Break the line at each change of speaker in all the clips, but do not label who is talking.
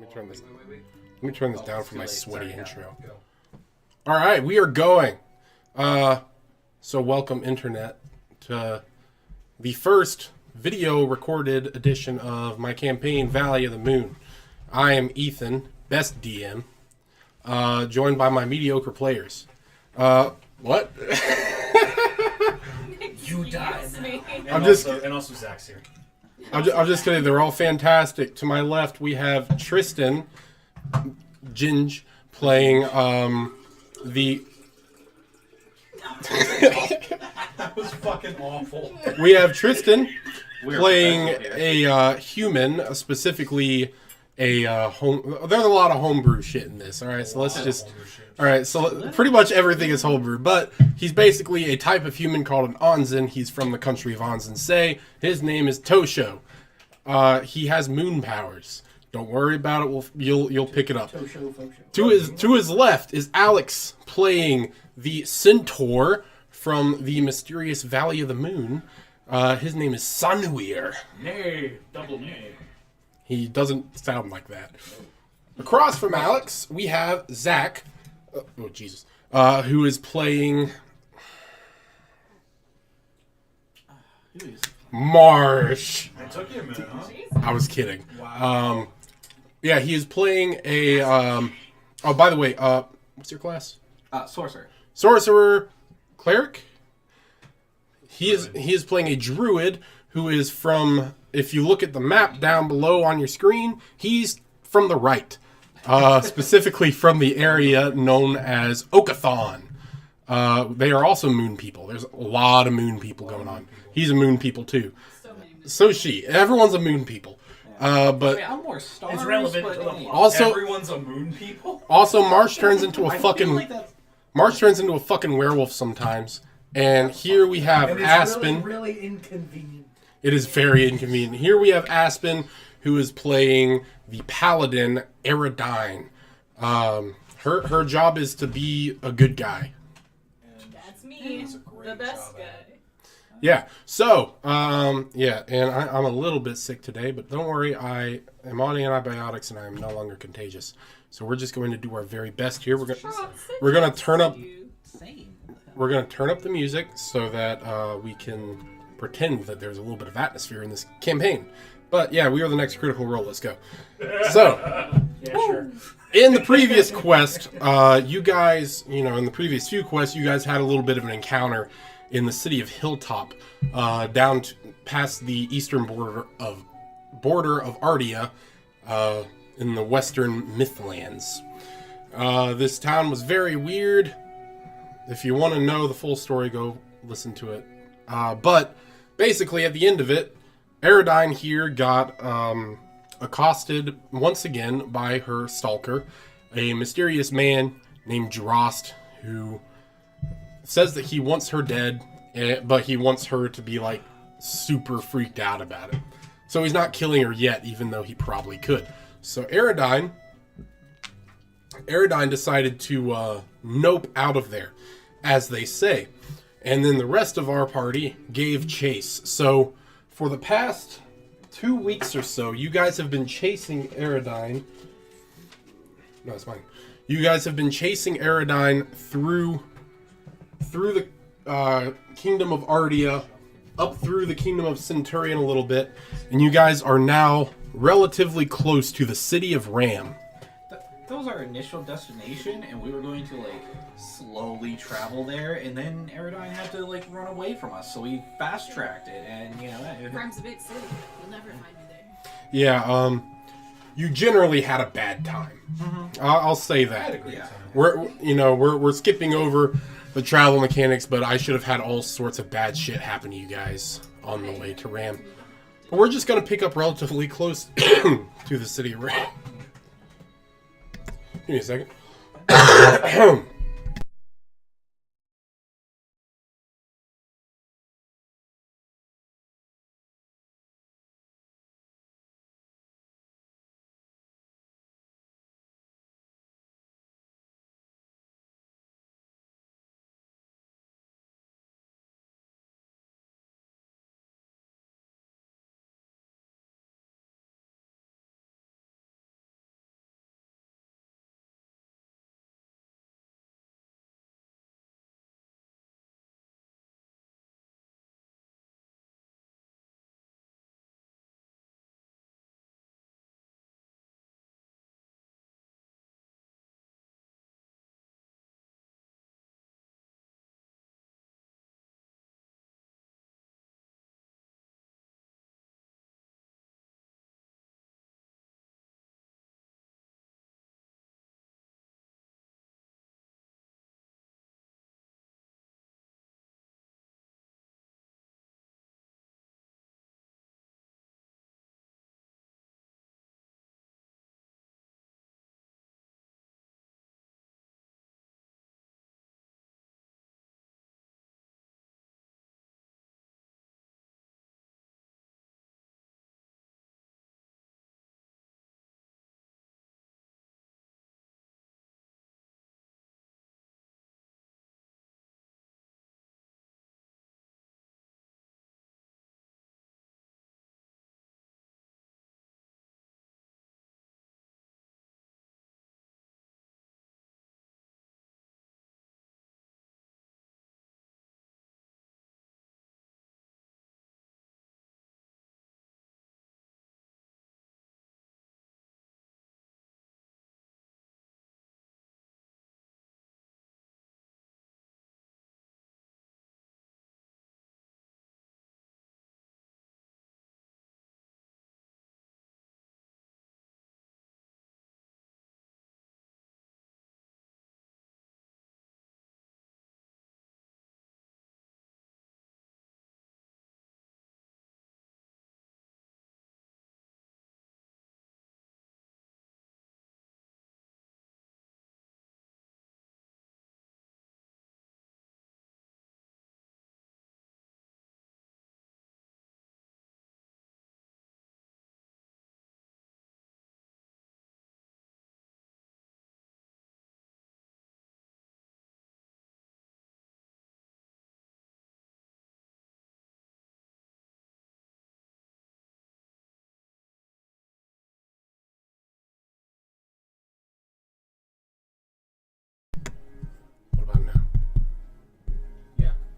me turn this. Let me turn this down for my sweaty intro. All right, we are going. So welcome, internet, to the first video recorded edition of my campaign, Valley of the Moon. I am Ethan, best DM, joined by my mediocre players. What?
You died.
I'm just
and also Zach's here.
I'm just kidding. They're all fantastic. To my left, we have Tristan, Ginge, playing the.
That was fucking awful.
We have Tristan playing a human, specifically a home. There's a lot of homebrew shit in this. All right, so let's just. All right, so pretty much everything is homebrew, but he's basically a type of human called an Onzen. He's from the country of Onzen Say. His name is Tosho. He has moon powers. Don't worry about it. You'll pick it up. To his left is Alex playing the centaur from the mysterious Valley of the Moon. His name is Sanuir.
Nay, double nay.
He doesn't sound like that. Across from Alex, we have Zach. Oh, Jesus. Who is playing Marsh.
It took you a minute, huh?
I was kidding.
Wow.
Yeah, he is playing a. Oh, by the way, what's your class?
Sorcerer.
Sorcerer, cleric. He is playing a druid who is from. If you look at the map down below on your screen, he's from the right. Specifically from the area known as Okathon. They are also moon people. There's a lot of moon people going on. He's a moon people too. So she. Everyone's a moon people. But
I'm more stars,
It's relevant
but
to the
anyway.
also
everyone's a moon people.
also Marsh turns into a
I feel
fucking
like that's-
Marsh turns into a fucking werewolf sometimes. And here we have
And it's
Aspen.
really inconvenient.
It is very inconvenient. Here we have Aspen, who is playing the paladin Aerodine. Her job is to be a good guy.
That's me, the best guy.
Yeah. So, yeah, and I'm a little bit sick today, but don't worry, I am on antibiotics and I am no longer contagious. So we're just going to do our very best here. We're gonna turn up the music so that we can pretend that there's a little bit of atmosphere in this campaign. But yeah, we are the next Critical Role. Let's go. So,
Yeah, sure.
in the previous quest, you guys, in the previous few quests, you guys had a little bit of an encounter in the city of Hilltop, down past the eastern border of Ardia, in the western Mythlands. This town was very weird. If you want to know the full story, go listen to it. But basically, at the end of it, Aerodine here got accosted once again by her stalker, a mysterious man named Drost, who says that he wants her dead, but he wants her to be like super freaked out about it. So he's not killing her yet, even though he probably could. So Aerodine decided to nope out of there, as they say. And then the rest of our party gave chase. So for the past 2 weeks or so, you guys have been chasing Aerodine. No, it's fine. You guys have been chasing Aerodine through the kingdom of Ardia, up through the kingdom of Centurion a little bit, and you guys are now relatively close to the city of Ram.
That was our initial destination, and we were going to slowly travel there, and then Aerodine had to run away from us, so we fast tracked it, and
Ram's a big city. You'll never find me there.
Yeah, you generally had a bad time. I'll say that.
yeah.
We're skipping over the travel mechanics, but I should have had all sorts of bad shit happen to you guys on the way to Ram. But we're just gonna pick up relatively close to the city of Ram. Give me a second.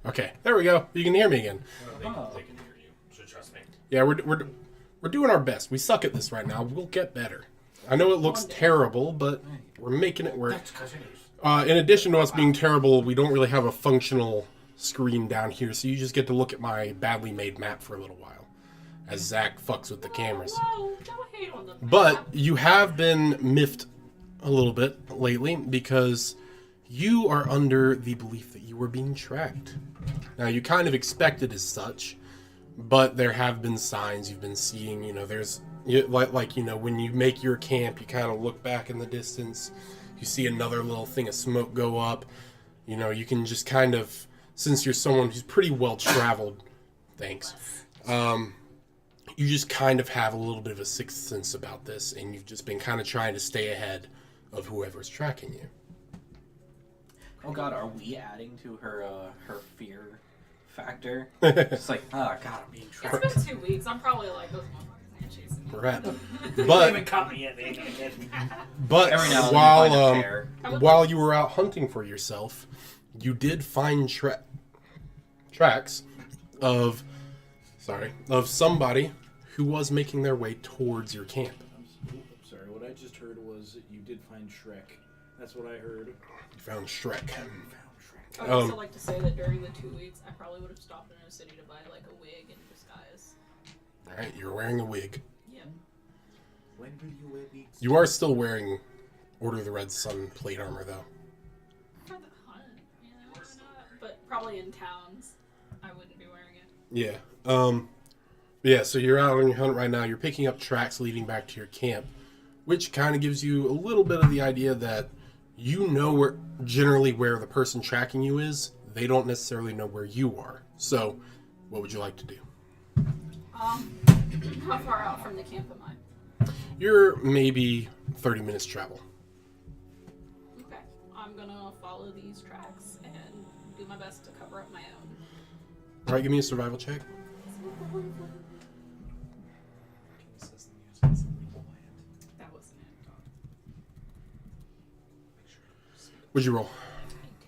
Okay, there we go. You can hear me again.
They can hear you, so trust me.
Yeah, we're doing our best. We suck at this right now. We'll get better. I know it looks terrible, but we're making it work. In addition to us being terrible, we don't really have a functional screen down here, so you just get to look at my badly made map for a little while as Zach fucks with the cameras.
No, don't hate on the map.
But you have been miffed a little bit lately because you are under the belief that you were being tracked. Now, you kind of expected as such, but there have been signs you've been seeing. You know, there's like you know, when you make your camp, you kind of look back in the distance, you see another little thing of smoke go up. You know, you can just kind of, since you're someone who's pretty well traveled, thanks. You just kind of have a little bit of a sixth sense about this, and you've just been kind of trying to stay ahead of whoever's tracking you.
Oh God, are we adding to her fear factor? It's like, oh God, I'm being tracked.
It's been 2 weeks. I'm probably like, those motherfuckers ain't chasing me.
Right.
They
But
haven't caught me yet. They ain't gonna get me.
but
Every now and then you find a chair.
while you were out hunting for yourself, you did find tracks of somebody who was making their way towards your camp.
I'm sorry, what I just heard was that you did find Shrek. That's what I heard.
You found Shrek.
I would also like to say that during the 2 weeks, I probably would have stopped in a city to buy like a wig and disguise.
All right, you're wearing a wig.
Yeah.
When will you wear wigs?
You are still wearing Order of the Red Sun plate armor, though.
For the hunt, you know, why not? But probably in towns, I wouldn't be wearing it.
Yeah. Yeah, so you're out on your hunt right now. You're picking up tracks leading back to your camp, which kind of gives you a little bit of the idea that you know generally where the person tracking you is. They don't necessarily know where you are. So, what would you like to do?
How far out from the camp am I?
You're maybe 30 minutes travel.
Okay. I'm gonna follow these tracks and do my best to cover up my own.
All right, give me a survival check.
That wasn't
What'd you roll?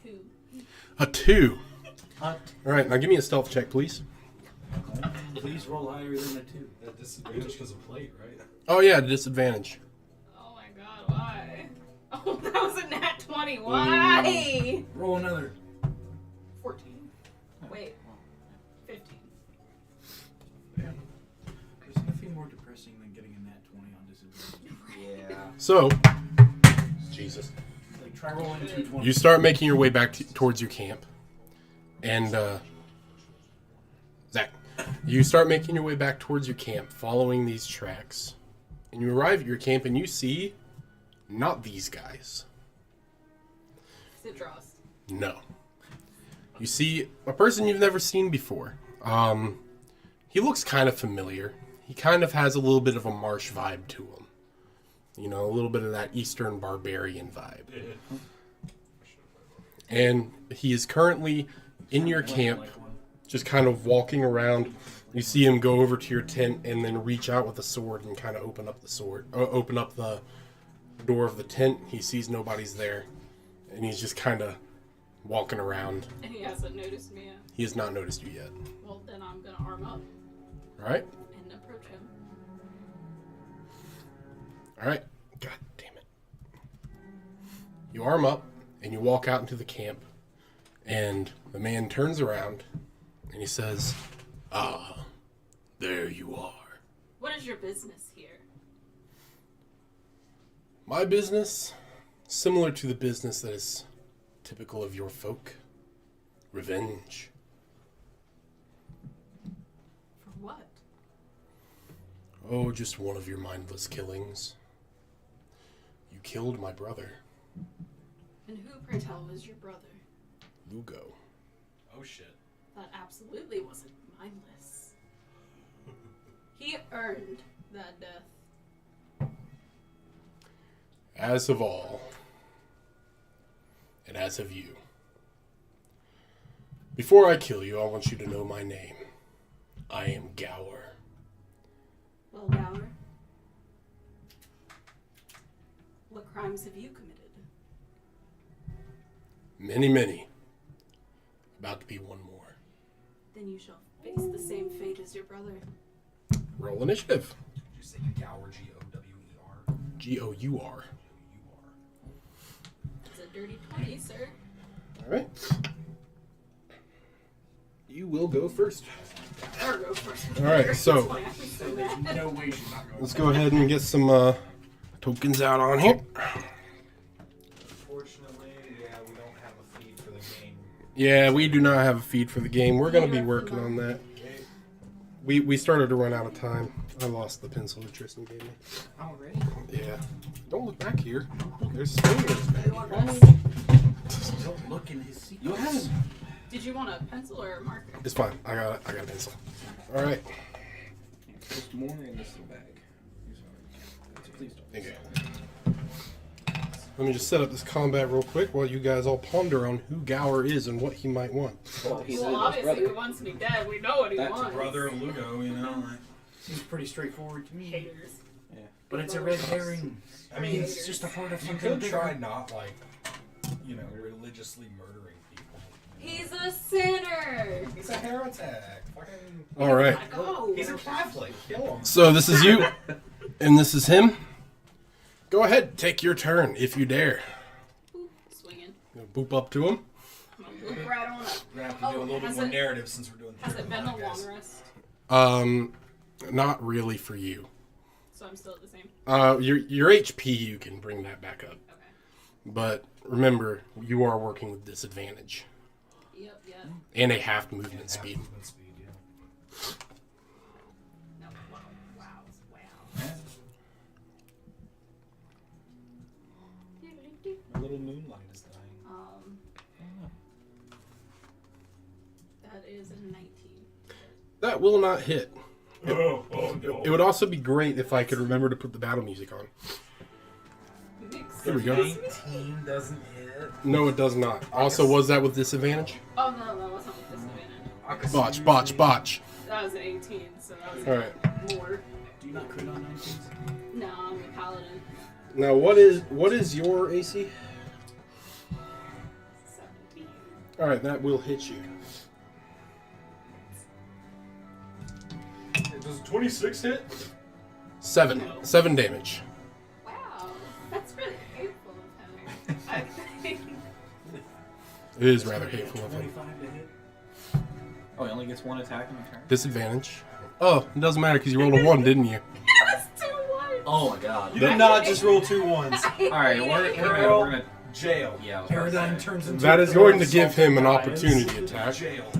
it. 2.
A 2. All right, now give me a stealth check, please.
Please roll higher than a 2.
At disadvantage because of plate, right?
Oh yeah, disadvantage.
Oh my god, why? Oh, that was a nat 20. Why?
Roll another.
14. Wait. 15.
There's nothing more depressing than getting a nat 20 on disadvantage.
Yeah.
So, Jesus.
Like, try rolling 220.
You start making your way back towards your camp, and Zach, you start making your way back towards your camp, following these tracks, and you arrive at your camp, and you see not these guys.
Citros.
No, you see a person you've never seen before. He looks kind of familiar. He kind of has a little bit of a marsh vibe to him. You know, a little bit of that Eastern barbarian vibe. And he is currently in your camp, just kind of walking around. You see him go over to your tent and then reach out with a sword and kind of open up the door of the tent. He sees nobody's there, and he's just kind of walking around.
And he hasn't noticed me yet.
He has not noticed you yet.
Well, then I'm gonna arm up
All right?
and approach him.
All right. God damn it. You arm up and you walk out into the camp, and the man turns around and he says, "Ah, there you are.
What is your business here?
My business, similar to the business that is typical of your folk. Revenge.
For what?
Oh, just one of your mindless killings. You killed my brother,
And who, pray tell, was your brother?
Lugo.
Oh shit.
That absolutely wasn't mindless. He earned that death.
As of all, and as of you. Before I kill you, I want you to know my name. I am Gower.
Well, Gower, what crimes have you committed?
Many, many. About to be one more.
then you shall face the same fate as your brother.
Roll initiative.
Did you say Gower, G-O-W-E-R?
G-O-U-R.
It's a dirty 20, sir.
All right. You will go first.
Or go first.
All right, so
No way she's not going.
let's go ahead and get some tokens out on here.
Unfortunately, yeah, we don't have a feed for the game.
Yeah, we do not have a feed for the game. We're going to be working on that.
Okay.
We started to run out of time. I lost the pencil that Tristan gave me.
Already?
Yeah. Don't look back here. There's spoilers back
You
here.
want this?
Don't look in his secret.
You have
Did you want a pencil or a marker?
It's fine. I got it. I got a pencil. All right.
just more in this little bag. Please don't.
Okay. Let me just set up this combat real quick while you guys all ponder on who Gower is and what he might want.
Well, he's
Well, obviously, he wants me dead. We know what he
That's a
wants.
Brother of Lugo, you know, like, seems pretty straightforward to me.
Haters.
Yeah.
But it's a red herring. I mean, it's just a part of. You could try not like, you know, religiously murdering people.
He's a sinner.
He's a heretic. Fucking.
All right.
Oh.
He's a Catholic. Kill him.
So this is you, and this is him. Go ahead, take your turn if you dare.
Swinging.
Boop up to him.
I'm gonna look right on up.
We're gonna have to do a little bit
has
more
it-
narrative since we're doing.
Has it been a
podcast.
long rest?
Not really for you.
So I'm still at the same.
Your HP you can bring that back up,
Okay.
but remember you are working with disadvantage
Yep, yep.
and a half movement
Half
speed.
movement speed, yeah.
No, wow. Wow.
My little moonlight is dying.
That is a 19.
That will not hit.
No.
It would also be great if I could remember to put the battle music on. Here we go.
19 doesn't hit.
No, it does not. Also, was that with disadvantage?
Oh no, that wasn't with disadvantage.
Botch, botch, botch.
That was an 18, so that was
All right.
more.
Do you not crit on 19s?
No, I'm a paladin.
Now, what is your AC?
17.
All right, that will hit you.
Does 26 hit?
7 damage.
Wow, that's really hateful of him. I think.
It is rather hateful of him.
25 to hit.
Oh, he only gets one attack in return?
Disadvantage. Oh, it doesn't matter because you rolled a 1, didn't you?
It was 2 1.
Oh my god.
You did not just roll 2 1s.
Alright, we're gonna.
Jail.
Yeah, I was about to
Paradigm
say.
turns into.
That is
a
going to
assault
give him an
guys.
opportunity attack.
Jail.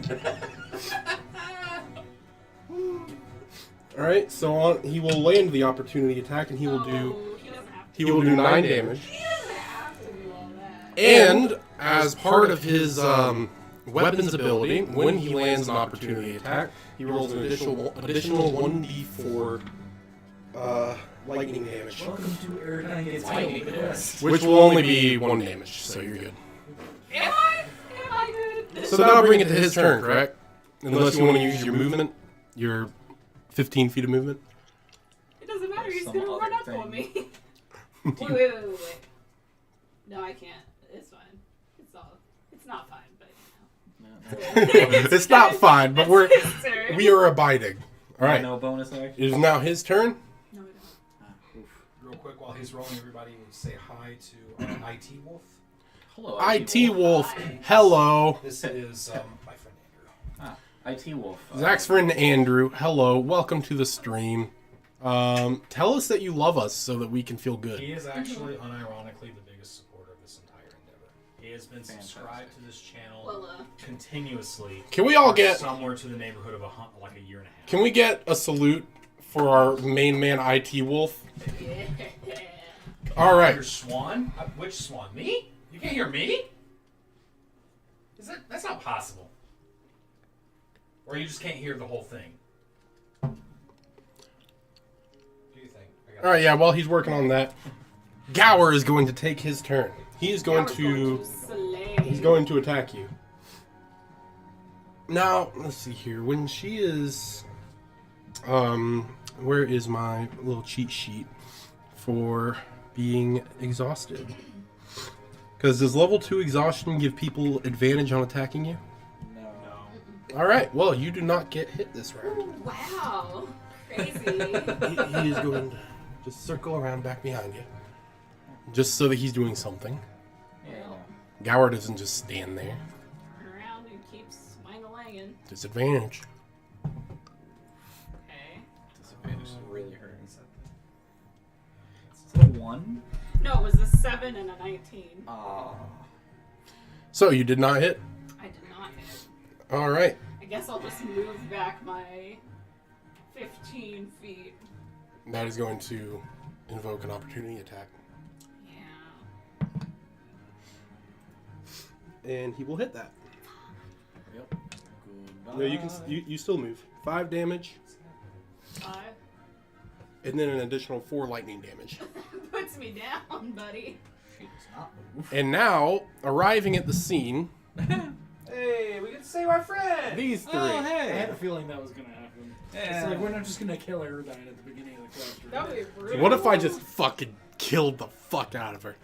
All right, so he will land the opportunity attack, and he will do
He doesn't have to.
he will do 9 damage.
He doesn't have to do all that.
And as part of his weapons ability, when he lands an opportunity attack, he rolls an additional 1d4 lightning damage,
Welcome to Aerodine Gets Lightning Quest.
which will only be 1 damage. So you're good.
Am I good?
So that'll bring it to his turn, correct? Unless you want to use your movement, your 15 feet of movement.
It doesn't matter. He's
Some
gonna run
other
up on
thing.
me. Wait. No, I can't. It's fine. It's not fine, but
It's not fine, but
His turn.
we are abiding. All right,
No bonus action?
it is now his turn.
No, we don't.
Real quick, while he's rolling, everybody would say hi to IT Wolf.
Hello,
IT Wolf, hello.
This is my friend Andrew.
IT Wolf.
Zach's friend Andrew, hello. Welcome to the stream. Tell us that you love us so that we can feel good.
He is actually, unironically, the biggest supporter of this entire endeavor. He has been subscribed to this channel
Well,
continuously.
Can we all
for
get
somewhere to the neighborhood of like a year and a half?
Can we get a salute for our main man IT Wolf?
yeah.
All right.
Your swan? Which swan? Me? You can't hear me? That's not possible. Or you just can't hear the whole thing. What do you think?
All right, yeah, while he's working on that, Gower is going to take his turn. He is going
Now we're
to
slay.
he's going to attack you. Now, let's see here. When she is where is my little cheat sheet for being exhausted? Because does level 2 exhaustion give people advantage on attacking you?
No.
All right. Well, you do not get hit this round.
Wow. Crazy.
He is going to just circle around back behind you, just so that he's doing something.
Yeah.
Gower doesn't just stand there.
Turn around and keeps swang-a-langin'.
Disadvantage.
Okay.
Disadvantage is really hurting. Is that a 1?
No, it was a 7 and a 19.
Ah.
So you did not hit.
I did not hit.
All right.
I guess I'll just move back my 15 feet.
That is going to invoke an opportunity attack,
Yeah.
and he will hit that.
Yep. Goodbye.
No, you can. You still move. 5 damage,
5.
and then an additional 4 lightning damage.
Puts me down, buddy.
She does not move.
And now, arriving at the scene,
Hey, we get to save our friend.
these 3.
I had a feeling that was gonna happen.
Yeah.
It's like we're not just gonna kill Aerodine at the beginning of the quest.
That would be rude.
What if I just fucking killed the fuck out of her?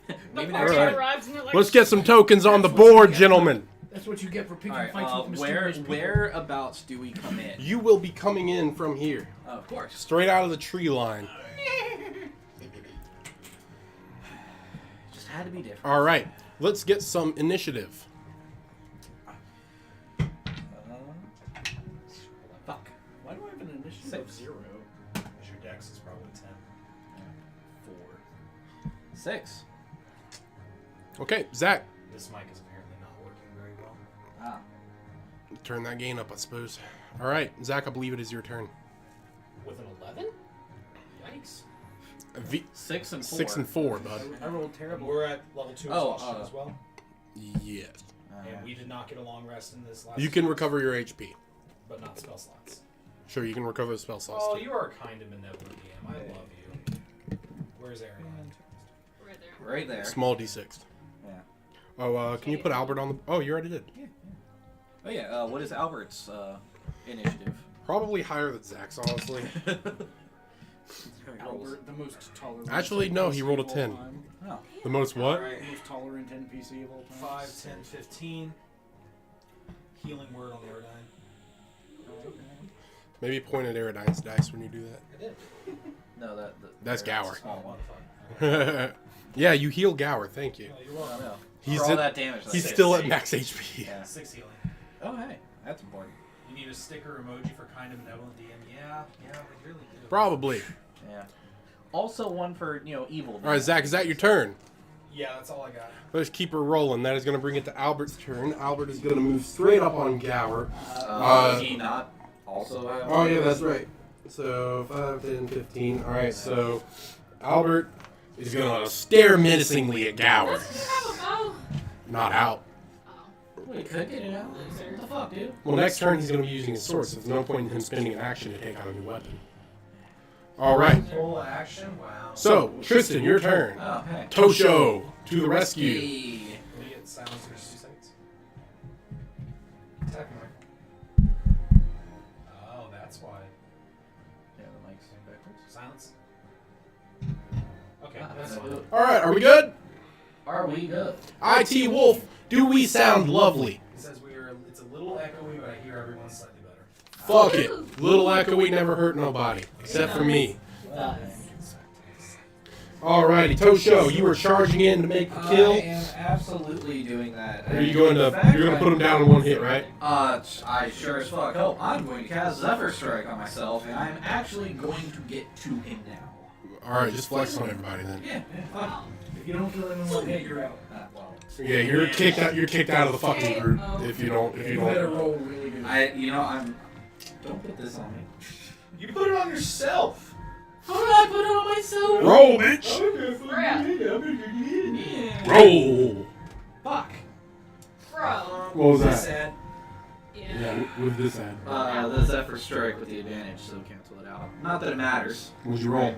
The
Maybe
party
Alright.
arrives and they're like,
Let's get some tokens on the board, gentlemen.
That's what you get for picking
Alright,
fights with
where
mysterious people.
whereabouts do we come in?
You will be coming in from here,
Oh, of course.
straight out of the tree line.
Just had to be different.
All right, let's get some initiative.
Fuck.
Why do I have an initiative of 0?
Because your dex is probably 10.
4. 6.
Okay, Zach,
This mic is apparently not working very well.
Ah.
turn that gain up, I suppose. All right, Zach, I believe it is your turn.
With an 11? Yikes.
6 and 4.
6 and 4, bud.
I rolled
And
terrible.
we're at level 2
Oh,
exhaustion as well.
Yes.
And we did not get a long rest in this last
You can recover your HP.
but not spell slots.
Sure, you can recover the spell slots
Oh,
too.
you are kind of benevolent, DM. I love you. Where's Aaron?
right there.
Right there.
Small d6.
Yeah.
Oh, can you put Albert on the... Oh, you already did.
Oh yeah. What is Albert's initiative?
Probably higher than Zach's, honestly.
Albert, the most tolerant.
Actually, no, he
NPC
rolled a
of all
10.
time.
Oh.
The most what?
Alright.
The most tolerant NPC of all time.
5, 10, 15. Healing word on Aerodine.
Maybe point at Aerodine's dice when you do
I did.
No,
That's Gower.
Oh, motherfucker.
that. Yeah, you heal Gower, thank you.
Yeah, you're
Oh,
welcome.
no.
He's
For all
at-
that damage.
He's
that's
still
it.
at max HP.
Yeah.
6 healing.
Oh hey, that's important.
You need a sticker emoji for kind of benevolent DM. Yeah, we really do.
Probably.
Yeah. Also one for evil.
All right, Zach, is that your turn?
Yeah, that's all I got.
Let's keep her rolling. That is going to bring it to Albert's turn. Albert is going to move straight up on Gower.
Does he not also have?
Oh, yeah, that's right. So, 5, 10, 15. All right, so Albert is going to stare menacingly at Gower.
Doesn't he have a bow?
Not out.
Oh.
We could get it out. What the fuck, dude?
Well, next turn he's going to be using his sword, so there's no point in him spending an action to take out a new weapon. All right.
Full action? Wow.
So, Tristan, your turn.
Oh hey.
Tosho, to the rescue.
Yay.
Let me get silencers 2 seconds. Attack mark. Oh, that's why.
Yeah, the mic's backwards.
Silence. Okay,
Ah,
that's
that's
fine.
it.
All right, are we good?
Are we good?
IT Wolf, do we sound lovely?
It says it's a little echoey, but I hear everyone slightly better.
Fuck it. Little echoey never hurt nobody, except for me. Alrighty, Tosho, you were charging in to make the
I
kill.
am absolutely doing that.
Are you going to? You're going to put him down in one hit, right?
I sure as fuck hope. I'm going to cast Zephyr Strike on myself, and I'm actually going to get to him now.
All right, just flex on everybody then.
Yeah, fuck.
If you don't kill him in one hit, you're out.
Well,
Yeah, you're kicked out. You're kicked out of the fucking group if you don't. If you
You better
don't.
roll really good.
I'm. Don't put this on me.
You put it on yourself!
How did I put it on myself?
Roll, bitch.
Crap.
Roll.
Fuck.
Bro.
What was
This
that?
ad.
Yeah.
With this ad.
The Zephyr Strike with the advantage, so cancel it out. Not that it matters.
What'd you roll?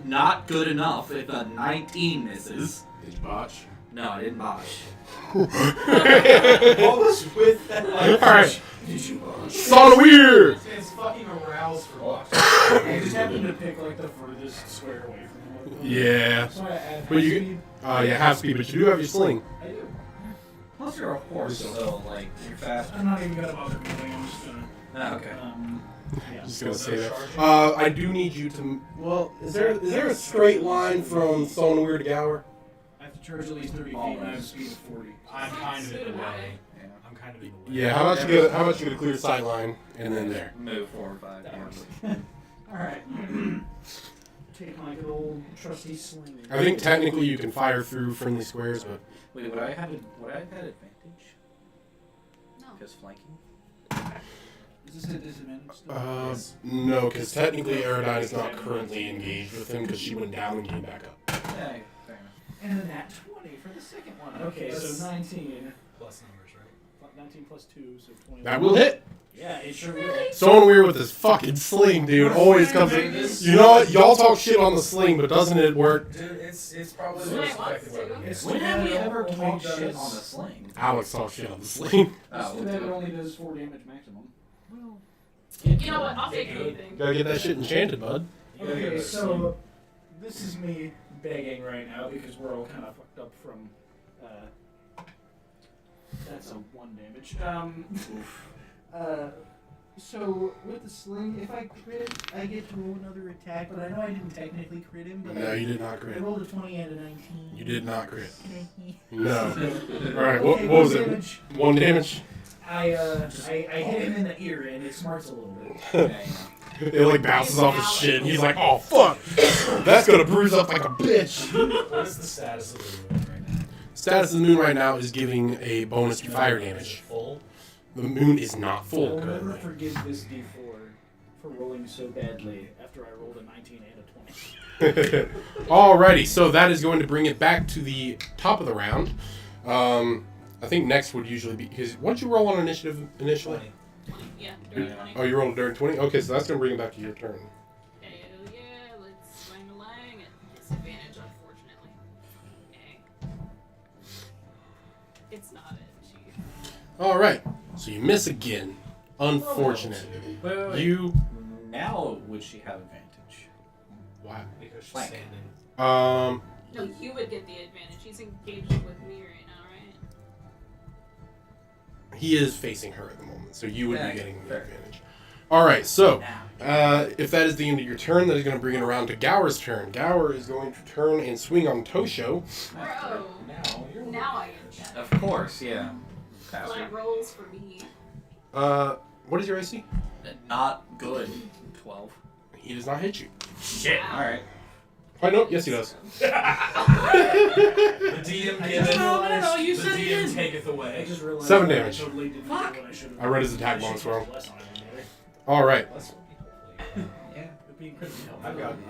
Not good enough if a 19 misses.
Did you botch?
No, I didn't botch.
What was with that?
All right. Son of Weird.
It's fucking aroused for watching.
I just happened to pick like the furthest square away from him.
Yeah.
So I add
But you. Yeah, half speed, but you do have your sling.
I do.
Well, Plus you're a horse, so like you're faster.
I'm not even gonna bother moving. I'm just gonna.
Ah, okay.
Yeah.
Just gonna say that. I do need you to. Well, is there a straight line from Stoneweir to Gower?
I have to charge at least 30 feet, and I have a speed of 40.
I'm kind of in the way.
Yeah.
I'm kind of in the way.
Yeah. How about you get a clear sight line and then there.
Move 4 or 5.
All right. Take my good old trusty sling.
I think technically you can fire through friendly squares, but
Wait, would I have advantage?
No.
Because flanking.
Is this a disadvantage still?
no, because technically Aerodine is not currently engaged with him because she went down and came back up.
Yeah, fair enough.
And then that 20 for the second one. Okay, so 19.
Plus numbers, right?
19 plus 2, so 20.
That will hit.
Yeah, it sure will.
Really?
Stoneweir with his fucking sling, dude, always comes in. You know what? Y'all talk shit on the sling, but doesn't it work?
Dude, it's probably
When
the
I
most
want
effective
to.
weapon.
It's
When have we ever
only
talked
does-
shit on the sling?
Alex talks shit on the sling.
Oh,
Too
we'll
bad
do
it
it.
only does 4 damage maximum. Well.
You know what? I'll take anything.
Gotta get that shit enchanted, bud.
You gotta get
Okay,
a
so this is me begging right now because we're all kind of fucked up from. That's a 1 damage. So with the sling, if I crit, I get to roll another attack. But I know I didn't technically crit him. But
No, you did not
I
crit.
rolled a 20 and a 19.
You did not crit.
Okay,
No. Alright, what was it?
damage.
1 damage?
I hit him in the ear and it smarts a little bit.
Yeah, yeah.
It like bounces off his shit and he's like, oh fuck! That's gonna bruise up like a bitch!
What is the status of the moon right now?
Status of the moon right now is giving a bonus to fire
Is it
damage.
full?
The moon is not full
I'll never
currently.
forgive this D4 for rolling so badly after I rolled a 19 and a 20.
Alrighty, so that is going to bring it back to the top of the round. I think next would usually be because what did you roll on initiative initially?
20.
20. Yeah, during 20.
Oh, you rolled during 20. Okay, so that's gonna bring it back to your turn.
Hell yeah, let's slang a lang at disadvantage, unfortunately. Dang. It's not it, chief.
All right, so you miss again. Unfortunate.
Wait.
You.
Now would she have advantage?
Why?
Because she's
Flank.
standing.
No, you would get the advantage. He's engaged with me right now, right?
He is facing her at the moment, so you would
Yeah,
be getting the
fair.
advantage. All right, so
Now.
if that is the end of your turn, that is going to bring it around to Gower's turn. Gower is going to turn and swing on Tosho.
Bro,
Now you're.
now I get that.
Of course, yeah.
Like
Faster.
rolls for me.
What is your AC?
Not good. 12.
He does not hit you.
Shit.
Wow.
Alright.
Oh, no, yes, he does.
The DM giveth.
No, you
the
said
DM
it did.
taketh
I
away.
just realized
7
that
damage.
I totally didn't do what I should have
I read his attack
done.
bonus wrong.
Less on it, maybe.
All right.
That's what people
Yeah.
It'd be incredibly helpful.
I've got a thing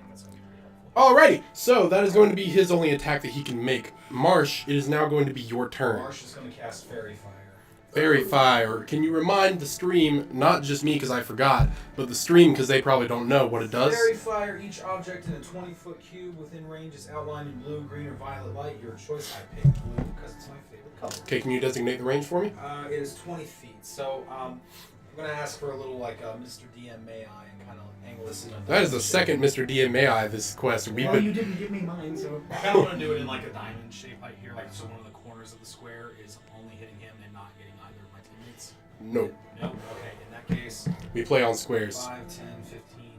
that's going to be pretty helpful.
Alrighty, so that is going to be his only attack that he can make. Marsh, it is now going to be your turn.
Marsh is going to cast Fairy Fire.
Fairy Fire. Can you remind the stream, not just me because I forgot, but the stream because they probably don't know what it does?
Fairy Fire, each object in a 20-foot cube within range is outlined in blue, green, or violet light. Your choice. I picked blue because it's my favorite color.
Okay, can you designate the range for me?
It is 20 feet. So I'm going to ask for a little like Mr. DM may I and kind of angle this in.
That is the second Mr. DMAI this quest. We've
Well,
been.
you didn't give me mine, so.
I kind of want to do it in like a diamond shape right here, like so one of the corners of the square is only hitting him and not hitting either of my teammates.
No,
No. Okay. In that case,
we play on squares.
5, 10, 15, 20.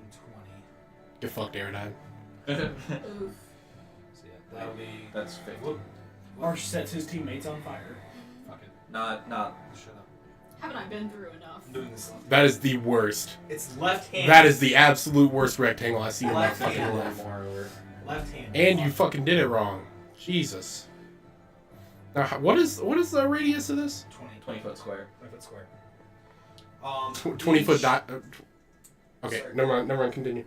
Get fucked, Aerodine.
Oof.
So yeah, that'll be.
That's 50.
Whoop.
Marsh sets his teammates on fire.
Fuck it.
Not.
Shut up.
Haven't I been through enough?
I'm doing this.
That is the worst.
It's left hand.
That is the absolute worst rectangle I've seen in my
Left
fucking
hand.
life.
left hand.
And you fucking did it wrong. Jesus. Now, what is the radius of this?
20 foot square.
20 foot square.
20 foot
each-
dot. Okay,
Sorry.
never mind. Continue.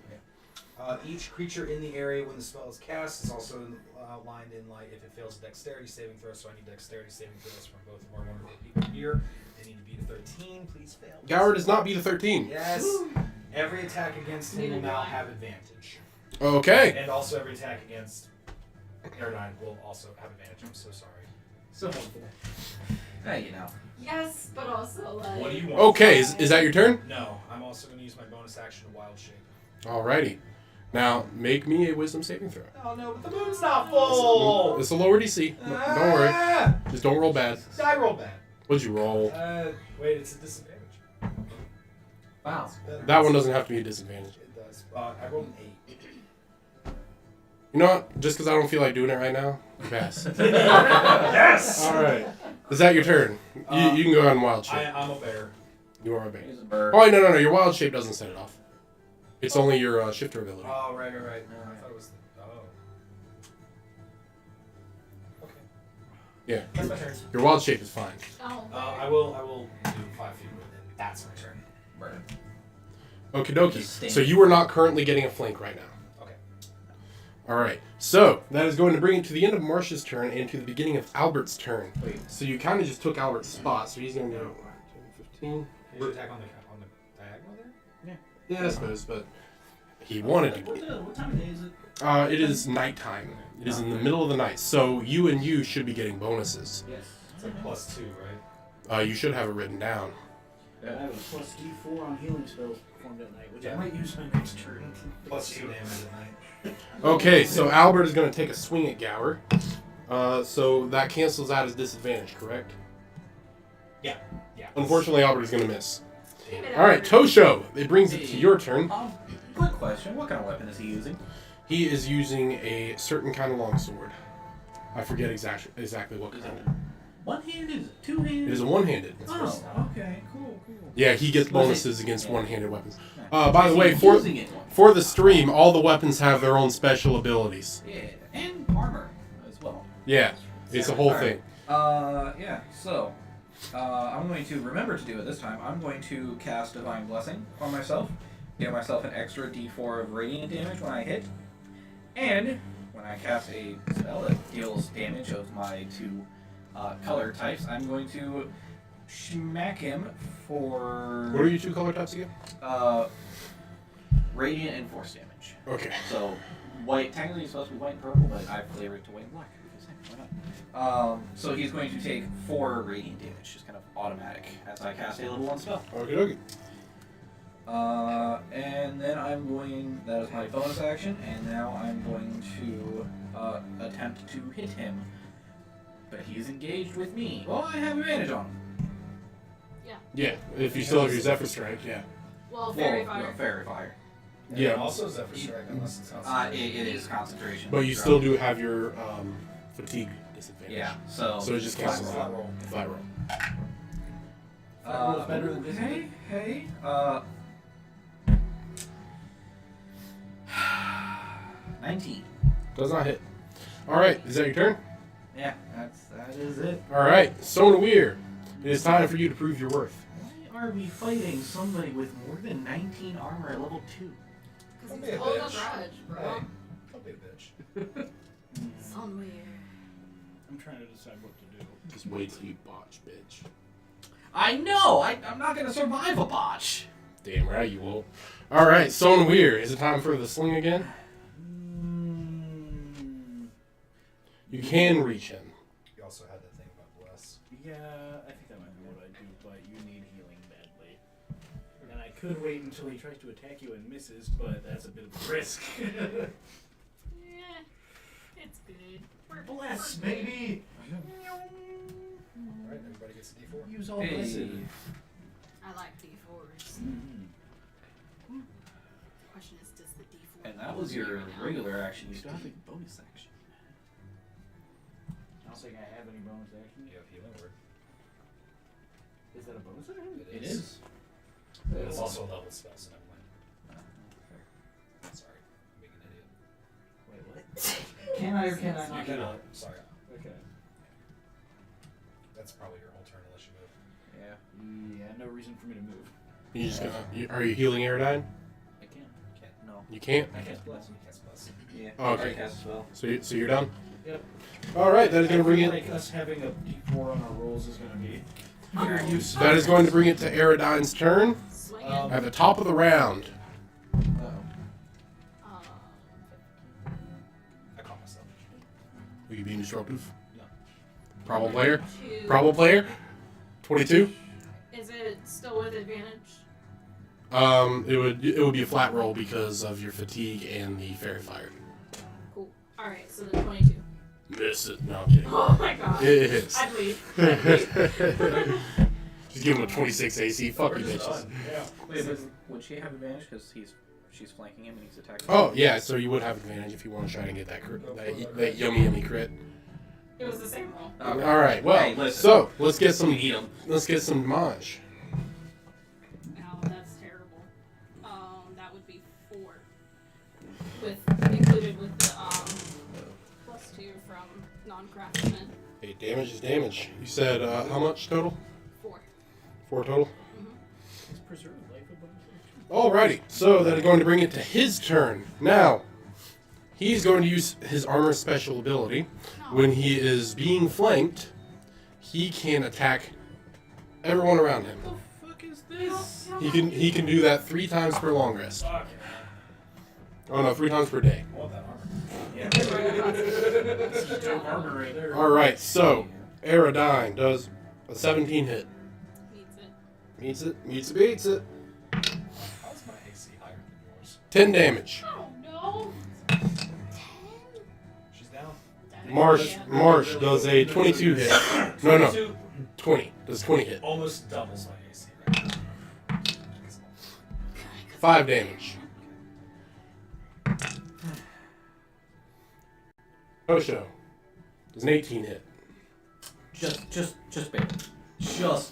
Each creature in the area when the spell is cast is also outlined in light if it fails a dexterity saving throw. So I need dexterity saving throws from both of our wonderful people here. They need to beat a 13. Please fail.
Gower does not beat a 13.
Yes. Every attack against him will
Neither do
now
I.
have advantage.
Okay.
And also every attack against Aerodine will also have advantage. I'm so sorry.
So helpful.
Hey, you know.
Yes, but also like.
What do you want?
Okay, is that your turn?
No, I'm also going to use my bonus action to wild shape.
Alrighty. Now, make me a wisdom saving throw.
Oh no, but the moon's not full!
It's a lower DC. No, don't worry. Just don't roll bad.
I rolled bad.
What'd you roll?
Wait, it's a disadvantage.
Wow.
That one doesn't have to be a disadvantage.
It does. I rolled an 8.
You know what? Just because I don't feel like doing it right now, you pass.
Yes!
Alright. Is that your turn? You can go ahead and wild shape.
I'm a bear.
You are a bear.
He's a bird.
Oh, wait, no. Your wild shape doesn't set it off. It's only your shifter ability.
Oh, right. No, I thought it was the... Oh. Okay.
Yeah.
That's my turn.
Your wild shape is fine.
Oh,
I will do 5 feet, and that's my turn.
Bird.
Okie dokie.
Just stand.
So you are not currently getting a flank right now.
Okay.
Alright. So, that is going to bring it to the end of Marsh's turn and to the beginning of Albert's turn.
Wait.
So you kind of just took Albert's spot, so he's going to go 10, 15.
Did you attack on the diagonal there?
Yeah, I suppose, but he wanted to.
What time of day is it?
It is nighttime. It is in the middle of the night, so you should be getting bonuses.
Yes.
It's like +2, right?
You should have it written down.
I have a +D4 on healing spells performed at night, which I might use my next turn.
+2 damage at night.
Okay, so Albert is going to take a swing at Gower. So that cancels out his disadvantage, correct?
Yeah.
Unfortunately, Albert is going to miss.
damn it,
All right,
Albert.
Tosho. It brings it to your turn.
Quick question. What kind of weapon is he using?
He is using a certain kind of longsword. I forget exactly what
Is
kind.
it one-handed? Two-handed?
It is a one-handed.
Oh, okay. Cool.
Yeah, he gets
Was it-
bonuses against
yeah.
one-handed weapons.
Yeah.
By the
Is
way,
he
for
using it?
for the stream, all the weapons have their own special abilities.
Yeah, and armor as well.
Yeah, it's a whole
Alright.
thing.
Yeah, so, I'm going to remember to do it this time. I'm going to cast Divine Blessing on myself, give myself an extra d4 of radiant damage when I hit, and when I cast a spell that deals damage of my 2 color types, I'm going to smack him for...
What are your 2 color types again?
Radiant and Force damage.
Okay.
So, white, technically it's supposed to be white and purple, but I flavored it to white and black. Because, hey, why not? So he's going to take 4 radiant damage, just kind of automatic, as I cast a level 1 spell.
Okay.
And then I'm going, that is my bonus action, and now I'm going to attempt to hit him. But he's engaged with me. Well, I have advantage on him.
Yeah, if you still have your Zephyr Strike, yeah.
Well, fairy
Well,
fire.
no, Fairy Fire.
Yeah.
Also Zephyr Strike, unless it's outside.
It is concentration.
But you still do have your fatigue disadvantage.
Yeah, so...
So it just cancels
Flat
out.
roll.
Flat roll.
Rolls better than this.
Hey, 19.
Does not hit. Alright, is that your turn?
Yeah, that is it.
Alright, Sona Weir. It is time for you to prove your worth.
Why are we fighting somebody with more than 19 armor at level 2?
Because
Don't
he's
be a
holding a
bitch.
grudge, bro.
Hey, don't be a bitch.
Somewhere.
I'm trying to decide what to do.
Just wait till you botch, bitch.
I know! I'm not gonna survive a botch!
Damn right you will. Alright, Sona Weir. Is it time for the sling again? You can reach him.
You also had that thing about Bless.
Yeah, I think that might be what I do, but you need healing badly. And I could wait until he tries to attack you and misses, but that's a bit of a risk.
Yeah, it's good. We're
Bless, baby!
Alright, everybody gets a d4.
Use all blessed.
I like D4s.
Mm-hmm.
The question is, does the D4
And that was your
right now?
regular action. You still have a bonus action.
I don't think I have any bonus action.
You have healing word.
Is that a bonus action?
It is.
But it's also a level spell, so never mind. Sorry, I'm being an idiot.
Wait, what? Can I or can I
You
not do
cannot.
that?
Sorry.
Okay.
That's probably your whole turn unless you move.
Yeah.
Yeah, no reason for me to move.
You just are you healing Aerodine?
I can.
Can't.
No.
You can't?
I cast Bless.
You cast Bless.
Yeah.
Oh, okay.
I already cast a spell.
So you're done?
Yep.
Alright, that is going to bring
I feel
it.
like us having a d4 on our rolls is going to be very
Oh.
useful.
That is going to bring it to Aerodine's turn
Swing
Um,
it.
at the top of the round.
Uh-oh.
I caught myself.
Are you being disruptive?
No.
Problem player?
Two.
Problem player? 22?
Is it still with advantage?
It would be a flat roll because of your fatigue and the fairy fire.
Cool. Alright, so then 22.
Miss it. No, I'm kidding.
Oh my god.
It hits.
I'd leave.
Just give him a 26 AC. Fuck you,
We're
bitches.
done. Yeah.
Wait, but would she have advantage because she's flanking him and he's attacking?
Oh yeah, so you would have advantage if you want to try and get that yummy crit.
It was the same roll.
Okay.
All right. Well,
Hey, listen.
so let's get some
Eat 'em.
damage.
Now that's terrible. That would be 4. Included with the +2 from non-craftsman.
Hey, damage is damage. You said how much total?
4.
4 total.
Is preserve life a bonus action?
Alrighty, so that is going to bring it to his turn. Now, he's going to use his armor special ability. When he is being flanked, he can attack everyone around him.
What the fuck is this?
He can do that 3 times per long rest.
Fuck.
Oh no, 3 times per day.
I want that armor.
This is dope armor right there.
Alright, so Aerodyne does a 17 hit.
Needs it.
Meets it, beats it.
How's my AC higher than yours?
10 damage.
Oh no.
She's down.
Marsh does a 22 hit. No,
22
20. Does 20 hit.
almost doubles my AC right now.
5 damage. Osho does an 18 hit.
Just barely. Just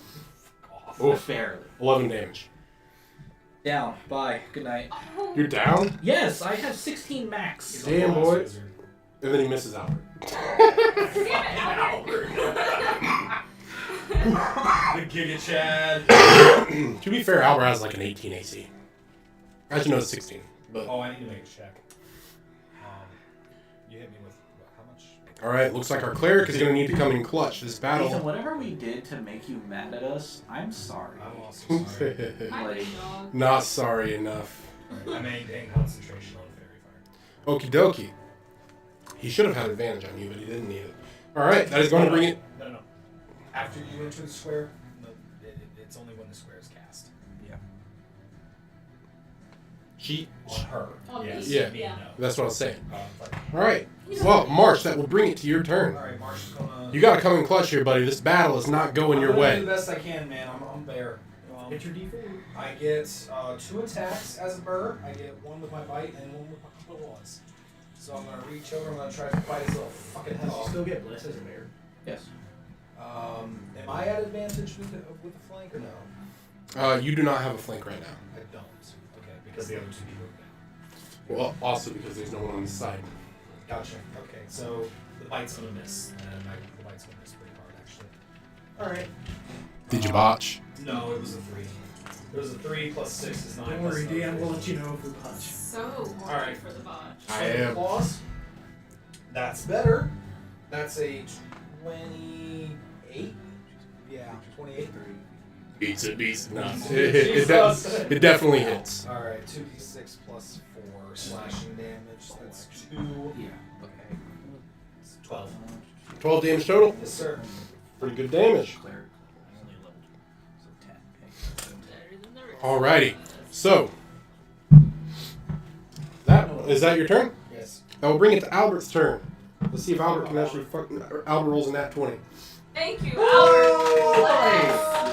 Oof.
barely.
11 damage.
Down. Bye. Good night.
Oh.
You're down?
Yes, I have 16 max.
Damn, boy. And then he misses Albert.
Albert. The Giga Chad.
To be fair, Albert has like an 18 AC. Actually, no, it's 16. But
Oh, I need to make a check. You hit me with how much?
alright, looks like our cleric is going to need to come in clutch this
Ethan,
battle.
whatever we did to make you mad at us, I'm sorry.
I'm also sorry.
My big dog.
Not sorry enough.
I maintain concentration on fairy fire.
Okie dokie. He should have had advantage on you, but he didn't need it. Alright, that is going to bring it.
No. After you enter the square, no, it's only when the square is cast.
She.
On her.
On
Yes.
me.
Yeah.
Me,
Yeah.
no.
That's what I was saying.
Fine.
Alright. Well, Marsh, that will bring it to your turn.
Alright, Marsh is gonna.
You gotta come in clutch here, buddy. This battle is not going your
I'm gonna
way.
do the best I can, man. I'm bear.
Get your D4.
I get 2 attacks as a bird. I get 1 with my bite and 1 with my claws. So I'm gonna reach over. I'm gonna try to bite his little fucking head
Does he
off.
still get blessed as a bear?
Yes.
Am I at advantage with the flank or no?
You do not have a flank right now.
I don't. Okay, because the other 2 people are down.
Well, also because there's no one on this side.
Gotcha. Okay, so the bite's gonna miss, and the bite's gonna miss pretty hard, actually. All right.
Did you botch?
No, it was a 3. It was a 3 plus 6 is 9.
Don't
plus
worry,
another
Dan.
3.
We'll let you know if we punch.
So horny
Alright.
for the botch.
I am.
Claws. That's better. That's a 28. Yeah, 28.
Beats it, beats it. No.
Jesus.
It definitely hits.
All right, 2d6 plus 4 slashing damage. That's 2.
Yeah. Okay.
12.
12 damage total.
Yes, sir.
Pretty good damage.
Cleric. Only level 2. So 10. Okay.
Better than the rest.
Alrighty. So, is that your turn?
Yes.
That will bring it to Albert's turn. Let's see if Albert can actually Albert rolls in that 20.
Thank you,
Oh,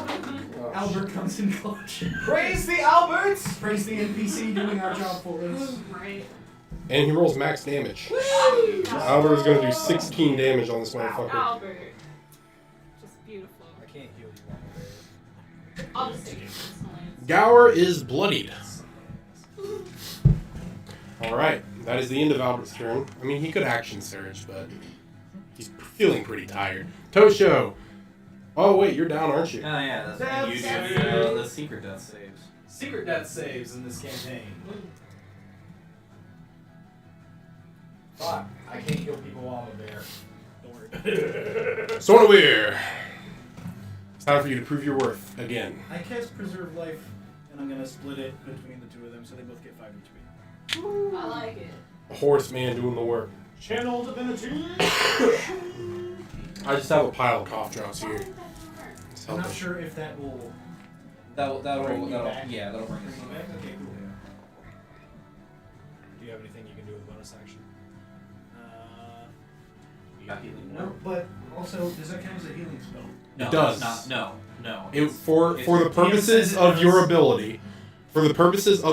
Albert.
Albert comes in clutch.
Praise the Alberts!
Praise the NPC doing our job for us.
Right.
And he rolls max damage. Albert is going to do 16 damage on this motherfucker.
Albert. Just beautiful.
I can't heal you on the
I'll just take it personally.
Gower is bloodied. Alright, that is the end of Albert's turn. I mean, he could action surge, but he's feeling pretty tired. Tosho! Oh, wait, you're down, aren't you?
Oh yeah, that's
Death
when you
saves.
do the secret death saves.
Secret death saves in this campaign. Fuck, I can't heal people while I'm a bear.
Don't worry.
Sornawir! It's time for you to prove your worth again.
I cast Preserve Life, and I'm going to split it between the 2 of them so they both get 5 HP.
I like it.
A horseman doing the work.
Channel divinity!
I just have a pile of cough drops here. It's
I'm not
helping.
sure if that will
That'll
Bring me back?
yeah, that'll bring us.
Bring me back? Okay, cool.
Do you have anything you can do with bonus action?
You got healing
No,
word?
but also, does that count as a healing spell?
No,
It does.
Not, no.
For the purposes of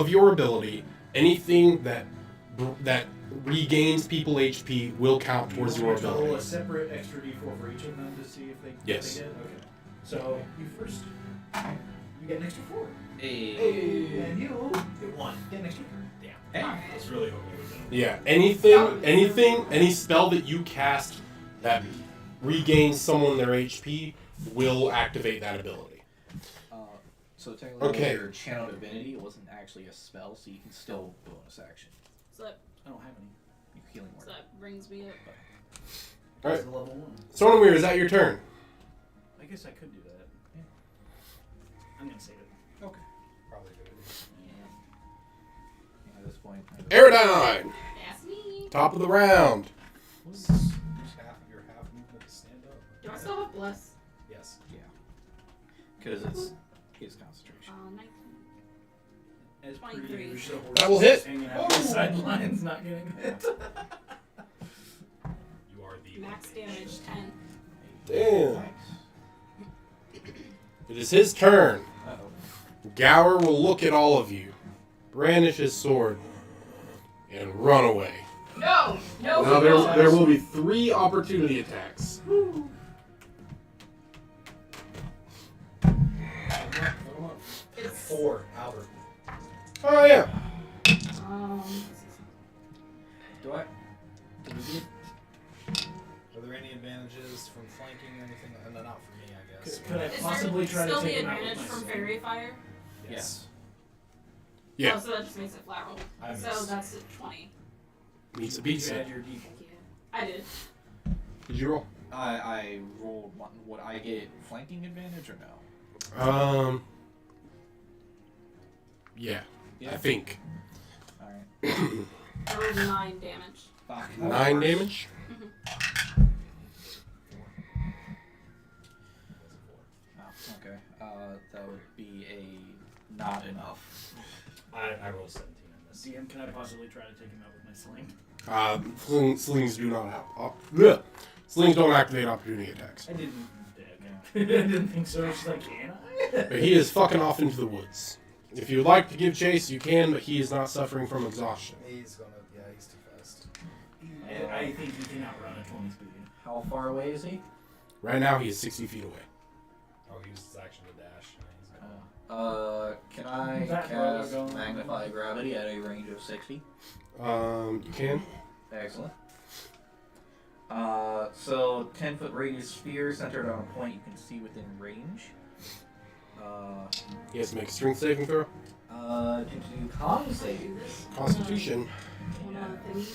your ability, anything that regains people HP will count towards your
You want me to roll
ability.
a separate extra d4 for each of them to see if they
Yes.
get it? Okay. So, you first. You get an extra 4.
Hey.
And you get 1. Get an extra 3. Damn.
Hey.
I was really hoping you would know.
Yeah, any spell that you cast that regains someone their HP will activate that ability.
So technically,
Okay.
your channel divinity wasn't actually a spell, so you can still bonus action.
So that,
I don't have any.
Your healing
so
word.
that brings me up.
All right,
It's a level 1.
Stormweir, is that your turn?
I guess I could do that. Yeah. I'm gonna save it.
Okay.
Probably good.
At this point.
Aerodine,
That's me.
top of the round.
What's your half movement to stand up?
Do I still have bless?
Yes.
Yeah. Because it's his concentration.
19.
As per
23.
usual, we're
That will
just
hit.
hanging out on the sidelines, not getting hit.
You are the
Max damage 10.
Damn.
Nice.
It is his turn.
Uh-oh.
Gower will look at all of you, brandish his sword, and run away.
No! No!
Now there will be 3 opportunity attacks.
It's
4, Albert.
Oh yeah.
Do I? Did we get?
Are there any advantages from flanking or anything? No, not for me, I guess.
Could I
Is
possibly
there
try to
still
take
the
him out with
advantage
my
from
sword?
fairy fire?
Yes.
Yeah.
Oh, so that just makes it flat roll.
I
So
missed.
that's a 20.
Meets a
You
pizza.
add your d4.
I did.
Did you roll?
I rolled one. Would I get flanking advantage or no?
Yeah.
Yeah.
I think.
All right.
I rolled 9 damage.
Fuck.
9 damage.
Oh, okay. That would be a not enough.
I rolled 17 on this.
DM, can I possibly try to take him out with my sling?
Slings do not have. Slings don't activate opportunity attacks.
I didn't. I didn't think so. She's like, can I?
But he is fucking off into the woods. If you would like to give chase, you can, but he is not suffering from exhaustion.
He's gonna, yeah, he's too fast.
I think he can outrun at 20 speed.
How far away is he?
Right now, he is 60 feet away.
Oh, he used his action to dash. Yeah, he's gonna-
Can I
That
cast
road going-
Magnify Gravity at a range of 60?
You can.
Excellent. So 10-foot radius sphere centered on a point you can see within range.
He has to make a strength saving throw.
To do con save.
Constitution.
One other thing.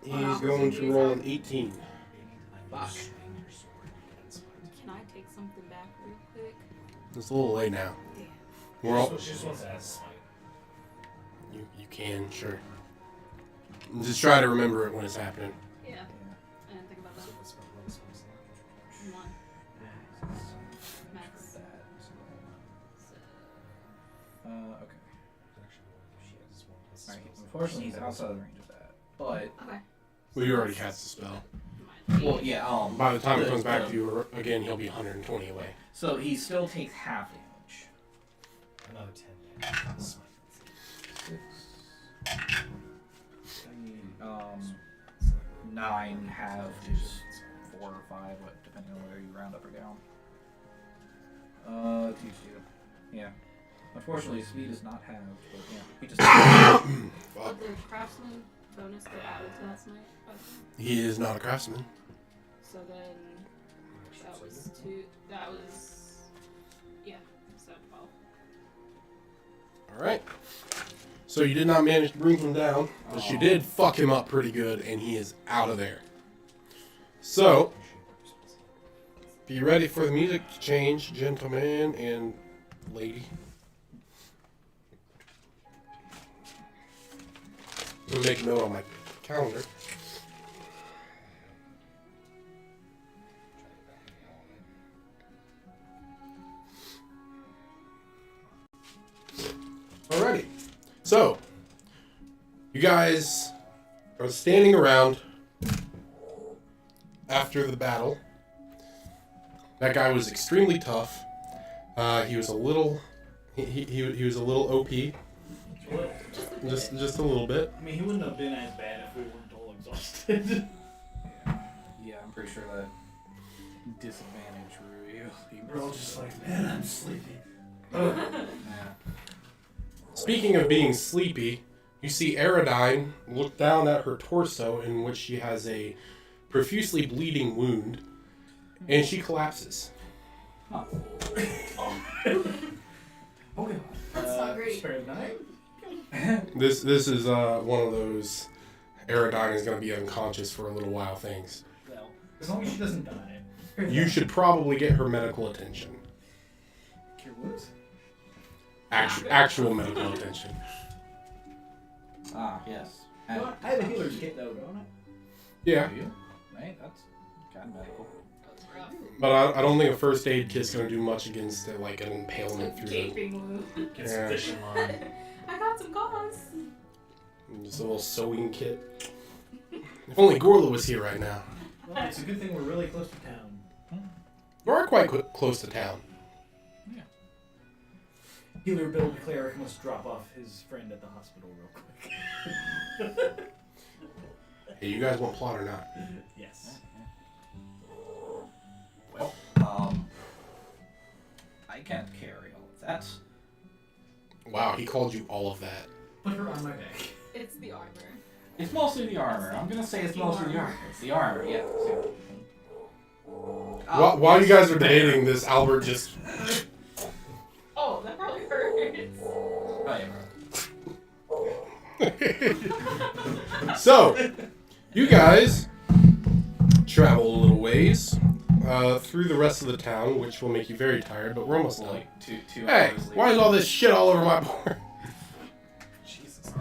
He's going to roll an 18.
Fuck.
Can I take something back real quick?
It's a little late now.
Damn.
We're all,
She just wants to add smite.
you can, sure. Just try to remember it when it's happening.
Yeah. I didn't think about that.
So what's my bonus spell?
1. Max. So,
Okay.
Actually, she has one. This is
Alright,
spells.
unfortunately he's outside the range of that. But,
okay.
Well, you already cast the spell.
well, yeah,
By the time it comes back to you again, he'll be 120 away.
So he still takes half damage.
Another 10 damage. Smite.
9 half is 4 or 5, depending on whether you round up or down. 2. Yeah. Unfortunately, speed is not halved, but yeah, he just.
Would the craftsman bonus get added to that smite? Okay.
He is not a craftsman.
So then that was 2. That was. Yeah. So 12.
Alright. So you did not manage to bring him down, but you did fuck him up pretty good, and he is out of there. So, be ready for the music to change, gentleman and lady. I'm gonna make a note on my calendar. You guys are standing around after the battle. That guy was extremely tough. He was a little, he was a little OP, just a little bit.
I mean, he wouldn't have been as bad if we weren't all exhausted.
Yeah, I'm pretty sure that disadvantage really.
We're all just like, man, I'm sleepy.
Yeah.
Speaking of being sleepy, you see Aradine look down at her torso, in which she has a profusely bleeding wound, and she collapses.
Huh.
Okay.
That's not great.
Spare the night.
This is one of those Aradine is going to be unconscious for a little while things.
Well, as long as she doesn't die.
You should probably get her medical attention.
Cure wounds?
Actual medical attention.
Ah, yes.
You know what? I have a healer's kit though, don't I?
Yeah,
Do you? Right, that's kind of medical.
That's rough.
but I don't think a first aid kit's going to do much against like an impalement through the...
Gaping wound.
Get some
Yeah.
fishing line.
I got some gauze.
Just a little sewing kit. If only Gorla was here right now.
Well, it's a good thing we're really close to town.
You are quite close to town.
Healer Bill the cleric must drop off his friend at the hospital real quick.
Hey, you guys want plot or not?
Yes.
Well, I can't carry all of that.
Wow, he called you all of that.
Put her on my back.
It's the armor.
It's mostly the armor. I'm gonna say it's mostly the armor. It's the armor, yeah.
While you guys are debating this, Albert just...
Oh, that probably hurts.
Oh, yeah.
So, you guys travel a little ways through the rest of the town, which will make you very tired, but we're almost done.
Like two
Hey,
hours later.
why is all this shit all over my board?
Jesus.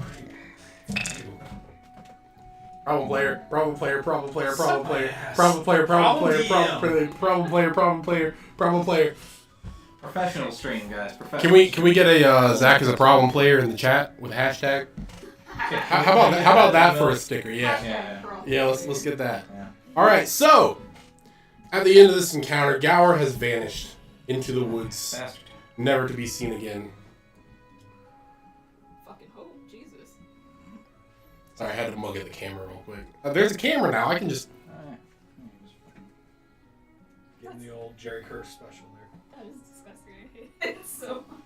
Problem player, problem player, problem player, problem player,
Yes.
problem player, problem
Problem
player, problem player, problem player, problem player, problem player.
Professional stream, guys. Professional.
Can we get a Zach is a problem player in the chat with a hashtag? How about that for a sticker? Yeah.
Yeah.
Yeah, let's get that.
Yeah.
All right, so at the end of this encounter, Gower has vanished into the woods,
Bastard.
never to be seen again.
Fucking hope, Jesus.
Sorry, I had to mug at the camera real quick. There's a camera now. I can just.
Alright.
Getting the old Jerry Kirk special there.
That is disgusting. I hate it so much.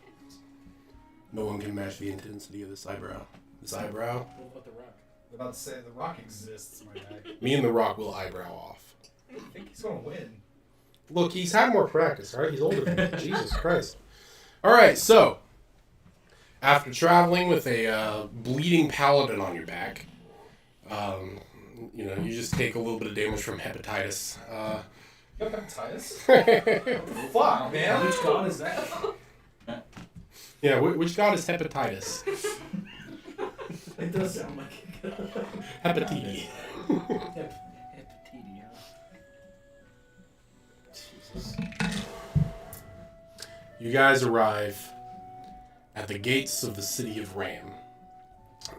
No one can match the intensity of this eyebrow. This eyebrow.
What about the rock?
I'm about to say the Rock exists, my guy.
Me and The Rock will eyebrow off.
I think he's gonna win.
Look, he's had more practice, right? He's older than me. Jesus Christ. All right, so after traveling with a bleeding paladin on your back, you just take a little bit of damage from hepatitis.
Hepatitis?
Yeah,
Fuck, man.
Which god is that?
which god is hepatitis?
It does sound like a god.
Hepatitis.
Hepatitis,
Jesus.
You guys arrive at the gates of the city of Ram.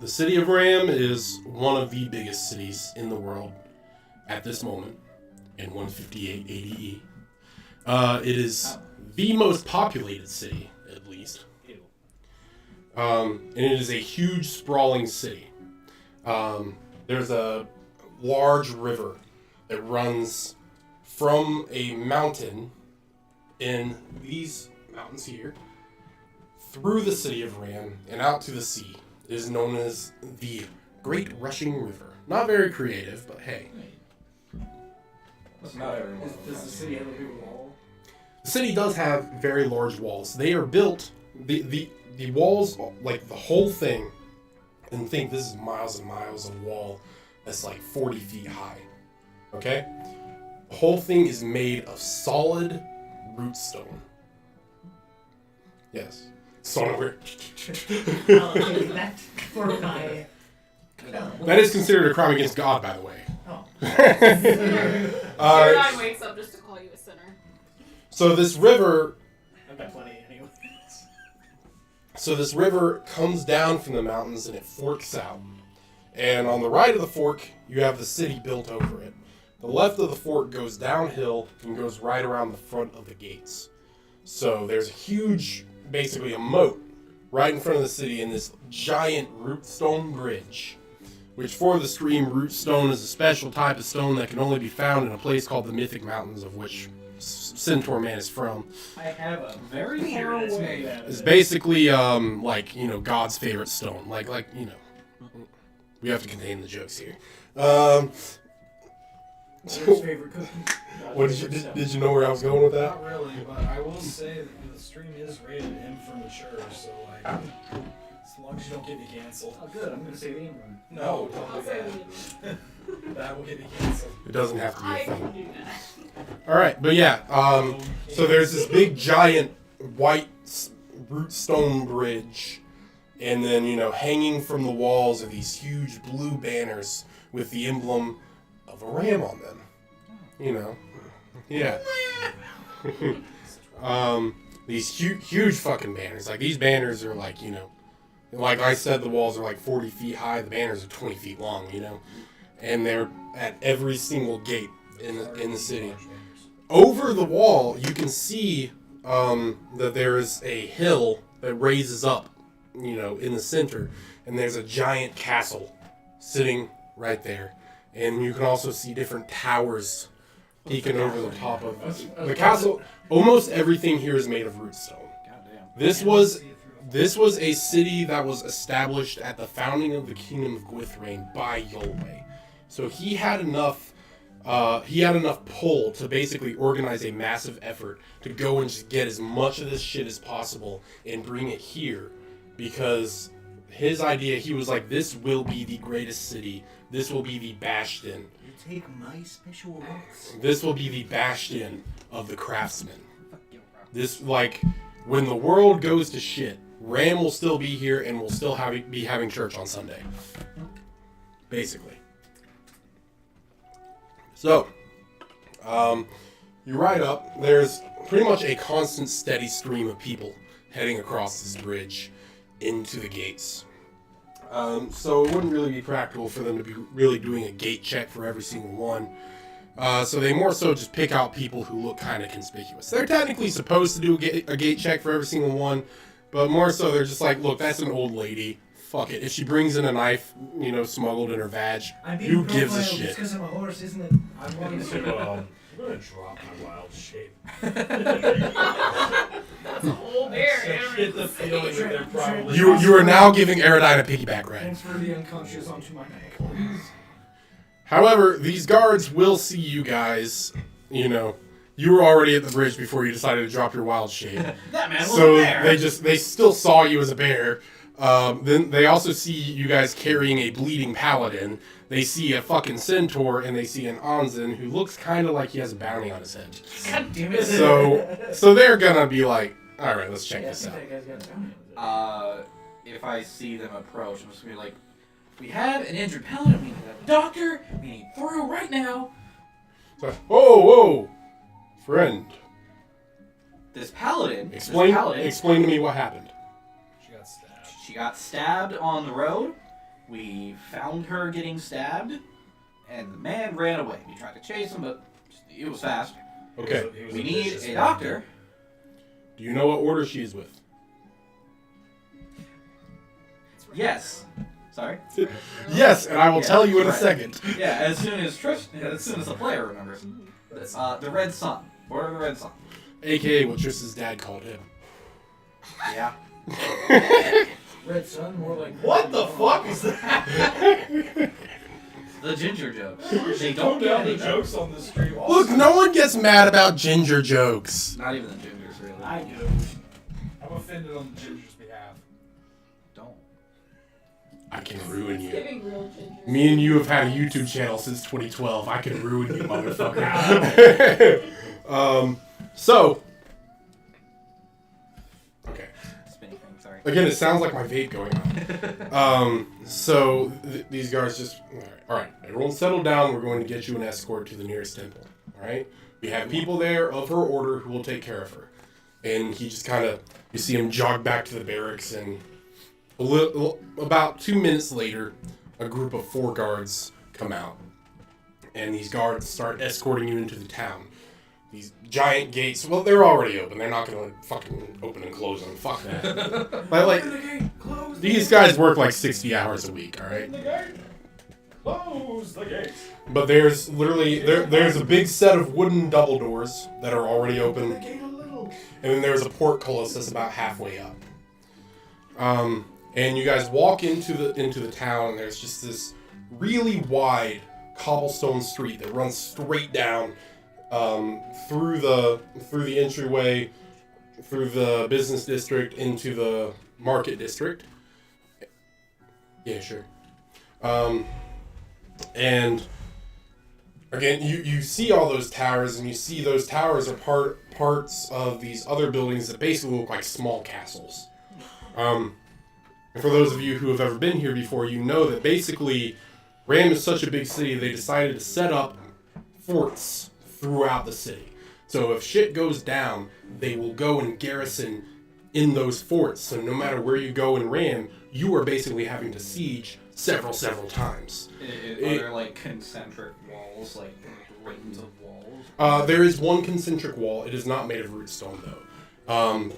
The city of Ram is one of the biggest cities in the world at this moment, in 158 ADE. It is the most populated city, at least.
Ew.
And it is a huge, sprawling city. There's a large river that runs from a mountain in these mountains here through the city of Ram and out to the sea. It is known as the Great Rushing River. Not very creative, but hey.
That's not everyone.
Does the city have a big wall?
The city does have very large walls. They are built, the walls, like the whole thing, and think this is miles and miles of wall that's like 40 feet high. Okay? The whole thing is made of solid root stone. Yes. Songbird.
I'll take that for my...
That is considered a crime against God, by the way.
Oh.
Caroline wakes up just to call you a sinner.
So this river
I've got plenty anyways.
So this river comes down from the mountains and it forks out. And on the right of the fork, you have the city built over it. The left of the fork goes downhill and goes right around the front of the gates. So there's a huge, basically a moat, right in front of the city in this giant rootstone bridge. Which for the stream, rootstone is a special type of stone that can only be found in a place called the Mythic Mountains, of which Centaur Man is from.
I have a very far away.
It's basically like, you know, God's favorite stone. Like you know, we have to contain the jokes here.
His favorite cookie.
What did you know where I was going with that?
Not really, but I will say that the stream is rated M for mature, so like, as long as you don't get me canceled.
Oh, good. I'm gonna say the name wrong.
No,
I'll
don't
say
do
we
that. That will get me canceled.
It doesn't have to be a
I
thing.
can do that.
All right, but yeah, so there's this big giant white rootstone bridge, and then, you know, hanging from the walls are these huge blue banners with the emblem of a ram on them. You know, yeah. These huge fucking banners. Like, these banners are like, you know, like I said, the walls are like 40 feet high. The banners are 20 feet long, you know, and they're at every single gate in the city. Over the wall, you can see that there is a hill that raises up, you know, in the center, and there's a giant castle sitting right there, and you can also see different towers peeking over the top of the castle. Almost everything here is made of rootstone.
Goddamn.
This was a city that was established at the founding of the kingdom of Gwithrain by Yolway. So he had enough pull to basically organize a massive effort to go and just get as much of this shit as possible and bring it here, because his idea, he was like, this will be the greatest city. This will be the bastion.
You take my special works.
This will be the bastion of the craftsmen. This, like, when the world goes to shit, Ram will still be here and will still be having church on Sunday. Basically. So, you ride up, there's pretty much a constant steady stream of people heading across this bridge into the gates. So it wouldn't really be practical for them to be really doing a gate check for every single one. So they more so just pick out people who look kind of conspicuous. They're technically supposed to do a gate check for every single one, but more so they're just like, look, that's an old lady. Fuck it. If she brings in a knife, you know, smuggled in her vag, who gives a shit?
Because I'm a horse, isn't it? I'm going to, I'm going to drop my wild shape.
That's a whole bear.
I get the feeling that they're probably...
You are now giving Aerodine a piggyback ride.
Transfer the unconscious onto my neck.
However, these guards will see you guys, you know, you were already at the bridge before you decided to drop your wild shape.
That man was
So
a bear.
they still saw you as a bear. Then they also see you guys carrying a bleeding paladin. They see a fucking centaur, and they see an Anzen who looks kind of like he has a bounty on his head.
God damn it.
So they're gonna be like, all right, let's check
Yeah, I
this
think
out.
that guy's got a bounty on his head.
If I see them approach, I'm just gonna be like, we have an injured paladin. We need a doctor. We need through right now.
So, whoa, friend,
This paladin.
explain to me what happened.
She got stabbed.
She got stabbed on the road. We found her getting stabbed, and the man ran away. We tried to chase him, but it was fast.
Okay,
He was
We
a
need
vicious
a
man.
doctor.
do you know what order she is with?
Yes. Sorry.
Yes, and I will
Yeah,
tell you in a
right.
second.
Yeah, as soon as the player remembers. The Red Sun. Order of the Red Sun.
AKA what Trish's dad called him.
Yeah.
Red Sun, more like...
What the fuck is that?
The ginger jokes. They
Don't
don't get
down the
any better.
jokes on the stream.
Look, no one gets mad about ginger jokes.
Not even the gingers, really.
I do.
I'm offended on the ginger's behalf.
Don't.
I can ruin you.
Giving real ginger.
Me and you have had a YouTube channel since 2012. I can ruin you, motherfucker. So. Okay.
Spinny thing, sorry.
Again, it sounds like my vape going on. So these guys just, all right, everyone settle down. We're going to get you an escort to the nearest temple. All right. We have people there of her order who will take care of her. And he just kind of, you see him jog back to the barracks, and about 2 minutes later, a group of 4 guards come out. And these guards start escorting you into the town. These giant gates, well, they're already open. They're not going to fucking open and close them. Fuck that. But, like, these guys work like 60 hours a week, alright?
Close the gate.
But there's literally, there's a big set of wooden double doors that are already open. And then there's a portcullis that's about halfway up. And you guys walk into the town, and there's just this really wide cobblestone street that runs straight down through the entryway, through the business district into the market district. Yeah, sure. And again, you see all those towers, and you see those towers are parts of these other buildings that basically look like small castles. And for those of you who have ever been here before, you know that basically Ram is such a big city, they decided to set up forts throughout the city. So if shit goes down, they will go and garrison in those forts. So no matter where you go in Ram, you are basically having to siege several times.
Are there like concentric walls, like rings of walls?
There is one concentric wall. It is not made of root stone though.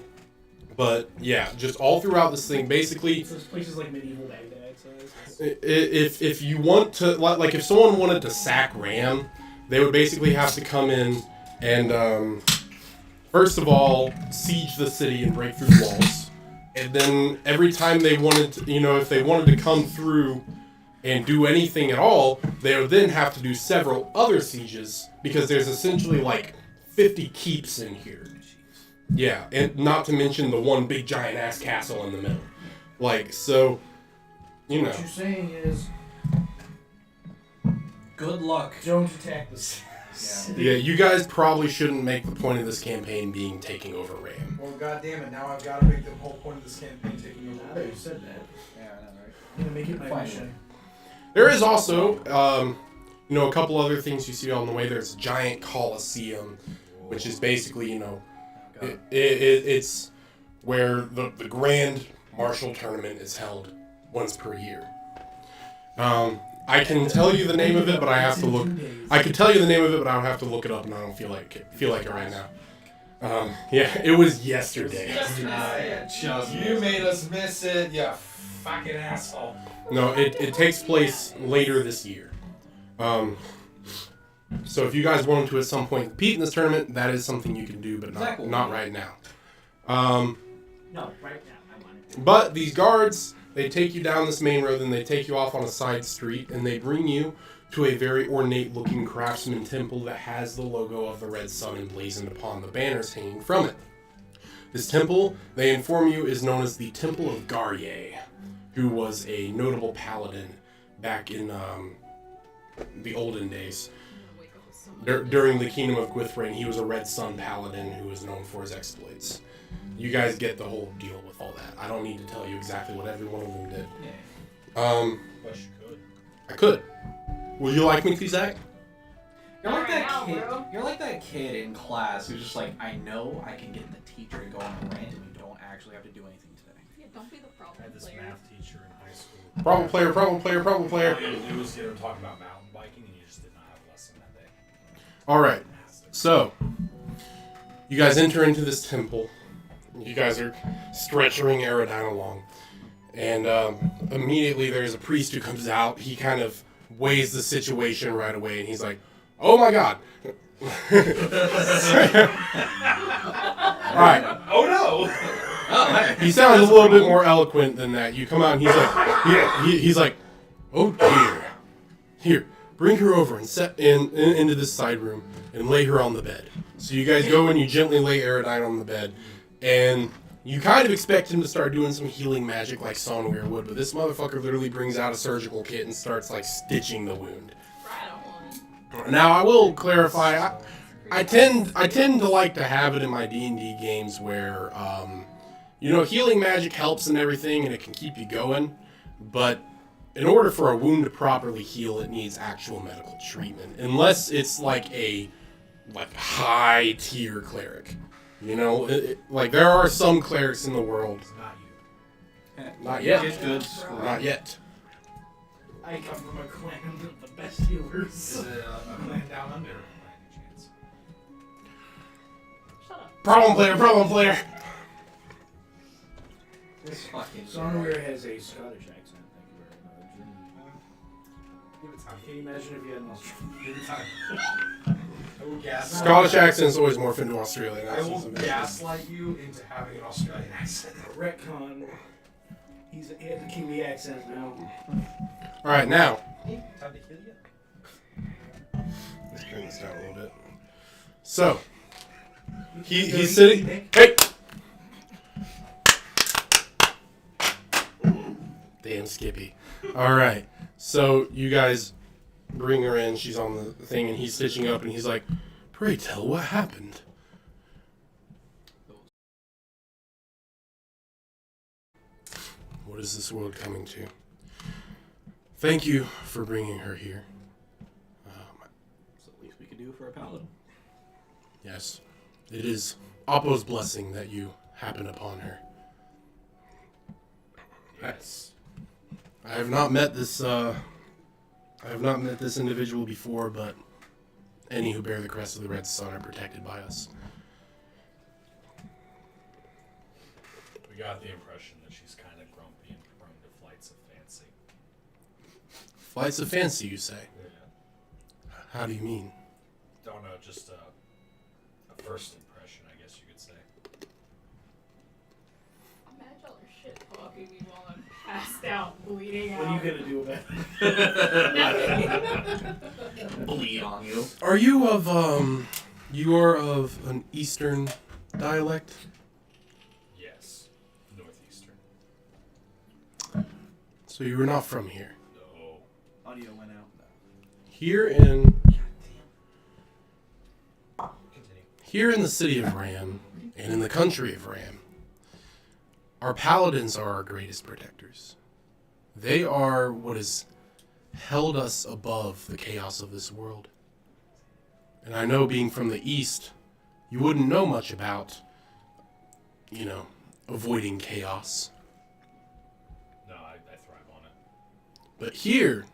But yeah, just all throughout this thing, basically.
So this place is like medieval Baghdad size.
If you want to, like, if someone wanted to sack Ram, they would basically have to come in and first of all siege the city and break through the walls, and then every time they wanted to, if they wanted to come through and do anything at all, they would then have to do several other sieges because there's essentially like 50 keeps in here. Yeah, and not to mention the one big giant ass castle in the middle. Like, so,
What you're saying is,
good luck.
don't attack the city.
Yeah, you guys probably shouldn't make the point of this campaign being taking over Ram.
Well, goddamn it! Now I've got to make the whole point of this campaign taking
Now
over.
that you said that,
Yeah, I know, right?
I'm gonna make it my
Fine.
mission.
There is also, a couple other things you see on the way. There's a giant coliseum, which is basically, it's where the grand martial tournament is held once per year. I can tell you the name of it, but I have to look. I could tell you the name of it, but I would have to look it up, and I don't feel like it right now. Yeah, it was yesterday.
You made us miss it, you fucking asshole.
No, it takes place later this year. So if you guys wanted to at some point compete in this tournament, that is something you can do, but not right now.
No, right now I want it.
But these guards, they take you down this main road, and they take you off on a side street, and they bring you to a very ornate-looking craftsman temple that has the logo of the Red Sun emblazoned upon the banners hanging from it. This temple, they inform you, is known as the Temple of Garye, who was a notable paladin back in the olden days. During the Kingdom of Gwithrain, he was a Red Sun paladin who was known for his exploits. You guys get the whole deal with all that. I don't need to tell you exactly what every one of them did.
Yeah.
But you could.
I could. Would you like me to, Zach?
You're like that
Right now,
kid.
bro.
You're like that kid in class who's just like, I know I can get the teacher to go on a rant, and we don't actually have to do anything today.
Yeah, don't be the
I
problem
had this
player.
math teacher in high school.
Problem player.
It was talking about mountain biking, and you just did not have a lesson that day.
All right. So, you guys enter into this temple. You guys are stretching Aerodine along. And immediately there's a priest who comes out. He kind of weighs the situation right away, and he's like, oh my god. All right.
Oh no!
He sounds a little bit more eloquent than that. You come out, and he's like, oh dear. Here, bring her over and set into this side room and lay her on the bed. So you guys go and you gently lay Aerodine on the bed, and you kind of expect him to start doing some healing magic like Sonweir would, but this motherfucker literally brings out a surgical kit and starts like stitching the wound.
Right on.
Now I will clarify, I tend to like to have it in my D&D games where healing magic helps and everything, and it can keep you going, but in order for a wound to properly heal, it needs actual medical treatment, unless it's like a high tier cleric. There are some clerics in the world.
It's not you.
Not yet.
Get good.
Not yet.
I come from a clan of the best healers.
Is it a clan down under? By any chance?
Shut up.
Problem player, problem player.
This fucking
Sonware has a Scottish accent. Thank you very much.
Give it time.
Can you imagine if you had an Australian?
Give it time. I will gaslight.
Scottish accent's always morph into Australian
I
accents.
will gaslight you into having an Australian accent.
Retcon. He has a Kiwi accent now.
All right, now.
Time to kill you.
Let's turn this down a little bit. So, he's sitting. Hey! Damn Skippy. All right. So you guys bring her in. She's on the thing, and he's stitching up, and he's like, "Pray tell, what happened?" What is this world coming to? Thank you for bringing her here.
It's the least we could do for a paladin.
Yes, it is Oppo's blessing that you happen upon her.
Yes.
I have not met this. I have not met this individual before, but any who bear the crest of the Red Sun are protected by us.
We got the impression that she's kind of grumpy and prone to flights of fancy.
Flights of fancy, you say?
Yeah.
How do you mean?
Don't know, just a first impression, I guess you could say.
Imagine all her shit talking me while I'm passed out, bleeding
What are you
out.
gonna do about it?
Bleed on you.
Are you of You are of an Eastern dialect?
Yes. Northeastern.
So you were not from here.
No.
Audio went out.
Here in
Continue.
Here in the city of Ram, and in the country of Ram, our paladins are our greatest protectors. They are what has held us above the chaos of this world. And I know, being from the East, you wouldn't know much about, avoiding chaos.
No, I thrive on it.
But here,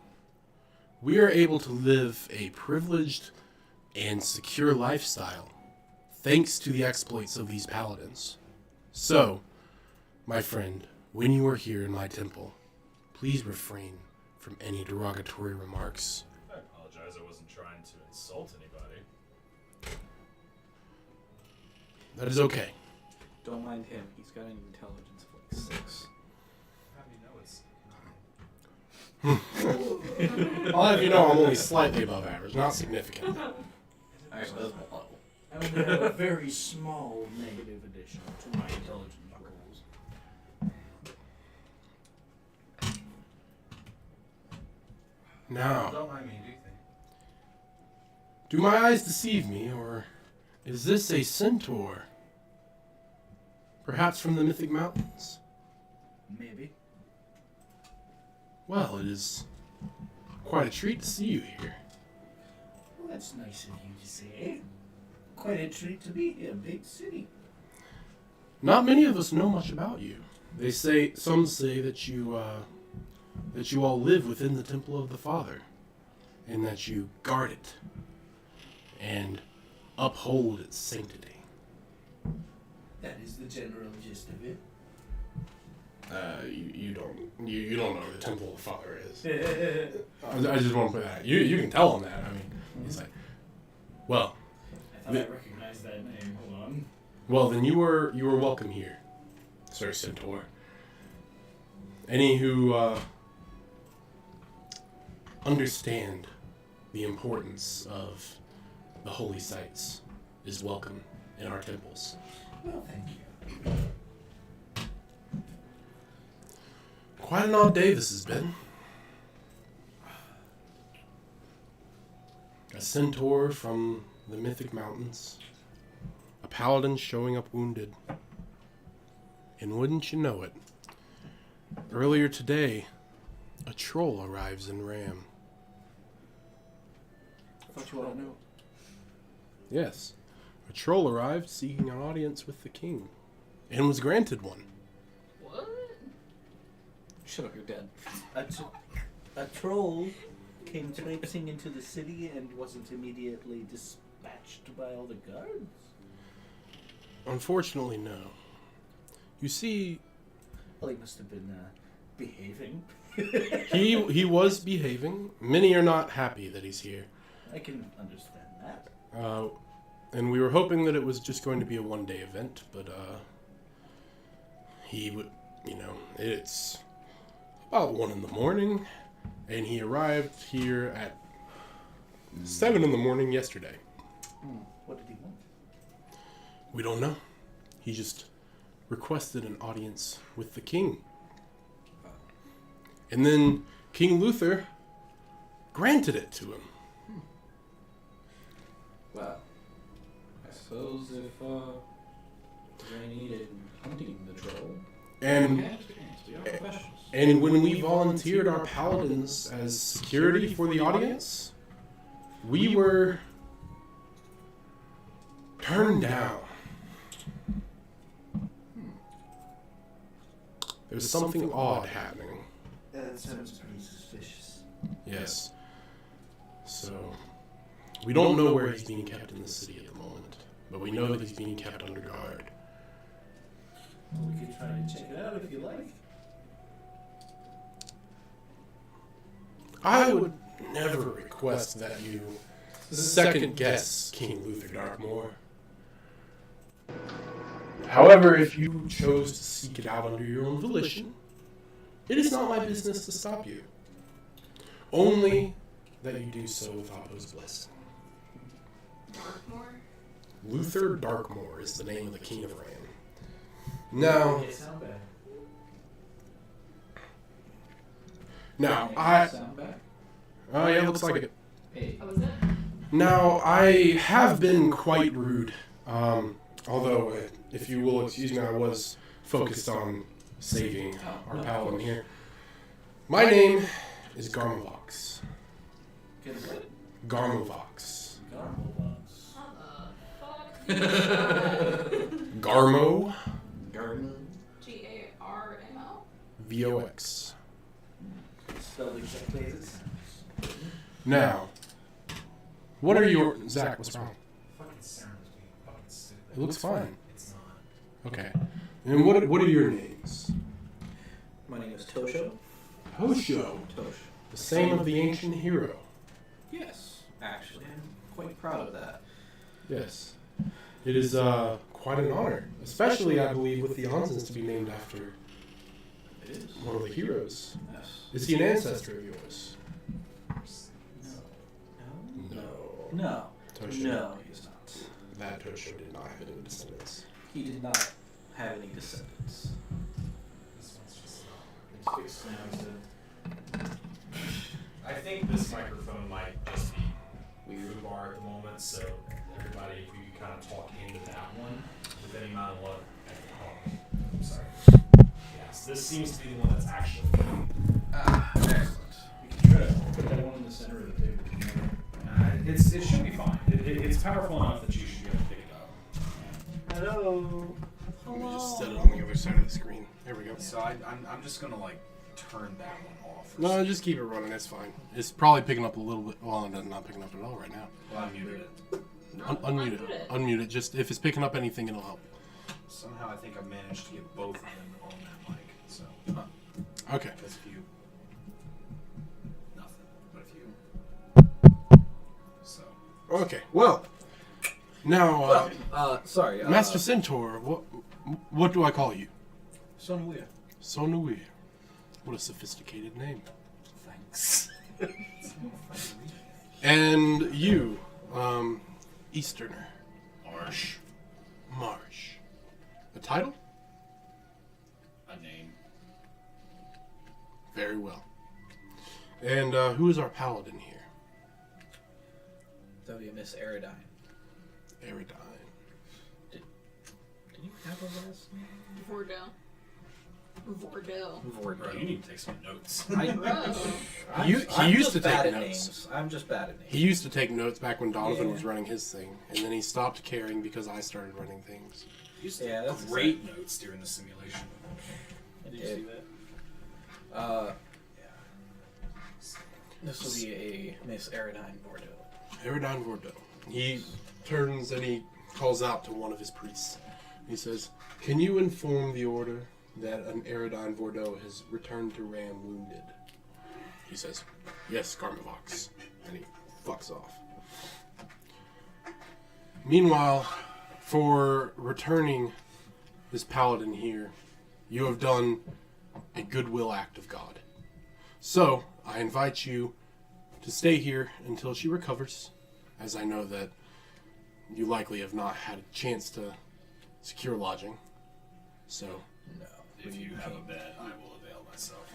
we are able to live a privileged and secure lifestyle, thanks to the exploits of these paladins. So, my friend, when you are here in my temple, please refrain from any derogatory remarks.
I apologize, I wasn't trying to insult anybody.
That is okay.
Don't mind him. He's got an intelligence of like 6.
How do you know it's...
I'll have you know I'm only slightly above average, not significant.
Actually, that's low.
I only have a very small negative addition to my intelligence rolls.
Now,
Don't mind me, do you think?
do my eyes deceive me, or is this a centaur? Perhaps from the Mythic Mountains?
Maybe.
Well, it is quite a treat to see you here.
Well, that's nice of you to say. Quite a treat to be here, big city.
Not many of us know much about you. Some say that you all live within the Temple of the Father, and that you guard it and uphold its sanctity.
That is the general gist of it.
You don't know who the Temple of the Father is. I just want to put that. You can tell him that. I mean, he's like, well,
I thought I recognized that name. Hold on.
well, then you were welcome here, Sir Centaur. Any who understand the importance of the holy sites is welcome in our temples.
Well, thank you.
Quite an odd day this has been. A centaur from the Mythic Mountains. A paladin showing up wounded. And wouldn't you know it, earlier today, a troll arrives in Ram.
I thought you want to know.
Yes, a troll arrived seeking an audience with the king, and was granted one.
What?
Shut up, you're dead.
A troll came traipsing into the city and wasn't immediately dispatched by all the guards?
Unfortunately, no. You see,
Well, he must have been behaving.
he was behaving. Many are not happy that he's here.
I can understand that.
And we were hoping that it was just going to be a one-day event, but he would, it's about 1 a.m, and he arrived here at 7 a.m. yesterday.
What did he want?
We don't know. He just requested an audience with the king. And then King Luther granted it to him.
Well, I suppose if they needed hunting the troll.
And
We are professionals.
And when we volunteered our paladins as security for the audience, we were turned down. There's something odd happening.
That sounds pretty suspicious.
Yes. So, we don't know where he's being kept in the city at the moment, but we know that he's being kept under guard.
Well, we could try and check it out if you like.
I would never request that you second guess King Luther Darkmoor. However, if you chose to seek it out under your own volition, it is not my business to stop you. Only that you do so with Appo's blessing.
Darkmoor?
Luther Darkmoor is the name of the King of Ran. Now,
Sound bad.
Sound back?
Oh yeah, looks like it.
Hey.
Oh, is it?
Now, I have been quite rude. Although, if you will excuse me, I was focused on saving our paladin here. My name is Garmovox.
Get what?
Garmovox.
Garmovox.
How the fuck do you spell
Garmo,
Garmo?
VOX.
Spelled exactly as it sounds.
Now, what are your... Zach, what's wrong?
Fucking sound is being fucking stupid.
It looks fine.
It's not.
Okay. And what are your names?
My name is Tosho.
Hosho,
Tosh.
the same of the ancient hero.
Yes, actually, I'm quite proud of that.
Yes. It is quite an honor, especially, I believe, with the Onsens to be named after
It is.
one of the heroes.
Yes.
Is he an ancestor of yours?
No.
No.
No.
Tosho.
No, he is not.
That Tosho did not have any descendants.
He did not have any descendants.
This one's just not. It's fixed now. I think this microphone might just be bar at the moment, so everybody, if you could kind of talk into that one with any amount of love. I'm sorry. Yes, this seems to be the one that's actually.
Excellent.
We can try to put that one in the center of the table.
It should be fine. It's powerful enough that you should be able to pick it up.
Hello.
Let me just set it on the other side of the screen. There we go.
So I'm just gonna like turn that one off.
No, just keep it running. It's fine. It's probably picking up a little bit. Well, it's not picking up at all right now.
Well, I muted it.
Unmute it. Unmute it. Just if it's picking up anything, it'll help.
Somehow I think I managed to get both of them on that mic. So
Okay.
that's a few. Nothing. But a few. So.
Okay. Well, now,
Sorry.
Master Centaur, what do I call you?
Sonuia.
Sonui. What a sophisticated name.
Thanks.
And you, Easterner.
Marsh.
Marsh. A title?
A name.
Very well. And who is our paladin here?
That would be Miss Aerodine.
Aerodine.
Did you have a last name?
Vordo.
Bro, you need to take some notes.
Bro.
He used to take
bad at
notes.
names. I'm just bad at names.
He used to take notes back when Donovan
Yeah.
was running his thing, and then he stopped caring because I started running things.
Yeah, that's
Great notes during the simulation.
I
Did
did.
you see that?
So
This will be a Miss Aridine Bordeaux.
Aridine Bordeaux. He turns and he calls out to one of his priests. He says, "Can you inform the order that an Aridine Bordeaux has returned to Ram wounded?" He says, "Yes, Garmavox." And he fucks off. Meanwhile, for returning this paladin here, you have done a goodwill act of God. So, I invite you to stay here until she recovers, as I know that you likely have not had a chance to secure lodging. So,
No.
If you have a bed, I will avail myself.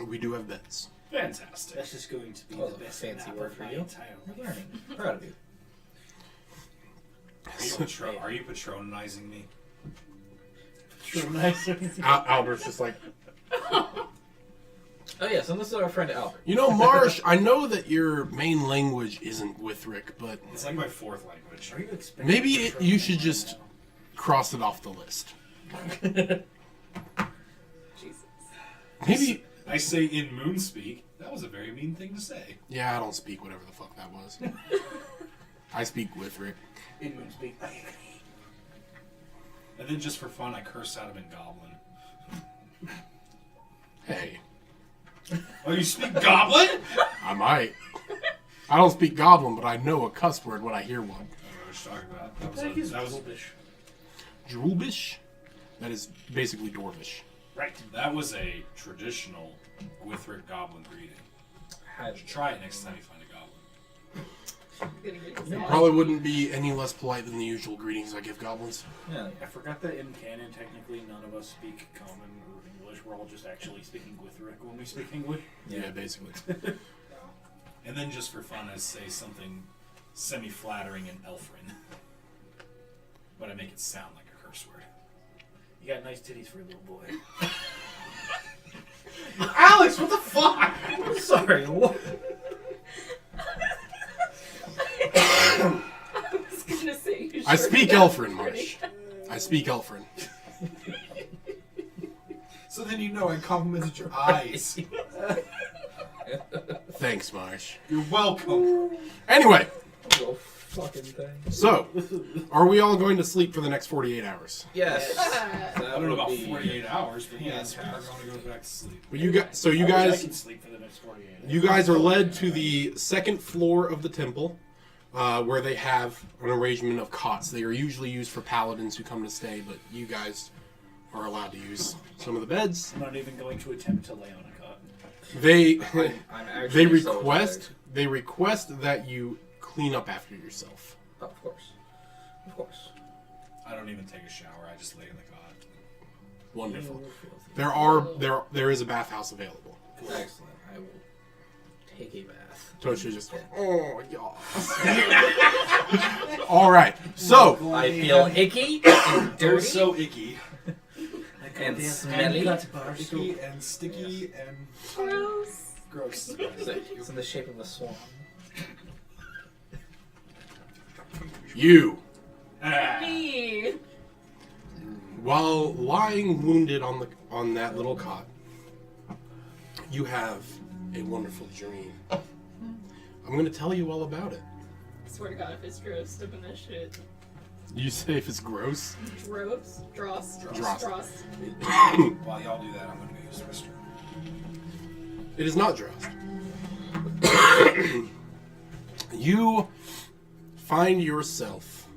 we do have beds.
Fantastic.
That's just going to be
Oh,
the best
fancy
nap
word
of
for
my
you.
entire
You're
life.
learning. Proud of you.
Are you patronizing me?
True, nice.
Albert's just like,
Oh yes, and this is our friend Albert.
you know, Marsh, I know that your main language isn't Gwithric, but
It's like my fourth language.
Are you expecting
maybe
to
you
trust
should
me
just
right
cross it off the list.
Jesus.
Maybe,
I say in Moonspeak. That was a very mean thing to say.
yeah, I don't speak whatever the fuck that was. I speak Gwithric.
now? In Moonspeak.
And then just for fun, I curse out him in Goblin.
Hey,
Oh, you speak Goblin?
I might. I don't speak Goblin, but I know a cuss word when I hear one.
I don't know what you're talking about.
That is rubbish.
Droobish? That is basically Dwarvish.
Right.
That was a traditional Gwithric Goblin greeting. You should try it next time you find a Goblin.
It probably wouldn't be any less polite than the usual greetings I give goblins.
Yeah.
I forgot that in canon, technically, none of us speak common or English. We're all just actually speaking Gwithric when we speak English.
Yeah, basically.
And then just for fun, I say something semi-flattering in Elfrin. But I make it sound like a curse word.
You got nice titties for a little boy.
Alex, what the fuck?
Sorry. What?
I was gonna say you
I
sure
speak
got
Elfrin,
pretty.
Marsh. I speak Elfrin.
So then you know I complimented your eyes.
Thanks, Marsh.
You're welcome.
Anyway,
Little fucking thing.
so, are we all going to sleep for the next 48 hours?
Yes.
Ah.
That
I don't know about
would be
48 hours, but yes, we're
fantastic.
going to go back to sleep.
But you guys, so you
I
guys,
can sleep for the next 48 hours.
you guys are led to the second floor of the temple, where they have an arrangement of cots. They are usually used for paladins who come to stay, but you guys are allowed to use some of the beds.
I'm not even going to attempt to lay on a cot.
They
I'm actually
they request that you clean up after yourself.
Oh, of course. Of course.
I don't even take a shower. I just lay in the cot.
Wonderful.
Filthy.
There is a bathhouse available.
Excellent. I will take a bath.
Tosha just oh yeah. All right. So
I feel icky and
It
dirty
was so icky.
and smelly.
Icky and sticky and
Gross.
gross.
It's in the shape of a swan.
you,
Ah.
Me.
while lying wounded on that little cot, you have a wonderful dream. I'm going to tell you all about it.
I swear to God, if it's gross, step in that shit.
You say if it's gross?
Gross. Dross.
Dross.
Dross.
While y'all do that, I'm going to go use the restroom.
It is not dressed. You find yourself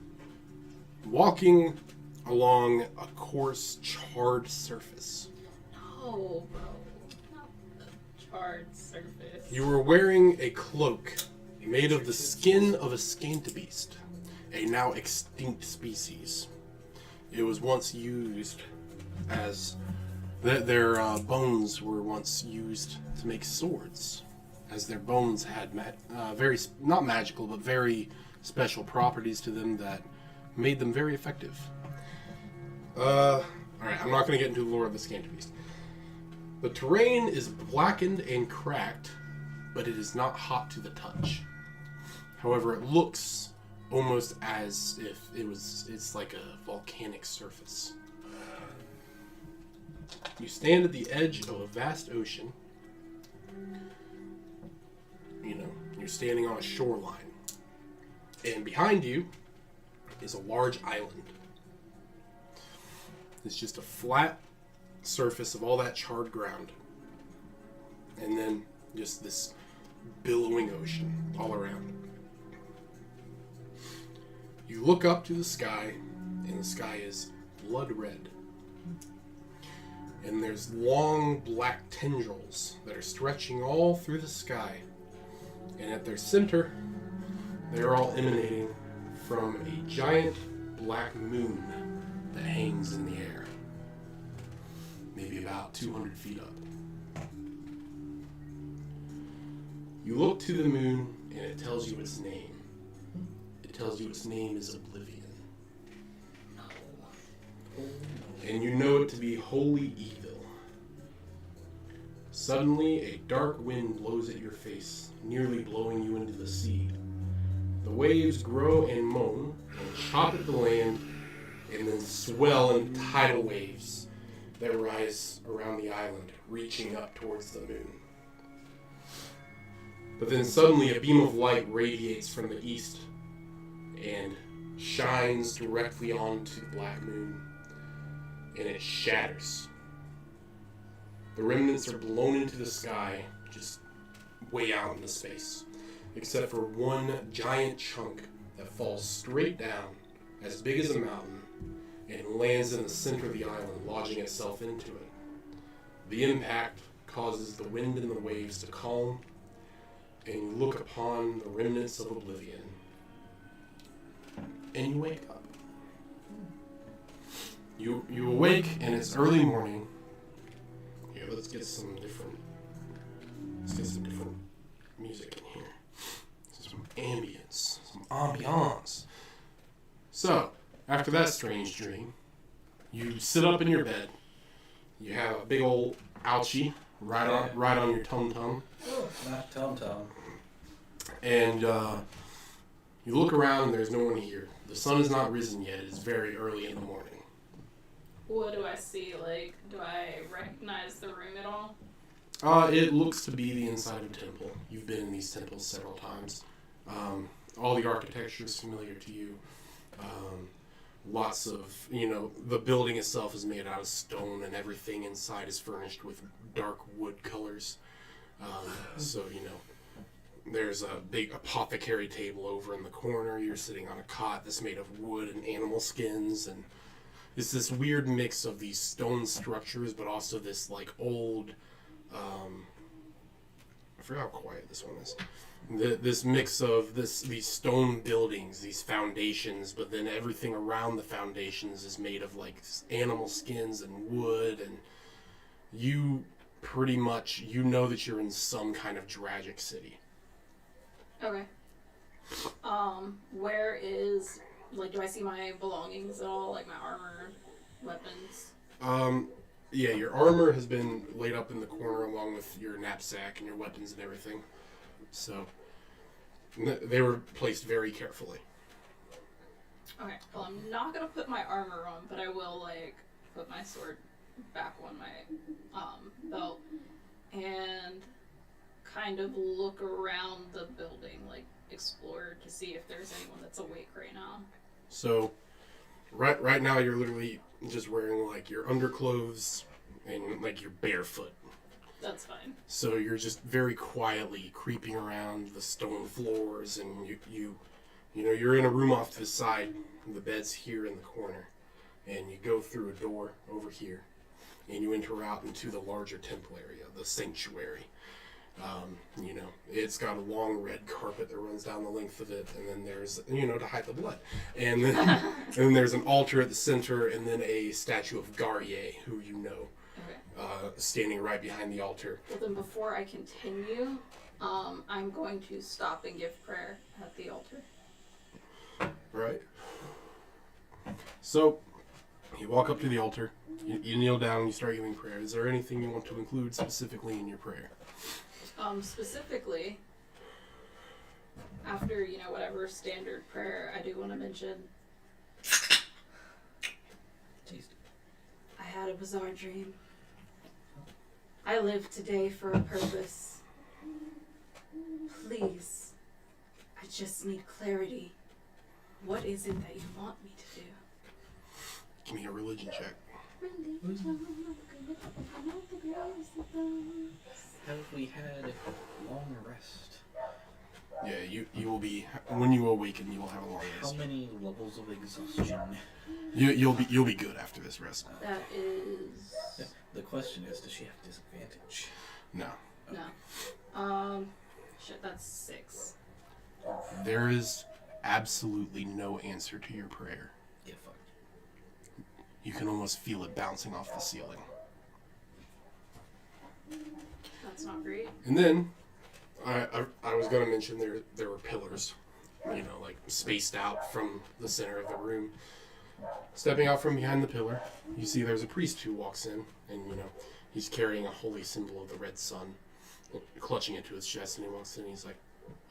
walking along a coarse, charred surface.
No, bro. Not the charred surface.
You were wearing a cloak made of the skin of a scantabeast, a now extinct species. It was once used as their bones were once used to make swords, as their bones had very not magical but very special properties to them that made them very effective. All right, I'm not going to get into the lore of the scantabeast. The terrain is blackened and cracked, but it is not hot to the touch. However, it looks almost as if it's like a volcanic surface. You stand at the edge of a vast ocean. you're standing on a shoreline. And behind you is a large island. It's just a flat surface of all that charred ground. And then just this billowing ocean all around. You look up to the sky, and the sky is blood red. And there's long black tendrils that are stretching all through the sky. And at their center, they're all emanating from a giant black moon that hangs in the air. Maybe about 200 feet up. You look to the moon, and it tells you its name. It tells you its name is Oblivion. And you know it to be wholly evil. Suddenly, a dark wind blows at your face, nearly blowing you into the sea. The waves grow and moan, and chop at the land, and then swell in tidal waves that rise around the island, reaching up towards the moon. But then suddenly a beam of light radiates from the east and shines directly onto the black moon, and it shatters. The remnants are blown into the sky, just way out into space, except for one giant chunk that falls straight down, as big as a mountain, and lands in the center of the island, lodging itself into it. The impact causes the wind and the waves to calm, and you look upon the remnants of Oblivion, and you wake up. You awake, and it's early morning. Here, let's get some different music in here. Some ambience, some ambiance. So, after that strange dream, you sit up in your bed. You have a big old ouchie right on your tum-tum.
Oh, not tum-tum.
And you look around and there's no one here. The sun has not risen yet. It is very early in the morning.
What do I see? Like, do I recognize the room at all?
It looks to be the inside of a temple. You've been in these temples several times. All the architecture is familiar to you. Lots of, the building itself is made out of stone, and everything inside is furnished with dark wood colors. So, there's a big apothecary table over in the corner. You're sitting on a cot that's made of wood and animal skins, and it's this weird mix of these stone structures, but also this, old, I forgot how quiet this one is. This mix of these stone buildings, these foundations, but then everything around the foundations is made of animal skins and wood, and you pretty much know that you're in some kind of tragic city.
Okay. Where is, do I see my belongings at all? Like my armor, weapons?
Yeah, your armor has been laid up in the corner along with your knapsack and your weapons and everything. So, they were placed very carefully.
Okay, well, I'm not gonna put my armor on, but I will, put my sword back on my, belt, and kind of look around the building, explore to see if there's anyone that's awake right now.
So, right now you're literally just wearing, your underclothes and, you're barefoot.
That's fine.
So you're just very quietly creeping around the stone floors, and you're in a room off to the side. The bed's here in the corner, and you go through a door over here, and you enter out into the larger temple area, the sanctuary. It's got a long red carpet that runs down the length of it, and then there's, to hide the blood. And then there's an altar at the center, and then a statue of Garye, who you know. Standing right behind the altar.
Well, then before I continue, I'm going to stop and give prayer at the altar.
Right. So, you walk up to the altar, you kneel down, and you start giving prayer. Is there anything you want to include specifically in your prayer?
Specifically, after, whatever standard prayer, I do want to mention, I had a bizarre dream. I live today for a purpose. Please just need clarity. What is it that you want me to do?
Give me a religion check.
Have we had a long rest?
Yeah, you will be, when you awaken, you will have a long
How
rest.
many levels of exhaustion?
You'll be good after this rest.
That is...
The question is, does she have disadvantage?
No.
No. Shit, that's 6.
There is absolutely no answer to your prayer.
Yeah, fuck.
You can almost feel it bouncing off the ceiling.
That's not great.
And then, I was going to mention there were pillars, like spaced out from the center of the room. Stepping out from behind the pillar, you see there's a priest who walks in, and he's carrying a holy symbol of the red sun, clutching it to his chest, and he walks in and he's like,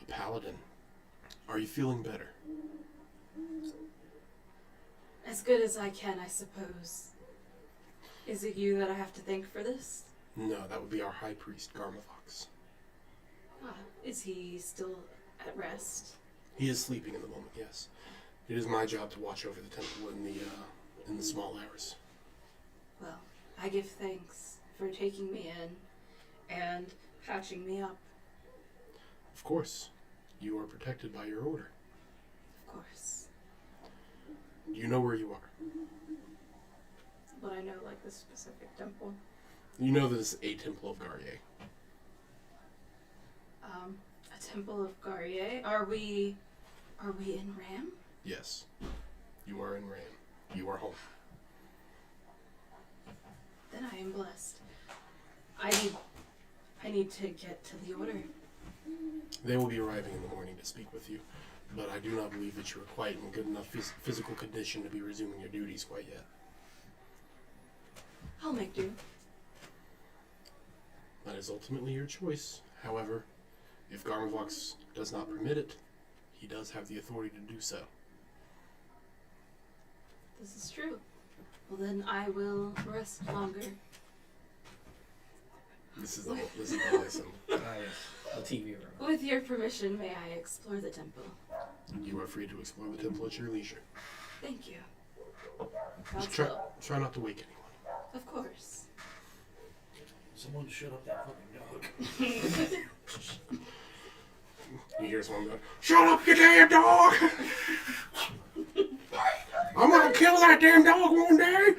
"A paladin, are you feeling better?"
As good as I can, I suppose. Is it you that I have to thank for this?
No, that would be our high priest, Garmavox.
Is he still at rest?
He is sleeping in the moment, yes. It is my job to watch over the temple in the small hours.
Well, I give thanks for taking me in and patching me up,
Of course, you are protected by your order.
of course.
You know where you are.
But I know, like, the specific temple.
You know this is a temple of Garrier.
A temple of Garrier? Are we in Ram?
Yes, you are in Ram. You are home.
Then I am blessed. I need to get to the order.
They will be arriving in the morning to speak with you, but I do not believe that you are quite in good enough physical condition to be resuming your duties quite yet.
I'll make do.
That is ultimately your choice. However, if Garmavox does not permit it, he does have the authority to do so.
This is true. Well, then I will rest longer.
This is the holy symbol.
Yes. The TV room.
With your permission, may I explore the temple?
You are free to explore the temple at your leisure.
Thank you.
Just
God's will.
try not to wake anyone.
Of course.
Someone shut up that fucking dog.
You hear someone go, "Shut up, you damn dog! I'm gonna kill that damn dog one day!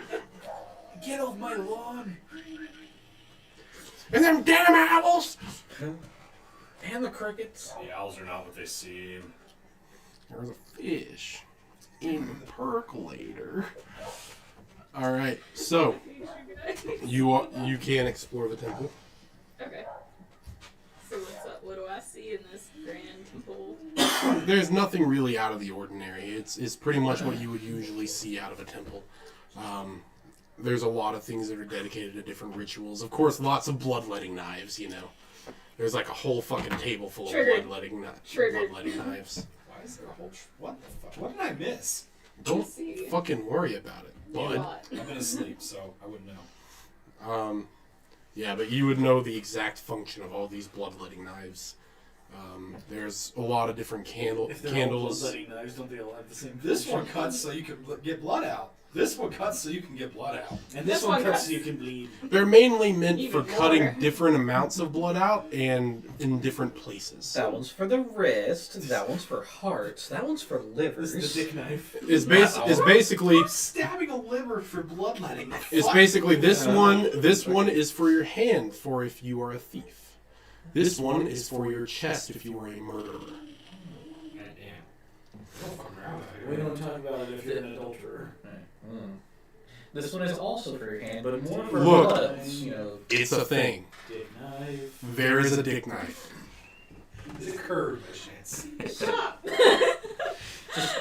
Get off my lawn!
And them damn owls!"
And the crickets.
The owls are not what they seem.
There's a fish in the percolator. All right, so you can explore the temple.
Okay. So what's up? What do I see in this grand temple?
There's nothing really out of the ordinary. It's pretty much what you would usually see out of a temple. There's a lot of things that are dedicated to different rituals. Of course, lots of bloodletting knives. There's like a whole fucking table full of
Triggered.
bloodletting
Triggered.
knives.
Why is there a whole... what the fuck? What did I miss?
Don't
see.
fucking worry about it,
A
bud.
lot.
I've been asleep, so I wouldn't know.
Yeah, but you would know the exact function of all these bloodletting knives. There's a lot of different
If they're all
candles.
bloodletting knives, don't they all have the same
This
function?
one cuts so you can get blood out. This one cuts so you can get blood out.
And
This
this one
one
cuts
cuts.
so you can bleed.
They're mainly meant for
Even
cutting
more.
different amounts of blood out and in different places.
That one's for the wrist. That one's for hearts. That one's for livers.
This is the dick knife.
Is basically
Stabbing a liver for bloodletting.
this one. This one is for your hand for if you are a thief. This one is for your chest if you are a murderer.
We don't talk about it if you're an adulterer.
This one is also for your hand, but more for
Look.
bloods.
It's a thing.
Dick knife.
There is a dick knife.
Is it curved by chance?
Shut up!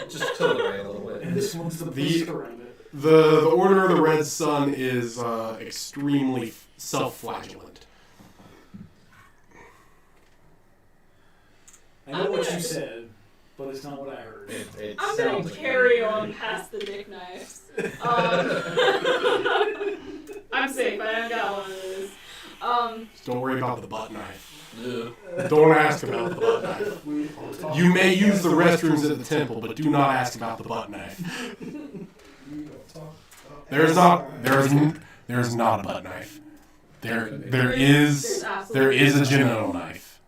Just tilt it right a little
And
bit.
this one's the
The-
boost around it.
The Order of the Red Sun is extremely self-flagellant.
I know what you said, but it's not what I heard.
It
I'm gonna
sounds like
carry on past the dick knives. I'm safe. I haven't got one of those.
Don't worry about the butt knife.
Ugh.
Don't ask about the butt knife.
We will talk
You may use the restrooms at the temple, but do not ask about the butt knife. There's not a butt knife. There is a genital knife.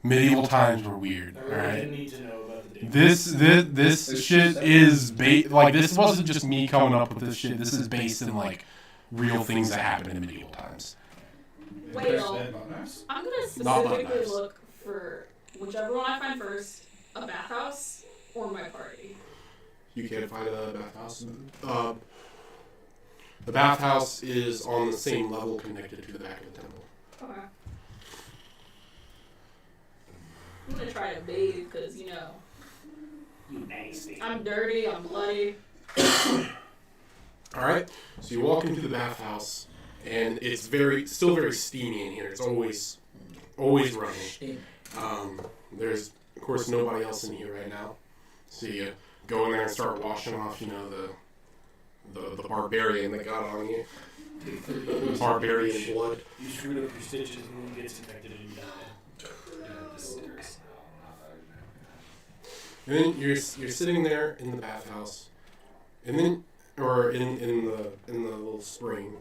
Medieval times were weird. All
I
right.
need to know about the day.
This shit is like this wasn't just me coming up with this shit. This is based in like real things that happened in medieval times.
Wait,
Nice.
I'm gonna
Not butt
specifically
knives.
look for whichever one I find first, a bathhouse or my party.
You can't find a bathhouse. The bathhouse is on the same level connected to the back of the temple.
Okay. I'm gonna try to bathe because, you know,
You nasty.
I'm dirty, I'm bloody.
All right. So you walk into the bathhouse, and it's still very steamy in here. It's always running. There's of course nobody else in here right now. So you go in there and start washing off, you know, the barbarian that got on you. Barbarian blood.
You screwed up your stitches and one gets infected and you die.
And then you're sitting there in the bathhouse, and then or in the little spring,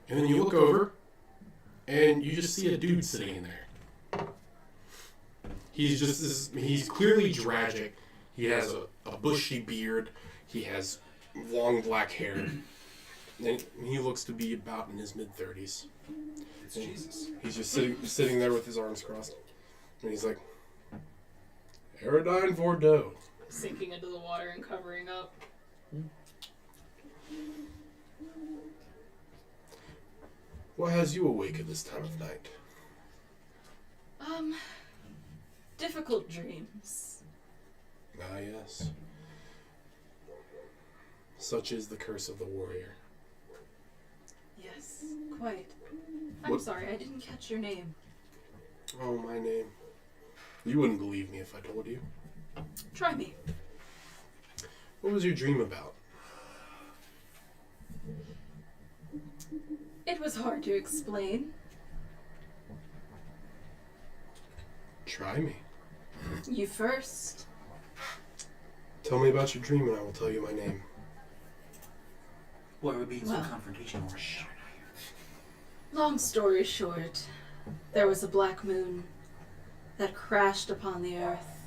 and then you look over, and you just see a dude sitting in there. He's clearly tragic. He has a bushy beard. He has long black hair, and he looks to be about in his mid-30s.
It's Jesus.
He's just sitting there with his arms crossed, and he's like, Aerodine Bordeaux.
Sinking into the water and covering up.
What has you awake at this time of night?
Difficult dreams.
Ah, yes. Such is the curse of the warrior.
Yes, quite. I'm
What-
sorry, I didn't catch your name.
Oh, my name. You wouldn't believe me if I told you.
Try me.
What was your dream about?
It was hard to explain.
Try me.
You first.
Tell me about your dream and I will tell you my name.
Why are we being
Well.
so confrontational?
Long story short, there was a black moon that crashed upon the earth.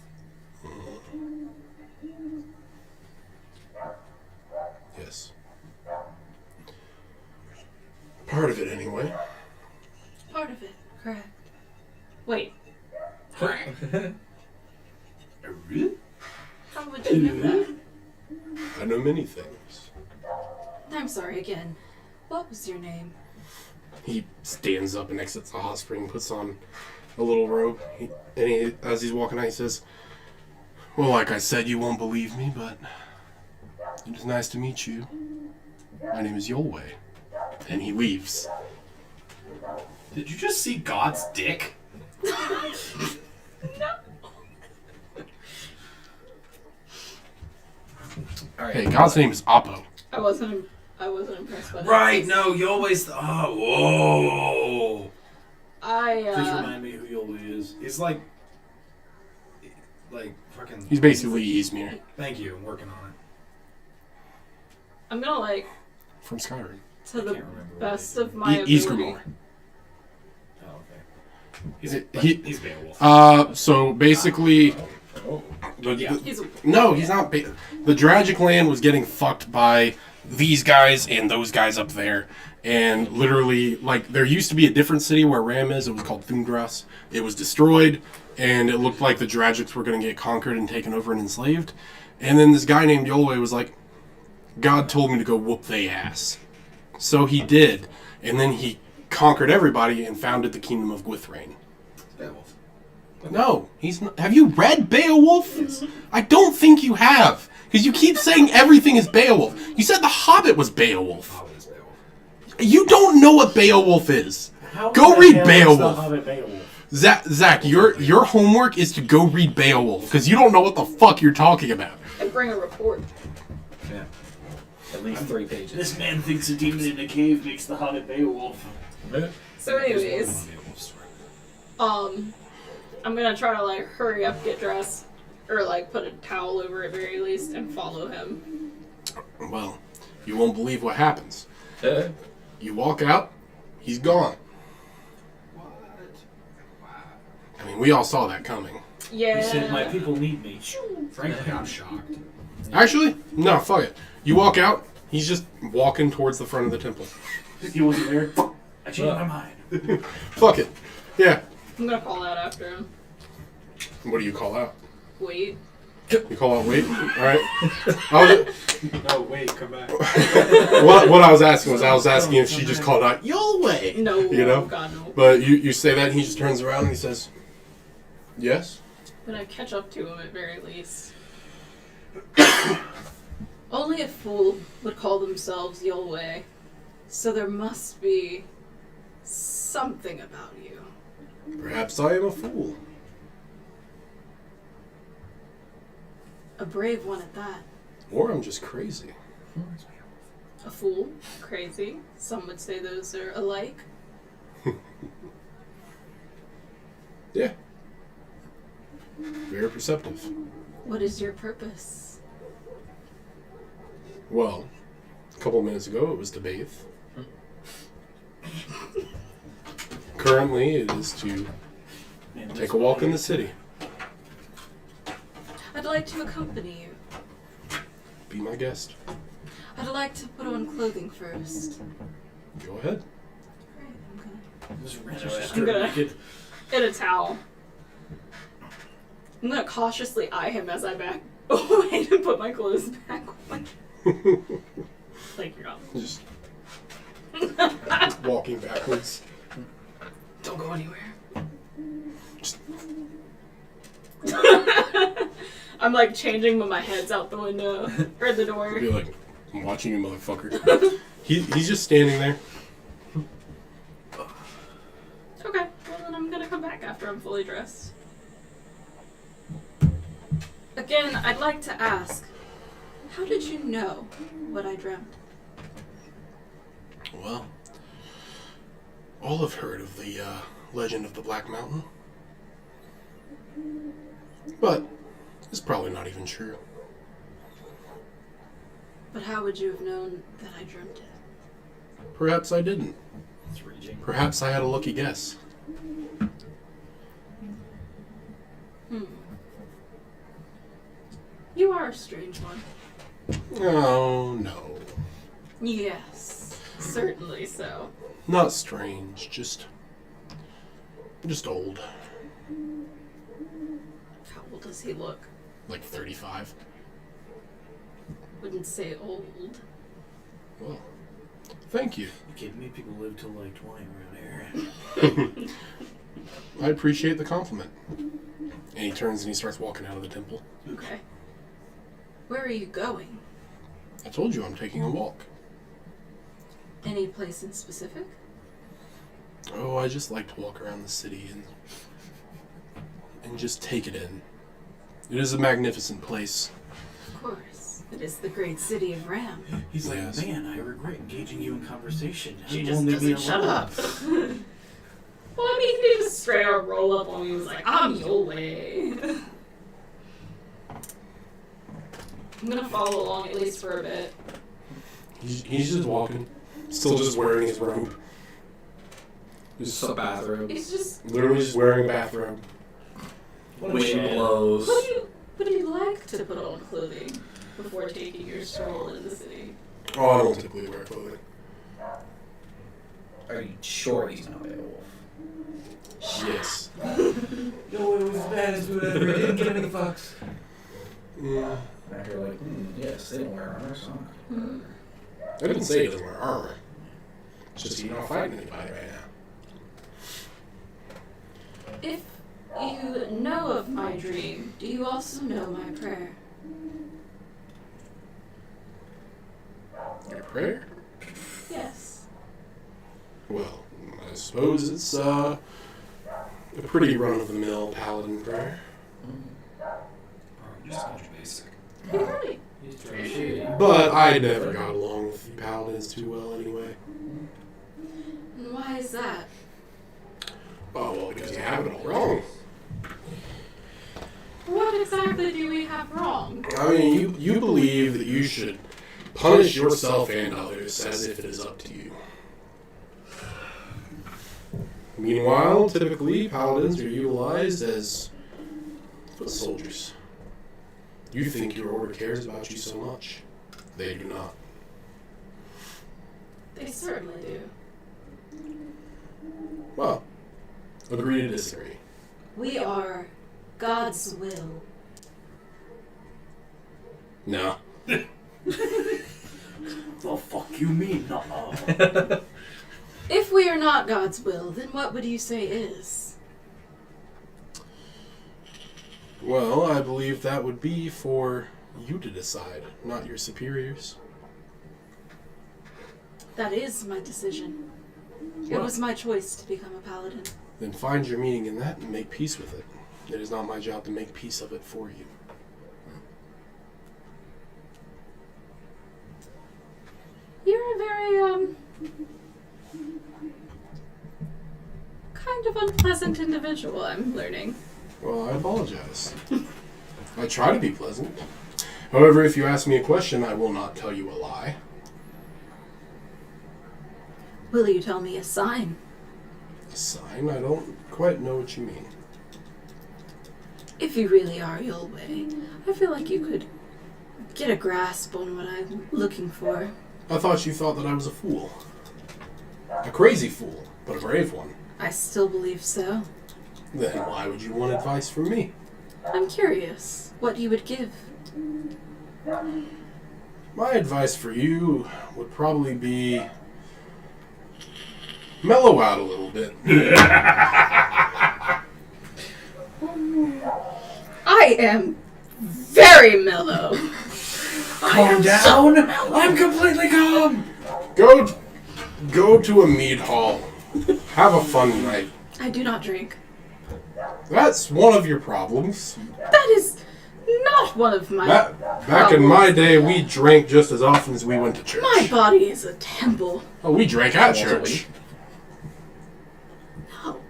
Yes. Part of it, anyway.
Part of it, correct. Wait, how would you know that?
I know many things.
I'm sorry again. What was your name?
He stands up and exits the hot spring, puts on a little robe, as he's walking out, he says, well, like I said, you won't believe me, but it is nice to meet you. My name is Yolway. And he leaves.
Did you just see God's dick?
Hey, God's name is Oppo.
I wasn't impressed by that.
Right, no, you always. Oh, whoa.
Please
I
remind me who Yoli is.
He's like fucking.
He's basically Ysmir
Thank you, I'm working on it.
I'm gonna like
from Skyrim.
to the
can't remember what
best
it is.
of my ability.
Ysgramor.
Oh, okay. He's, he's Beowulf.
So basically,
Yeah.
He's a
no, he's not. The Dragic land was getting fucked by these guys and those guys up there. And literally, like, there used to be a different city where Ram is. It was called Thundras. It was destroyed, and it looked like the Dragics were going to get conquered and taken over and enslaved. And then this guy named Yolway was like, God told me to go whoop they ass. So he did. And then he conquered everybody and founded the kingdom of Gwithrain.
Beowulf.
No, he's not. Have you read Beowulf? I don't think you have. Because you keep saying everything is Beowulf. You said The Hobbit was Beowulf.
Hobbit is Beowulf.
You don't know what Beowulf is.
How
Go
the
read
hell is
Beowulf.
The Hobbit Beowulf?
Zach, your homework is to go read Beowulf. Because you don't know what the fuck you're talking about.
and bring a report.
Yeah. At least 3 pages.
This man thinks a demon in a cave makes the Hobbit Beowulf.
So anyways, I'm gonna try to like hurry up, get dressed, or like put a towel over at very least, and follow him.
Well, you won't believe what happens. You walk out, he's gone. I mean, we all saw that coming.
Yeah.
He said, "My people need me."
Frankly, I'm shocked.
Actually, no, fuck it. You walk out, he's just walking towards the front of the temple.
He wasn't there. I changed my mind.
Fuck it. Yeah.
I'm gonna call out after him.
What do you call out?
Wait.
You call out wait? Alright.
No, wait, come back.
What I was asking was, I was asking if she just called out, your way.
No.
You know?
God no.
But you say that and he just turns around and he says, yes?
I'm gonna catch up to him at very least. Only a fool would call themselves Yolway, so there must be something about you.
Perhaps I am a fool.
A brave one at that.
Or I'm just crazy.
A fool, crazy. Some would say those are alike.
Yeah. Very perceptive.
What is your purpose?
Well, a couple minutes ago it was to bathe. Currently it is to take a walk in the city.
I'd like to accompany you.
Be my guest.
I'd like to put on clothing first.
Go ahead.
I'm gonna get a towel. I'm gonna cautiously eye him as I back away to put my clothes back on. Like you're not.
Just walking backwards.
Don't go anywhere.
Just,
I'm like changing, but my head's out the window or the door.
be like, I'm watching you, motherfucker. He's just standing there.
Okay, well then I'm gonna come back after I'm fully dressed. Again, I'd like to ask, how did you know what I dreamt?
Well, all have heard of the legend of the Black Mountain. But it's probably not even true.
But how would you have known that I dreamt it?
Perhaps I didn't.
It's raging.
Perhaps I had a lucky guess.
You are a strange one.
Oh, no.
Yes, certainly so.
Not strange, just old.
How old does he look?
Like 35.
Wouldn't say old.
Well, thank you.
You kidding me? People live till like 20 around here.
I appreciate the compliment. And he turns and he starts walking out of the temple.
Okay. Where are you going?
I told you I'm taking a walk.
Any place in specific?
Oh, I just like to walk around the city and just take it in. It is a magnificent place.
Of course. It is the great city of Ram.
He's like,
Yes.
man, I regret engaging you in conversation.
She
You
just
won't leave me
doesn't shut
alone."
up. Well, I mean, he just straight up roll up on me and was like, I'm your way. I'm gonna follow along at least for a bit.
He's just walking. Still just wearing his robe.
Just a bathrobe.
He's just,
Literally just wearing a bathrobe.
Wind blows.
would you like to put on clothing before taking your stroll in the city?
Oh, I don't typically wear clothing.
Are you sure he's not Beowulf?
Yes.
No, it was as bad as whatever. It didn't give any fucks.
Yeah.
And you're like, yes, they don't wear armor, so
I didn't say he doesn't wear armor. It's just he's not fighting anybody right now.
If you know of my dream, do you also know my prayer?
Your prayer?
Yes.
Well, I suppose it's a pretty run-of-the-mill paladin prayer.
Just kind of basic.
You're right.
He's trying to shoot you.
But I never got along with the paladins too well anyway.
And why is that?
Oh, well, because you have it all wrong.
exactly do we have wrong?
I mean, you believe that you should punish yourself and others as if it is up to you. Meanwhile, typically, paladins are utilized as foot soldiers. You think your order cares about you so much. They do not.
They certainly do.
Well, agree to disagree.
We are God's will.
No.
The fuck you mean? No.
If we are not God's will, then what would you say is?
Well, I believe that would be for you to decide, not your superiors.
That is my decision. It was my choice to become a paladin.
Then find your meaning in that and make peace with it. It is not my job to make peace of it for you.
You're a very, kind of unpleasant individual, I'm learning.
Well, I apologize. I try to be pleasant. However, if you ask me a question, I will not tell you a lie.
Will you tell me a sign?
A sign? I don't quite know what you mean.
If you really are Yulwei, I feel like you could get a grasp on what I'm looking for.
I thought you thought that I was a fool. A crazy fool, but a brave one.
I still believe so.
Then why would you want advice from me?
I'm curious what you would give.
My advice for you would probably be mellow out a little bit.
I am very mellow.
Calm down. I'm completely calm.
Go to a mead hall. Have a fun night.
I do not drink.
That's one of your problems.
That is not one of my
Back in my day, we drank just as often as we went to church.
My body is a temple.
Oh, we drank at church.
No.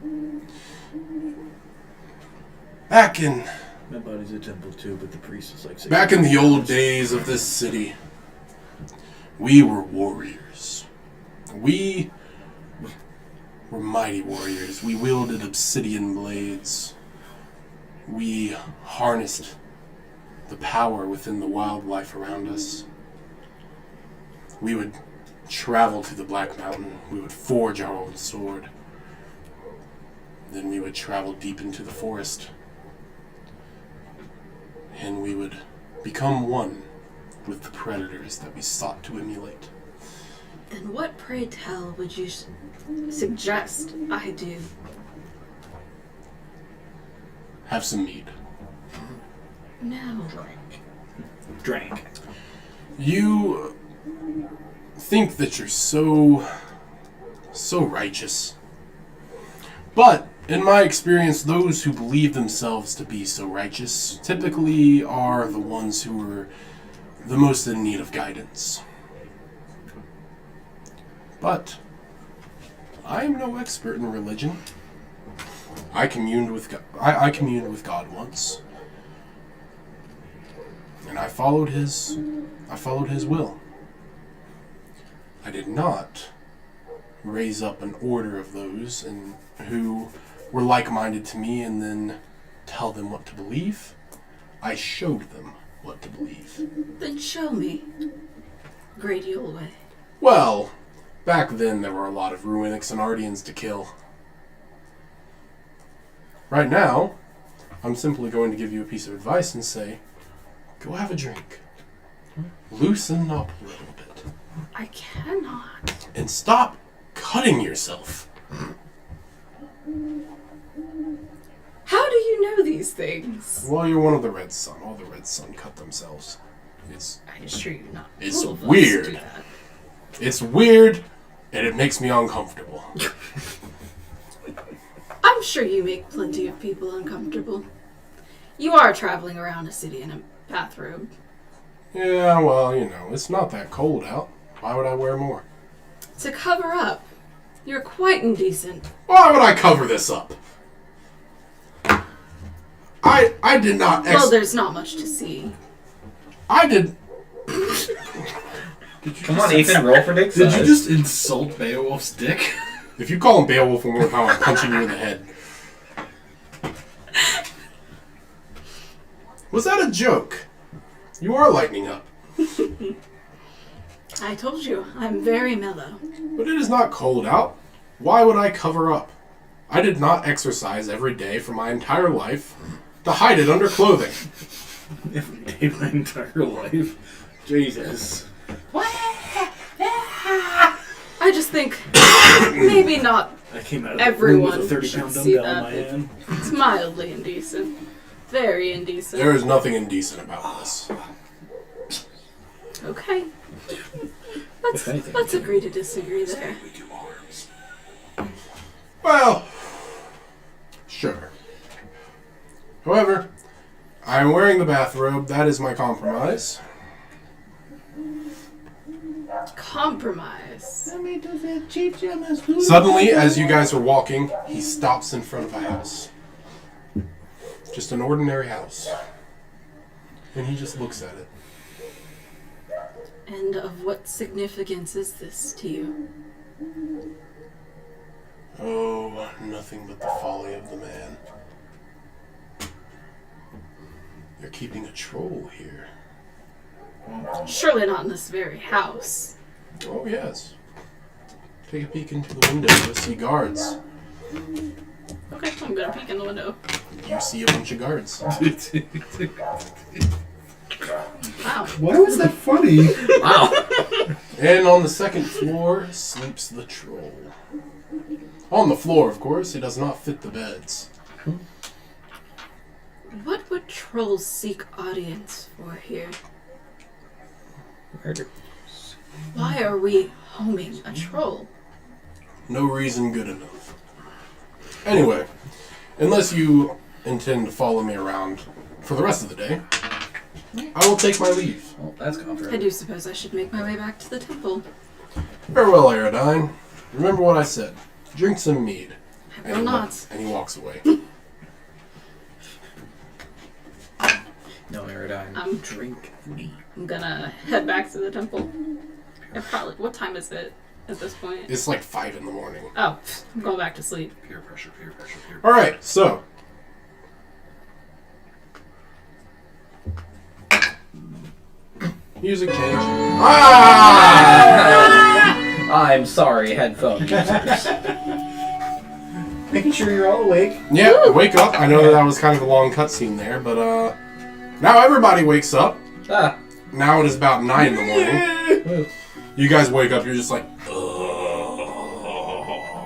Back in
My body's a temple too, but the priest is like...
Back in the old days of this city, we were warriors. We were mighty warriors. We wielded obsidian blades. We harnessed the power within the wildlife around us. We would travel to the Black Mountain. We would forge our own sword. Then we would travel deep into the forest. And we would become one with the predators that we sought to emulate.
Then what, pray tell, would you suggest I do?
Have some mead.
No.
Drank.
You think that you're so righteous. But, in my experience, those who believe themselves to be so righteous typically are the ones who are the most in need of guidance. But, I am no expert in religion. I communed with God once. And I followed his will. I did not raise up an order of those and who were like-minded to me and then tell them what to believe. I showed them what to believe.
Then show me. Great Yulwei.
Well, back then there were a lot of Ruinics and Ardians to kill. Right now, I'm simply going to give you a piece of advice and say, go have a drink. Loosen up a little bit.
I cannot.
And stop cutting yourself.
How do you know these things?
Well, you're one of the Red Sun. All the Red Sun cut themselves.
I assure you not.
It's
All of us
weird.
do that.
It's weird, and it makes me uncomfortable.
I'm sure you make plenty of people uncomfortable. You are traveling around a city in a bathrobe.
Yeah, well, it's not that cold out. Why would I wear more?
To cover up. You're quite indecent.
Why would I cover this up? I did not.
Well, there's not much to see.
I did.
Come on, Ethan, roll for dick
Did
size.
you just insult Beowulf's dick?
If you call him Beowulf one more time, I'm punching you in the head. Was that a joke? You are lightening up.
I told you, I'm very mellow.
But it is not cold out. Why would I cover up? I did not exercise every day for my entire life to hide it under clothing.
Every day my entire life. Jesus.
I just think maybe not
I came out of the room
everyone
with a
should
30-pound
see
dumbbell in my
that.
hand.
It's mildly indecent. Very indecent.
There is nothing indecent about this.
Okay.
If anything,
Let's agree to disagree there.
Well, sure. However, I am wearing the bathrobe. That is my compromise.
Compromise.
Suddenly, as you guys are walking, he stops in front of a house. Just an ordinary house. And he just looks at it.
And of what significance is this to you?
Oh, nothing but the folly of the man. You're keeping a troll here.
Surely not in this very house.
Oh, yes. Take a peek into the window. You'll see guards.
Okay, I'm gonna peek in the window.
You see a bunch of guards.
Wow.
Why was that funny?
Wow.
And on the second floor sleeps the troll. On the floor, of course. He does not fit the beds.
What would trolls seek audience for here?
Murder.
Why are we homing a troll?
No reason good enough. Anyway, unless you intend to follow me around for the rest of the day, I will take my leave.
Well, that's
I
comforting.
do suppose I should make my way back to the temple.
Farewell, Aerodine. Remember what I said. Drink some mead.
I will not.
And he walks away.
No, Aerodine.
Drink me. I'm gonna head back to the temple. What time is it at this point?
It's like 5 in the morning.
Oh, I'm going back to sleep.
Peer pressure, peer pressure, peer pressure.
Alright, so. Music change.
I'm sorry, headphone users.
Making sure you're all awake.
Yeah, wake up. I know that was kind of a long cutscene there, but now everybody wakes up.
Ah.
Now it is about 9 in the morning.
Woo.
You guys wake up, you're just like,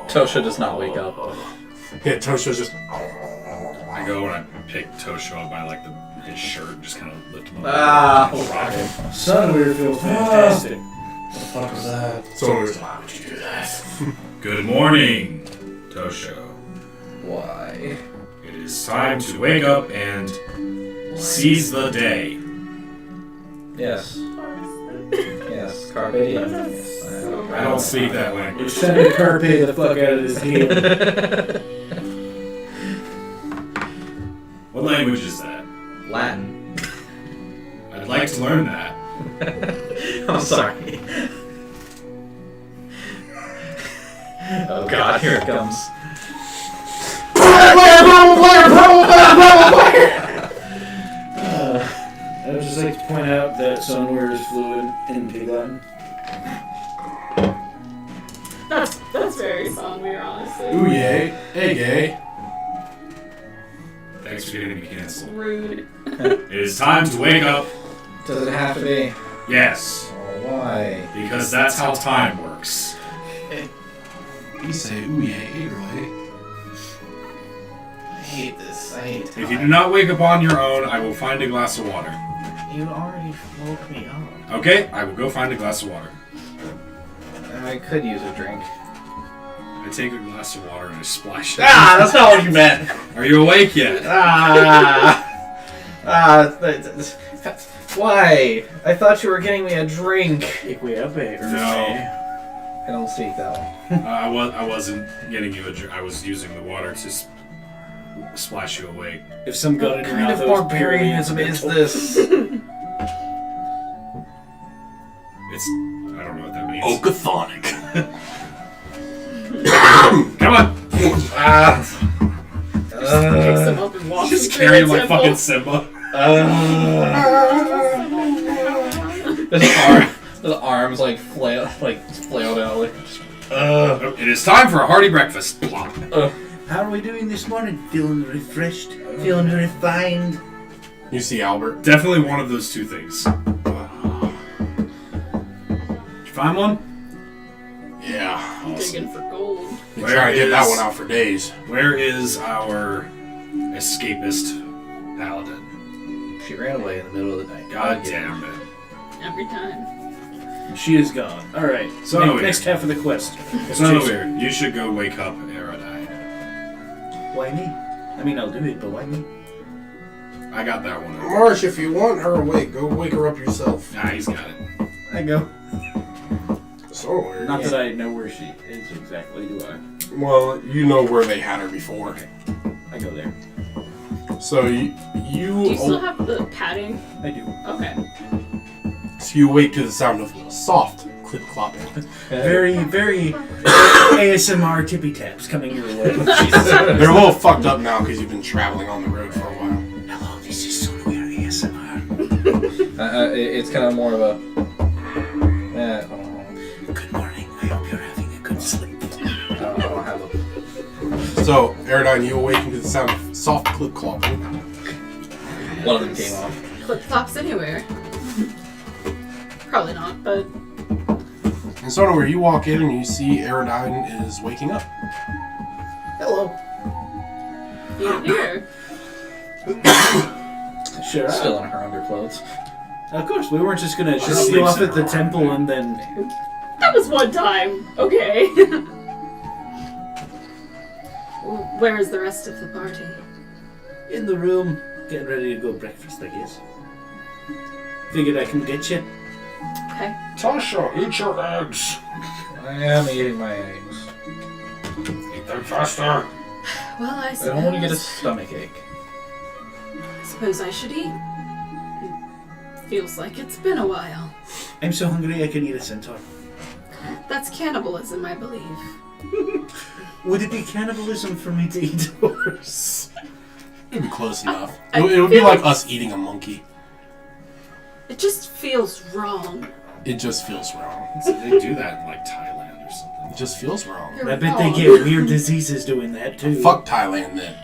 Tosha does not wake up.
yeah, Tosha's just,
I go and I pick Tosho up by like his shirt and just kind of lift him up.
Ah.
Rock him.
Sunweir feels fantastic. What the fuck was that?
so why would you do that?
Good morning, Tosho.
Why?
It is time to wake up and seize the day.
Yes. Yes, carpe diem. Yes,
I don't speak that language.
Send the carpe the fuck out of this game.
What language is that?
Latin.
I'd like to learn that.
I'm sorry. Oh god, here it comes.
I would just like to point out that Sunweir is fluent in Pig Latin.
That's very Sunweir, honestly.
Ooh, yay. Hey, gay.
Thanks for getting me canceled.
Rude.
It is time to wake up.
Does it have to be?
Yes,
Oh, why?
because that's how time works.
You say, ooh, yay, right?
I hate this. I hate
If you do not wake up on your own, I will find a glass of water.
You already woke me up.
Okay, I will go find a glass of water.
I could use a drink.
I take a glass of water and I splash it.
Ah, that's not what you meant.
Are you awake yet?
Why? I thought you were getting me a drink.
No.
I don't speak that one.
I wasn't getting you a drink. I was using the water to splash you awake.
If some gun in your
kind
mouth
of
was
barbarianism
purely
is
incidental.
this?
It's I don't know what that means.
Okathonic.
Come on!
Picks him up and walks
Just
him through
carry
the
him like
temple.
fucking Simba.
His arms like flailed out. Like,
It is time for a hearty breakfast. Plop.
How are we doing this morning? Feeling refreshed? Feeling refined?
You see Albert.
Definitely one of those two things. Did you find one?
Yeah.
Digging for gold.
Been
Where
trying to get that
is-
one out for days.
Where is our escapist paladin?
she ran away in the middle of the night.
God damn it.
Every time.
She is gone. Alright,
So
so
weird.
next half of the quest.
It's not weird. You should go wake up Aerodine.
Why me? I mean, I'll do it, but why me?
I got that one.
Marsh, if you want her awake, go wake her up yourself.
Nah, he's got it.
I go.
So weird.
Not that I know where she is exactly, do I?
Well, you know where they had her before.
I go there.
So you
Do you still have the padding?
I do.
Okay.
so you wake to the sound of soft clip clopping.
Very, very ASMR tippy taps coming your way.
They're a little fucked up now because you've been traveling on the road for a while.
Hello, this is Sonoir ASMR.
It's kind of more of a.
Good morning. I hope you're having a good sleep.
I don't have a.
So, Aerodine, you awaken to the sound of soft clip clopping.
One of them came off.
Clip flops anywhere. Probably not, but
And so where you walk in and you see Aerodine is waking up.
Hello.
you're here.
Sure.
Still in her underclothes.
Of course, we weren't just gonna
She
drop you
sleeps
off
in
at the
her
temple and then.
That was one time. Okay. Where is the rest of the party?
In the room, getting ready to go breakfast, I guess. Figured I can get you.
Okay.
Tasha, eat your eggs.
I am eating my eggs.
Eat them faster.
Well, I
I don't want to get a
suppose.
stomach ache.
Suppose I should eat. Feels like it's been a while.
I'm so hungry I can eat a centaur.
That's cannibalism, I believe.
Would it be cannibalism for me to eat a horse?
It'd be close enough.
I
It would be
feel
like
like-
us eating a monkey.
It just feels wrong.
It just feels wrong.
So they do that in like Thailand or something.
It just feels wrong.
You're
I bet they
wrong.
get weird diseases doing that too.
Fuck Thailand then.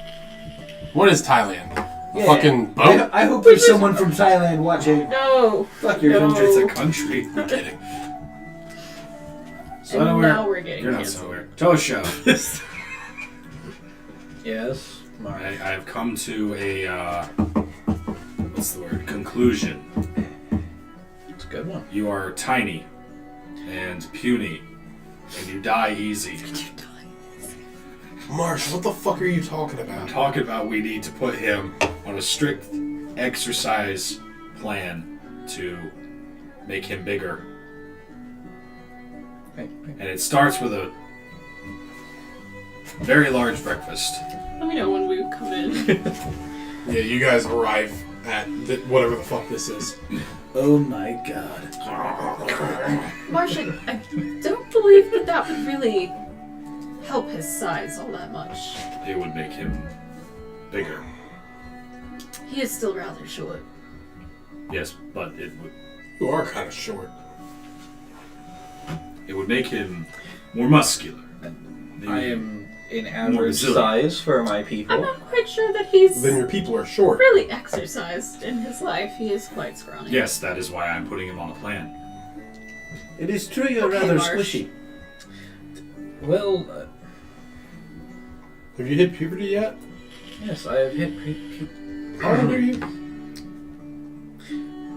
What is Thailand? A
Yeah.
fucking boat?
I hope there's someone from Thailand watching.
No.
Fuck your
No.
country.
It's a country.
I'm kidding.
So
And
we're-
now we're getting
You're not
canceled.
so weird. Tosha,
Yes.
I have come to a what's the word? Conclusion.
It's a good one.
You are tiny and puny, and you die easy.
Marsh, what the fuck are you talking
I'm
about?
talking about we need to put him on a strict exercise plan to make him bigger.
Hey,
And it starts with a very large breakfast.
Let me know when we come in.
Yeah, you guys arrive at whatever the fuck this is.
Oh my god.
Marcia, I don't believe that would really help his size all that much.
It would make him bigger.
He is still rather short.
Yes, but
You are kind of short.
it would make him more muscular. Maybe
I am in
More
average
resilient.
size for my
I'm
people.
not quite sure that he's
Then your people are short.
really exercised in his life. He is quite scrawny.
Yes, that is why I'm putting him on a plan.
It is true you're
Okay,
rather
Marsh.
squishy.
Well,
Have you hit puberty yet?
yes, I have hit
How old are you?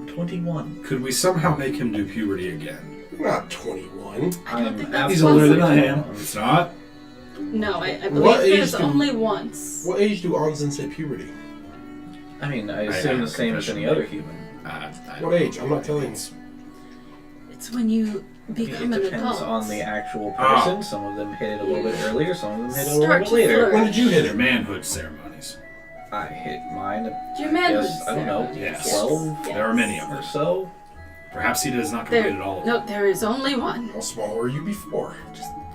21.
Could we somehow make him do puberty again?
You're not 21.
I don't think
I'm
that's
He's older than
possible.
I am.
It's not?
No, I
What
believe
age
there's
do-
only once.
What age do Onsen say puberty?
I mean, I
I
assume
have
the same as any
confession.
other human.
What age? I'm not telling you.
It's when you
It
become an
depends
adult.
on the actual
Ah.
person. Some of them hit it a little bit earlier, some of them hit it a little
Start
bit
to
later.
flirt.
When did you hit
Their
it?
manhood ceremonies.
I hit mine.
Do you remember?
Yes, I don't know.
Yes.
12
There are many of
or
them.
so.
Perhaps he has not
There,
completed all of them.
no, there is only one.
How small were you before?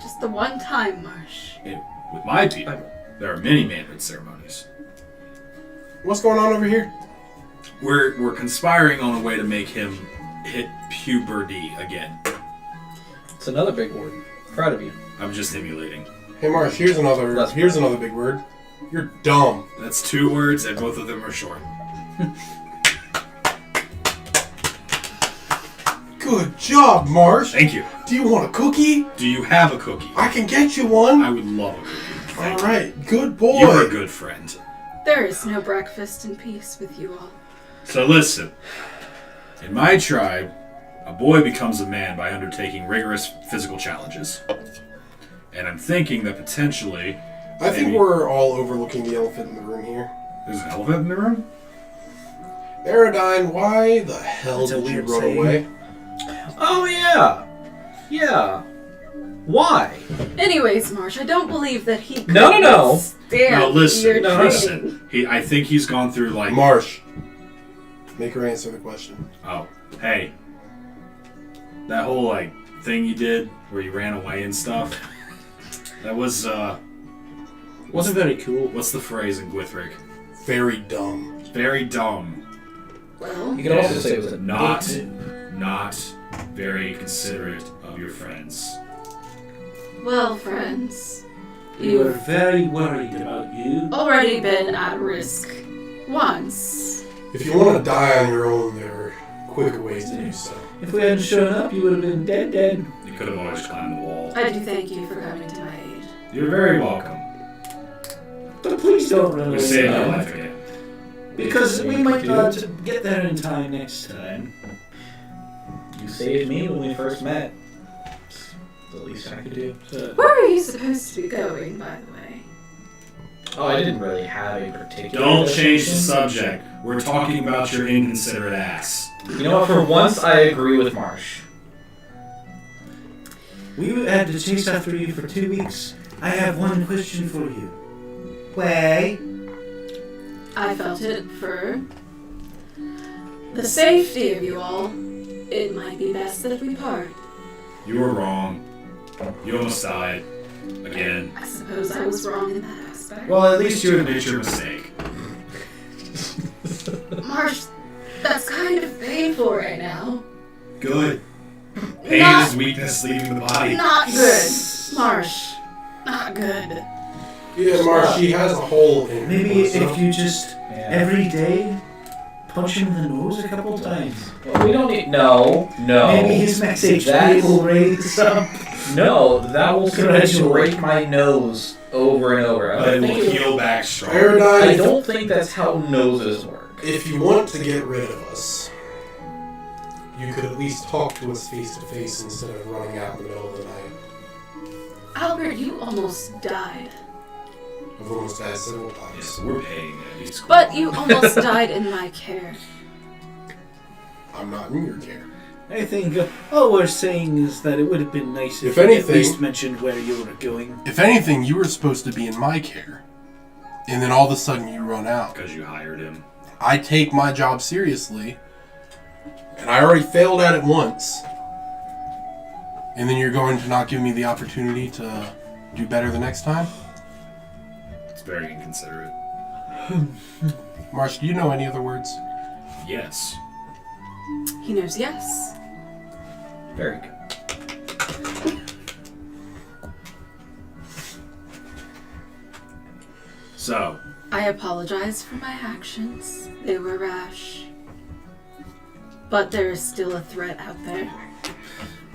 Just the one time, Marsh.
With my people, there are many manhood ceremonies.
What's going on over here?
We're conspiring on a way to make him hit puberty again.
It's another big word. Proud of you.
I'm just emulating.
Hey Marsh, here's another big word. You're dumb.
That's 2 words, and both of them are short.
Good job, Marsh.
Thank you.
Do you want a cookie?
Do you have a cookie?
I can get you one.
I would love a cookie. Thank
All right, good boy.
you. You're a good friend.
There is no breakfast in peace with you all.
So listen. In my tribe, a boy becomes a man by undertaking rigorous physical challenges. And I'm thinking that potentially...
I think
maybe-
we're all overlooking the elephant in the room here.
There's an elephant in the room?
Aerodine, why the hell
That's a
did you
weird
run
saying.
away?
Oh, yeah. Yeah. Why?
Anyways, Marsh, I don't believe that he could
No.
stand
No, listen.
your
No,
training.
Listen. I think he's gone through like...
Marsh, make her answer the question.
Oh, hey. That whole, like, thing you did where you ran away and stuff, that was,
Wasn't very cool.
what's the phrase in Gwithrain?
Very dumb.
Very dumb.
Well,
You could also say it was a
Not very considerate of your friends.
well, friends,
We were
you've
very worried about you.
already been at risk once.
If you want to die on your own, there are quicker ways to do so.
If we hadn't shown up, you would have been dead.
You could have always climbed the wall.
I do thank you for coming to my aid.
You're very welcome.
But please don't run
You
away.
saved my life again.
Because we might not get there in time next time.
You saved me when we first met. It's the least I could do.
So,
Where are you supposed to be going, by the way?
Oh, I didn't really have a particular...
Don't change the
destination.
subject. We're talking about your inconsiderate ass.
You know what? For once, I agree with Marsh.
we had to chase after you for 2 weeks. I have one question for you. Why?
I felt it for the safety of you all. It might be best that we part.
You were wrong. You almost died. Again.
I suppose I was wrong in that aspect.
Well, at least you admit your mistake.
Marsh, that's kind of painful right now.
Good. Pain
Not-
is weakness leaving the body.
Not good, Marsh. Not good.
Yeah, Marsh, she has a hole in her.
Maybe
so-
if you just every day punch him in the nose a couple times.
Well, we don't need... No.
Maybe his message
That's-
will raise up.
No, that will break my nose over and over.
But
I
it will
think
heal back strong.
I
Aerodine,
don't think that's how noses work.
if you want to get rid of us, you could at least talk to us face to face instead of running out in the middle of the night.
Albert, you almost died.
I've almost died several
Yes,
times.
we're paying at least.
But you almost died in my care.
I'm not in your care.
I think all we're saying is that it would have been nice
If
if you
anything-
at least mentioned where you were going.
If anything, you were supposed to be in my care. And then all of a sudden you run out.
Because you hired him.
I take my job seriously. And I already failed at it once. And then you're going to not give me the opportunity to do better the next time?
It's very inconsiderate.
Marsh, do you know any other words?
Yes.
He knows yes.
Very good.
So,
I apologize for my actions. They were rash. But there is still a threat out there.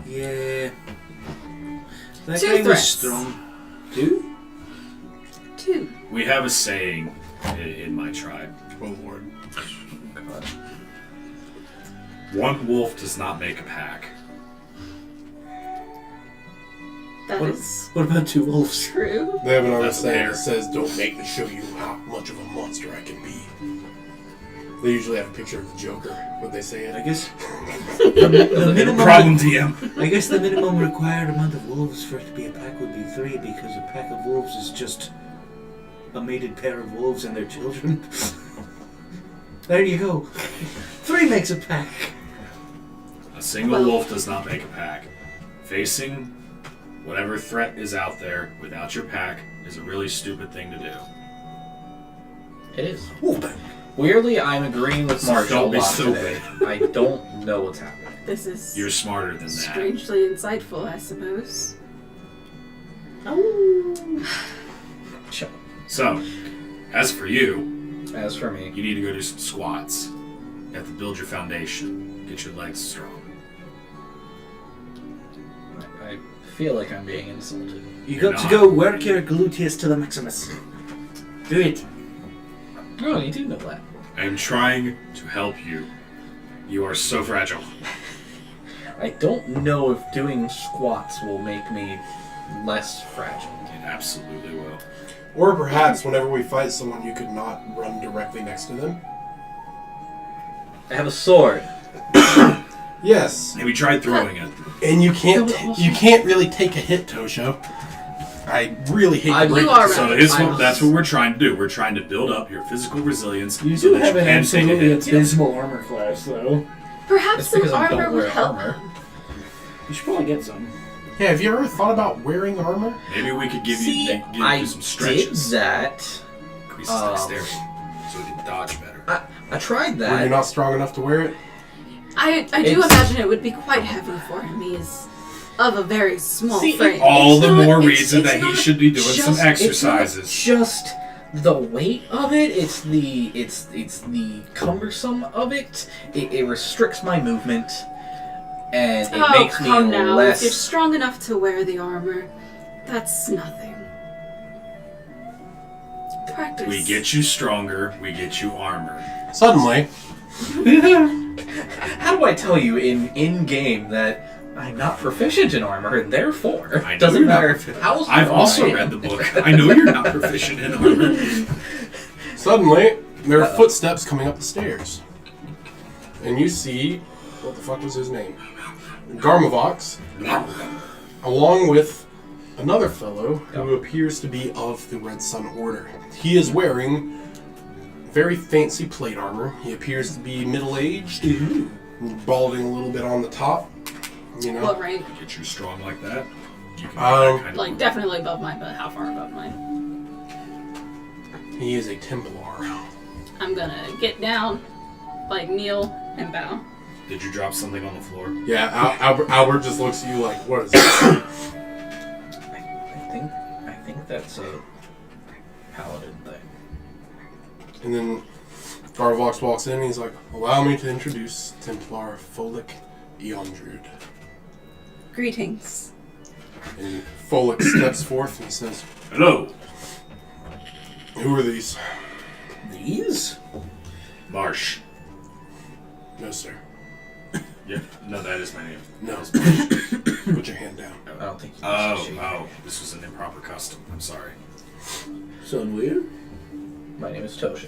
Yeah. That
Two
guy was
threats.
strong. Two?
Two.
we have a saying in my tribe.
Oh, Lord.
One wolf does not make a pack.
That
What-
is
What about two wolves?
true.
They have another
That's
saying
fair.
that says, "Don't make me show you how much of a monster I can be." They usually have a picture of the Joker when they say
I
it.
guess the minimum.
Problem, DM.
I guess the minimum required amount of wolves for it to be a pack would be 3, because a pack of wolves is just a mated pair of wolves and their children. There you go. 3 makes a pack.
A single wolf does not make a pack. Facing whatever threat is out there without your pack is a really stupid thing to do.
It is.
Wolf pack.
Weirdly, I'm agreeing with Marshall
Don't
a
be
lot
stupid.
today. I don't know what's happening.
This is
You're smarter than that.
strangely insightful, I suppose.
So, as for you,
As for me,
you need to go do some squats. You have to build your foundation. Get your legs strong.
I feel like I'm being insulted.
You
You're
got to
not.
go work your gluteus to the maximus. Do it.
Oh, you do know that.
I am trying to help you. You are so fragile.
I don't know if doing squats will make me less fragile.
It absolutely will.
Or perhaps whenever we fight someone, you could not run directly next to them.
I have a sword.
Yes,
Have you tried throwing it?
and you can't really take a hit, Tosho. I really hate to break
You
it
are
to
So
right.
that's what we're trying to do. We're trying to build up your physical resilience
You
so
do
that
have
you
an
can take a
absolutely
hit.
abysmal armor class, though.
Perhaps
It's
some
because I don't
armor would
wear
help
armor.
him.
You should probably get some.
Yeah, have you ever thought about wearing armor?
Maybe we could give
See,
you
I
some
did
stretches.
that.
Increases dexterity, so we can dodge better.
I tried
Were you
that.
not strong enough to wear it?
I do
It's-
imagine it would be quite heavy for him. He is of a very small
See,
frame.
All the
not-
more
it's-
reason
it's
that he
not
should be doing some
It's not
exercises.
just the weight of it. It's the cumbersome of it. It restricts my movement, and it
Oh,
makes me
come now. If you're
less.
strong enough to wear the armor, that's nothing. Practice.
We get you stronger, we get you armor.
Suddenly,
How do I tell you in game that I'm not proficient in armor, and therefore
I know
doesn't
you're not
matter
proficient.
how strong
I've also
I am.
read the book. I know you're not proficient in armor.
there are footsteps coming up the stairs. And you see, what the fuck was his name? Garmavox, along with another fellow who appears to be of the Red Sun Order. He is wearing very fancy plate armor. He appears to be middle-aged, balding a little bit on the top. You know,
What rank?
Get you strong like that. You can do that kind of
Like,
work.
definitely above mine, but how far above mine?
he is a Templar.
I'm gonna get down, like, kneel and bow.
Did you drop something on the floor?
Yeah, Albert just looks at you like, what is this?
I think that's a paladin thing.
And then Garmavox walks in and he's like, allow me to introduce Templar Folic Eondrude.
Greetings.
And Folic steps forth and he says,
Hello,
who are these?
These?
Marsh.
No, sir.
Yeah, no, that is my name.
No. Put your hand down.
I don't think.
Oh, this was an improper custom. I'm sorry.
Sound weird?
My name is Tosho.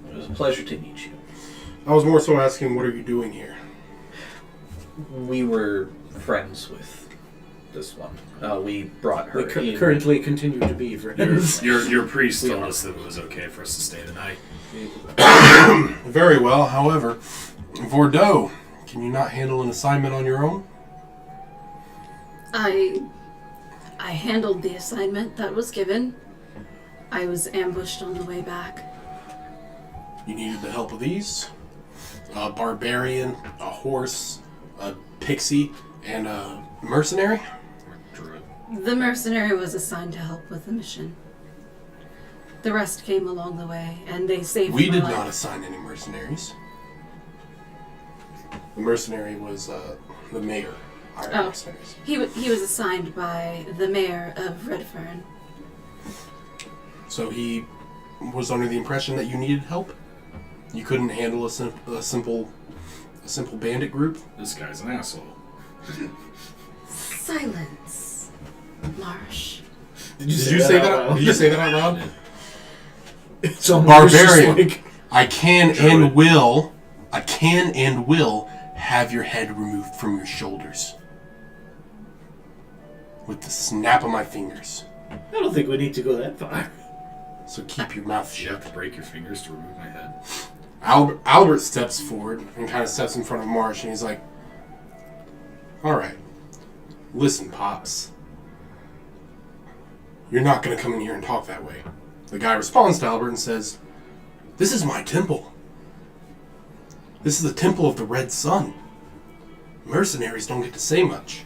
It was a pleasure to meet you.
I was more so asking, what are you doing here?
We were friends with this one. We brought her
We
in.
currently continue to be friends.
Your priest told us that it was okay for us to stay the night.
Very well, however, Vordeaux, can you not handle an assignment on your own?
I handled the assignment that was given. I was ambushed on the way back.
You needed the help of these? A barbarian, a horse, a pixie, and a mercenary?
Druid.
The mercenary was assigned to help with the mission. The rest came along the way, and they saved
We
my
did
life.
not assign any mercenaries. The mercenary was the mayor. Hired
Oh.
mercenaries.
He was assigned by the mayor of Redfern.
So he was under the impression that you needed help? You couldn't handle a simple bandit group?
This guy's an asshole.
Silence, Marsh.
Did you say that? Did you say that out loud?
It's almost just
Barbarian.
like-
I can and will have your head removed from your shoulders. With the snap of my fingers.
I don't think we need to go that far.
So keep your mouth
You have
shut.
to break your fingers to remove my head.
Albert steps forward and kind of steps in front of Marsh, and he's like, all right, listen, Pops. You're not going to come in here and talk that way. The guy responds to Albert and says, this is my temple. This is the temple of the Red Sun. Mercenaries don't get to say much.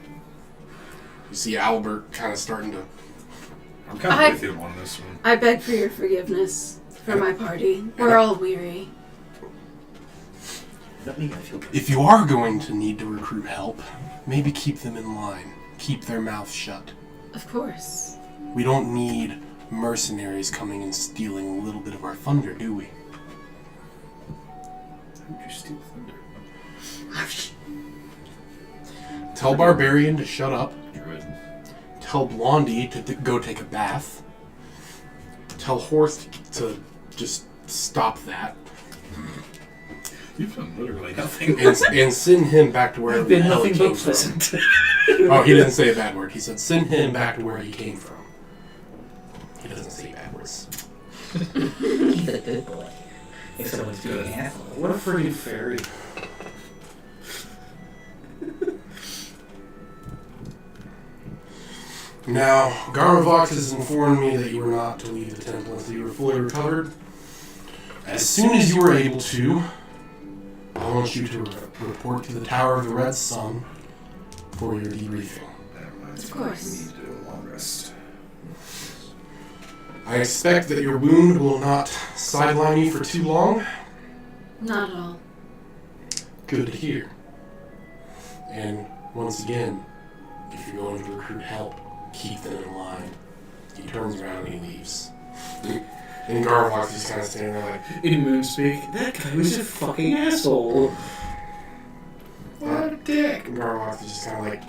You see Albert kind of starting to...
I'm kind of with you on this one.
I beg for your forgiveness for my party. We're all weary.
Not me, I feel bad.
If you are going to need to recruit help, maybe keep them in line. Keep their mouths shut.
Of course.
We don't need mercenaries coming and stealing a little bit of our thunder, do we?
How would you steal thunder?
Tell Barbarian to shut up.
Druid.
Tell Blondie to go take a bath. Tell Horse to just stop that.
You've done literally nothing.
And send him back to wherever the
Been
hell he
nothing
came
but
from.
pleasant.
Oh, he didn't say a bad word. He said send him back to where he came from. He doesn't say bad words.
He's a good boy. Except when he's being an asshole. What a freaking fairy.
Now, Garvox has informed me that you were not to leave the temple until you were fully recovered. As soon as you are able to, I want you to report to the Tower of the Red Sun for your debriefing.
That reminds
Of
me,
course.
we need to do a long rest.
I expect that your wound will not sideline you for too long.
Not at all.
Good to hear. And once again, if you're going to recruit help, keep them in line. He turns around and he leaves. And Garvox is just kind of standing there like,
In Moonspeak, that guy was a fucking asshole.
what a dick. And Garvox is just kind of like,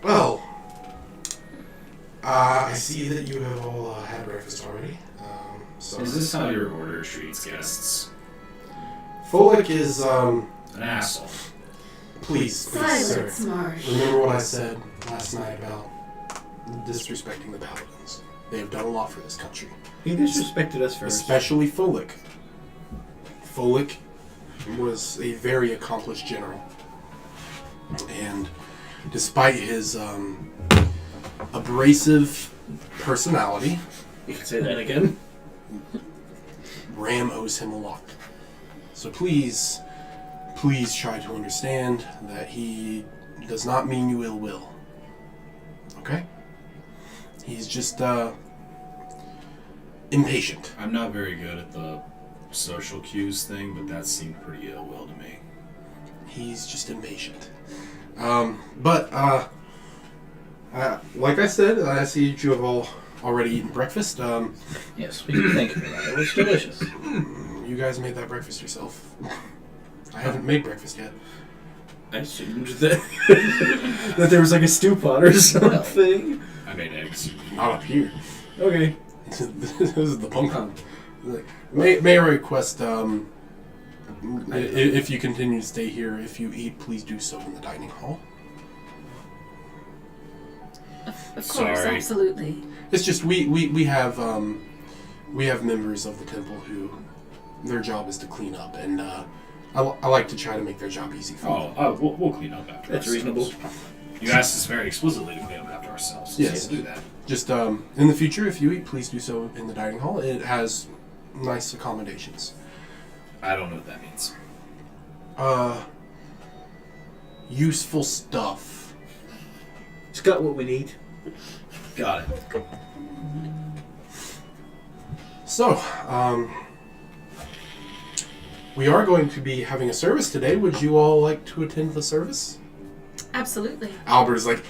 well, I see that you have all had breakfast already. So
Is this how your order treats guests?
Folik is,
An asshole.
please, sir.
Silence, Marsh.
Remember what I said last night about disrespecting the Paladins. They have done a lot for this country.
He disrespected us first.
Especially Folik. Folik was a very accomplished general. And despite his abrasive personality,
You can say that again.
Ram owes him a lot. So please try to understand that he does not mean you ill will. Okay? He's just impatient.
I'm not very good at the social cues thing, but that seemed pretty ill will to me.
He's just impatient. But like I said, I see that you have all already eaten breakfast.
Yes, we do thank you for that. It was delicious.
You guys made that breakfast yourself. I haven't made breakfast yet.
I assumed that that there was like a stew pot or something.
I made eggs.
Not up here.
Okay.
This is the pumpkin. Like, may I request, if you continue to stay here, if you eat, please do so in the dining hall.
Of course,
Sorry.
absolutely.
It's just we have members of the temple who their job is to clean up, and I like to try to make their job easy for them.
We'll clean up after
That's
ourselves.
reasonable.
You asked us very explicitly to clean up after ourselves. So
Yes.
we'll do that.
Just in the future, if you eat, please do so in the dining hall. It has nice accommodations.
I don't know what that means.
Useful stuff.
It's got what we need.
Got it.
So, we are going to be having a service today. Would you all like to attend the service?
Absolutely.
Albert is like,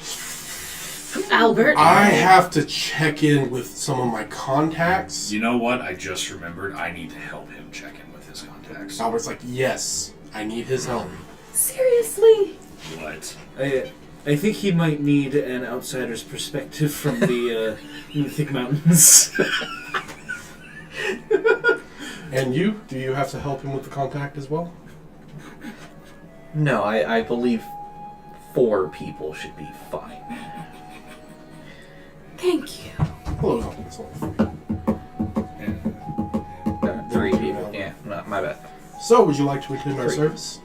Albert.
I have to check in with some of my contacts.
You know what? I just remembered I need to help him check in with his contacts.
Albert's like, yes, I need his help.
Seriously?
What?
I think he might need an outsider's perspective from the Mythic Mountains.
And you? Do you have to help him with the contact as well?
No, I believe 4 people should be fine.
Thank you.
Hello, it's only 3.
my bad.
So, would you like to attend our
3.
service?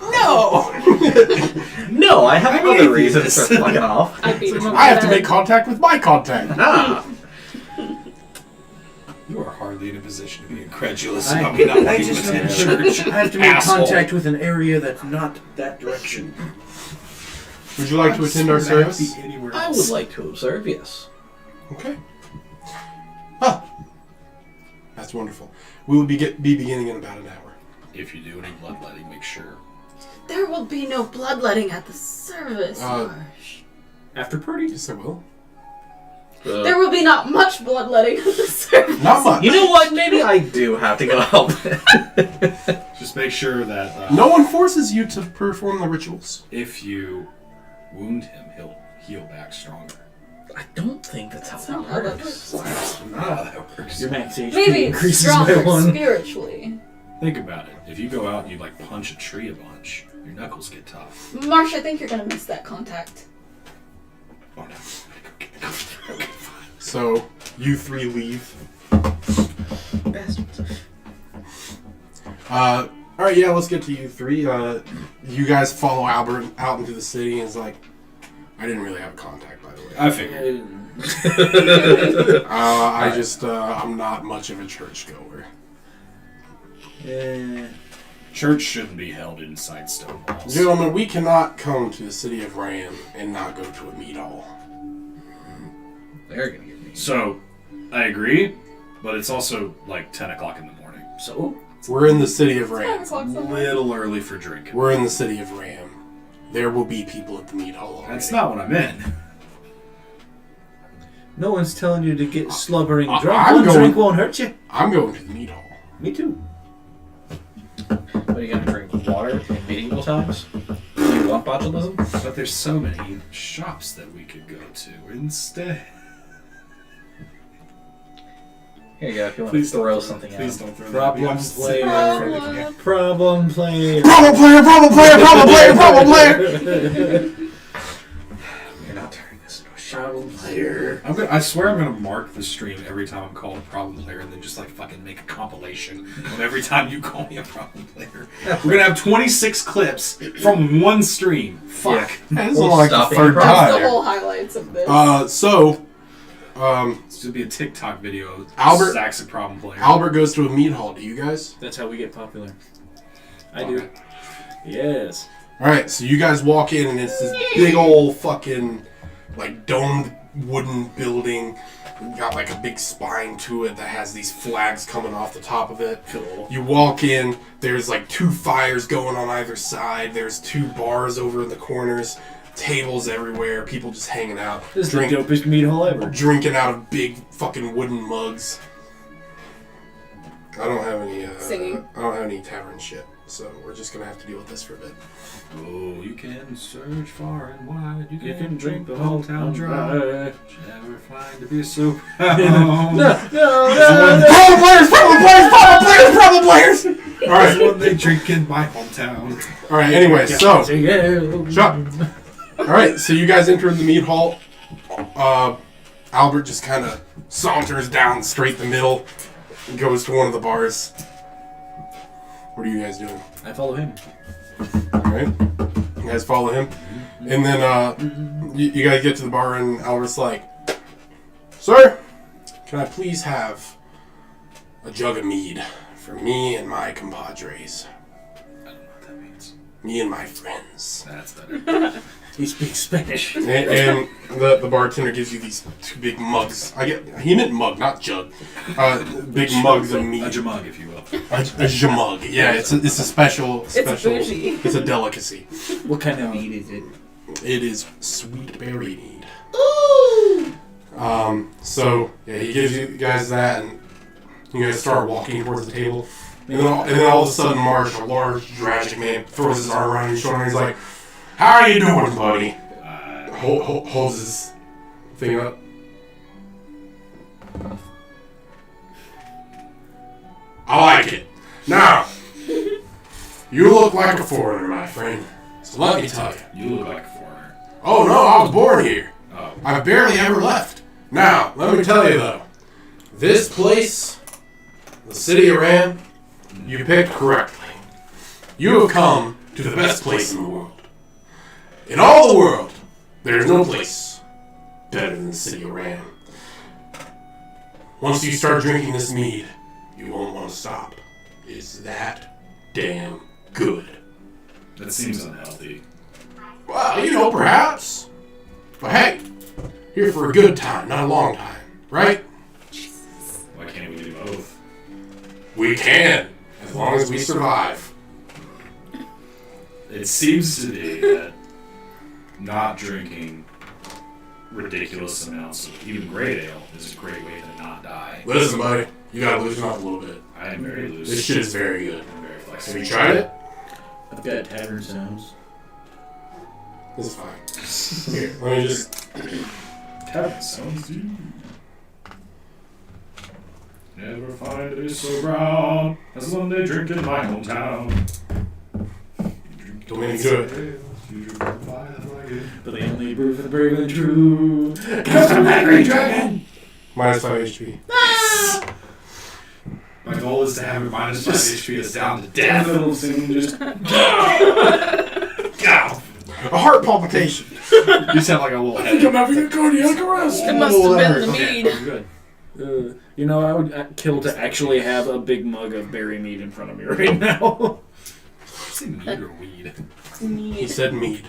No! No, I have other reasons for fucking off.
I beat him over
I have
the
to
head.
make contact with my contact.
Ah!
You are hardly in a position to be incredulous
I
about me not
I
wanting to
just
attend
have
church.
to, I have to make
Asshole.
contact with an area that's not that direction.
Would you like to attend our service?
Anywhere
I
else.
would like to observe, yes.
Okay. Huh. That's wonderful. We will be beginning in about an hour.
If you do any bloodletting, make sure.
There will be no bloodletting at the service, Marsh.
After party?
Yes, I will.
There will be not much bloodletting at the service.
Not much.
You know what? Maybe I do have to go help.
Just make sure that
No one forces you to perform the rituals.
if you wound him, he'll heal back stronger.
I don't think that's how
That's
that
not how that
works.
works.
That's not how that works.
Your max HP
Maybe
increases
stronger
by 1.
spiritually.
Think about it. If you go out and you like punch a tree a bunch, your knuckles get tough.
Marsh, I think you're gonna miss that contact.
Oh no. Okay, fine.
So, you 3 leave.
Bastards.
Alright, yeah, let's get to you 3. You guys follow Albert out into the city, and it's like, I didn't really have contact, by the way.
I figured.
I'm not much of a churchgoer.
Church shouldn't be held inside stone walls.
Gentlemen, we cannot come to the city of Ram and not go to a meat hall.
They're gonna get me.
So, I agree, but it's also like 10 o'clock in the morning.
So?
We're in the city of
10
Ram.
o'clock
A
somewhere.
little early for drinking.
We're in the city of Ram. There will be people at the meat hall already.
That's not what I meant.
No one's telling you to get slubbering
I-
drunk.
I'm
One
going-
drink won't hurt you.
I'm going to the meat hall.
Me too.
What, are you gonna drink water in medieval times? Do you want botulism?
But there's so many shops that we could go to instead.
Here you go, if you want
Please
to throw
don't
something
Please
out.
don't throw
Problem
that.
player.
Problem.
Problem player.
Problem player, problem player, problem player, problem player!
You're not turning this into a show.
Problem player.
I swear I'm gonna mark the stream every time I'm called a problem player, and then just like fucking make a compilation of every time you call me a problem player. We're gonna have 26 clips from one stream. Fuck.
This is
We'll
like the
stop
third
being
That's the
time.
whole highlights of this.
This should be a TikTok video.
Albert-
Zach's a problem player.
Albert goes to a meat hall. Do you guys?
That's how we get popular. I do. Yes.
Alright, so you guys walk in and it's this big old fucking, like, domed wooden building. Got like a big spine to it that has these flags coming off the top of it.
Cool.
You walk in, there's like 2 fires going on either side. There's 2 bars over in the corners. Tables everywhere. People just hanging out.
This is the dopest meat hall ever.
Drinking out of big fucking wooden mugs. I don't have any,
Singing.
I don't have any tavern shit. So we're just gonna have to deal with this for a bit.
Oh, you can search far and wide. You
You can drink
the whole town dry.
No,
Never find to be so proud.
no.
Problem players! Problem players! Problem players! Problem players!
Alright, what they drink in my hometown.
Alright, anyway, so.
Yeah.
Shut up. Alright, so you guys enter the meat hall. Albert just kind of saunters down straight the middle and goes to one of the bars. What are you guys doing?
I follow him.
Alright. You guys follow him. And then you guys get to the bar and Albert's like, Sir, can I please have a jug of mead for me and my compadres?
I don't know what that means.
Me and my friends.
That's better.
He speaks Spanish.
And the bartender gives you these 2 big mugs. He meant mug, not jug. Big mugs of mead.
A jamug, if you will.
A jamug. Yeah, it's a special.
It's bougie.
It's a delicacy.
What kind of meat is it?
It is sweet berry mead.
Ooh!
So yeah, he gives you guys that, and you guys start walking towards the table. And then all of a sudden, Marsh, a large, tragic man, throws his arm around your shoulder and he's like, "How are you doing, buddy?" Holds his thing up. I like it. Now, you look like a foreigner, my friend. So let me tell you.
You look like a foreigner.
Oh no, I was born here.
Oh.
I've barely ever left. Now, let me tell you though. This place, the city of Ram, You picked correctly. You have come to the best place in the world. In all the world, there is no place better than the city of Ram. Once you start drinking this mead, you won't want to stop. It's that damn good.
That seems unhealthy.
Well, perhaps. But hey, here for a good time, not a long time, right?
Why can't we do both?
We can, as long as we survive.
It seems to be that not drinking ridiculous amounts of even great ale is a great way to not die.
Listen, buddy, you gotta loosen up a little bit.
I am very loose.
This shit is very good.
I'm very
Have
flexible.
you tried it?
I've got tavern sounds.
This is fine. Here, let me just...
That sounds good. Never find it so brown as one they drink in my hometown.
Don't make me do it.
But they only brew for the brave and true. Cause I'm that great dragon!
Minus 5 HP.
My goal is to have it minus 5 HP is down to death.
Little thing just.
Ow.
A heart palpitation.
You sound like a little head.
I'm having a cardiac arrest.
It must have been the mead.
Okay, good.
I would kill to actually have a big mug of berry mead in front of me right now.
Say mead or weed?
He
Mead.
said mead.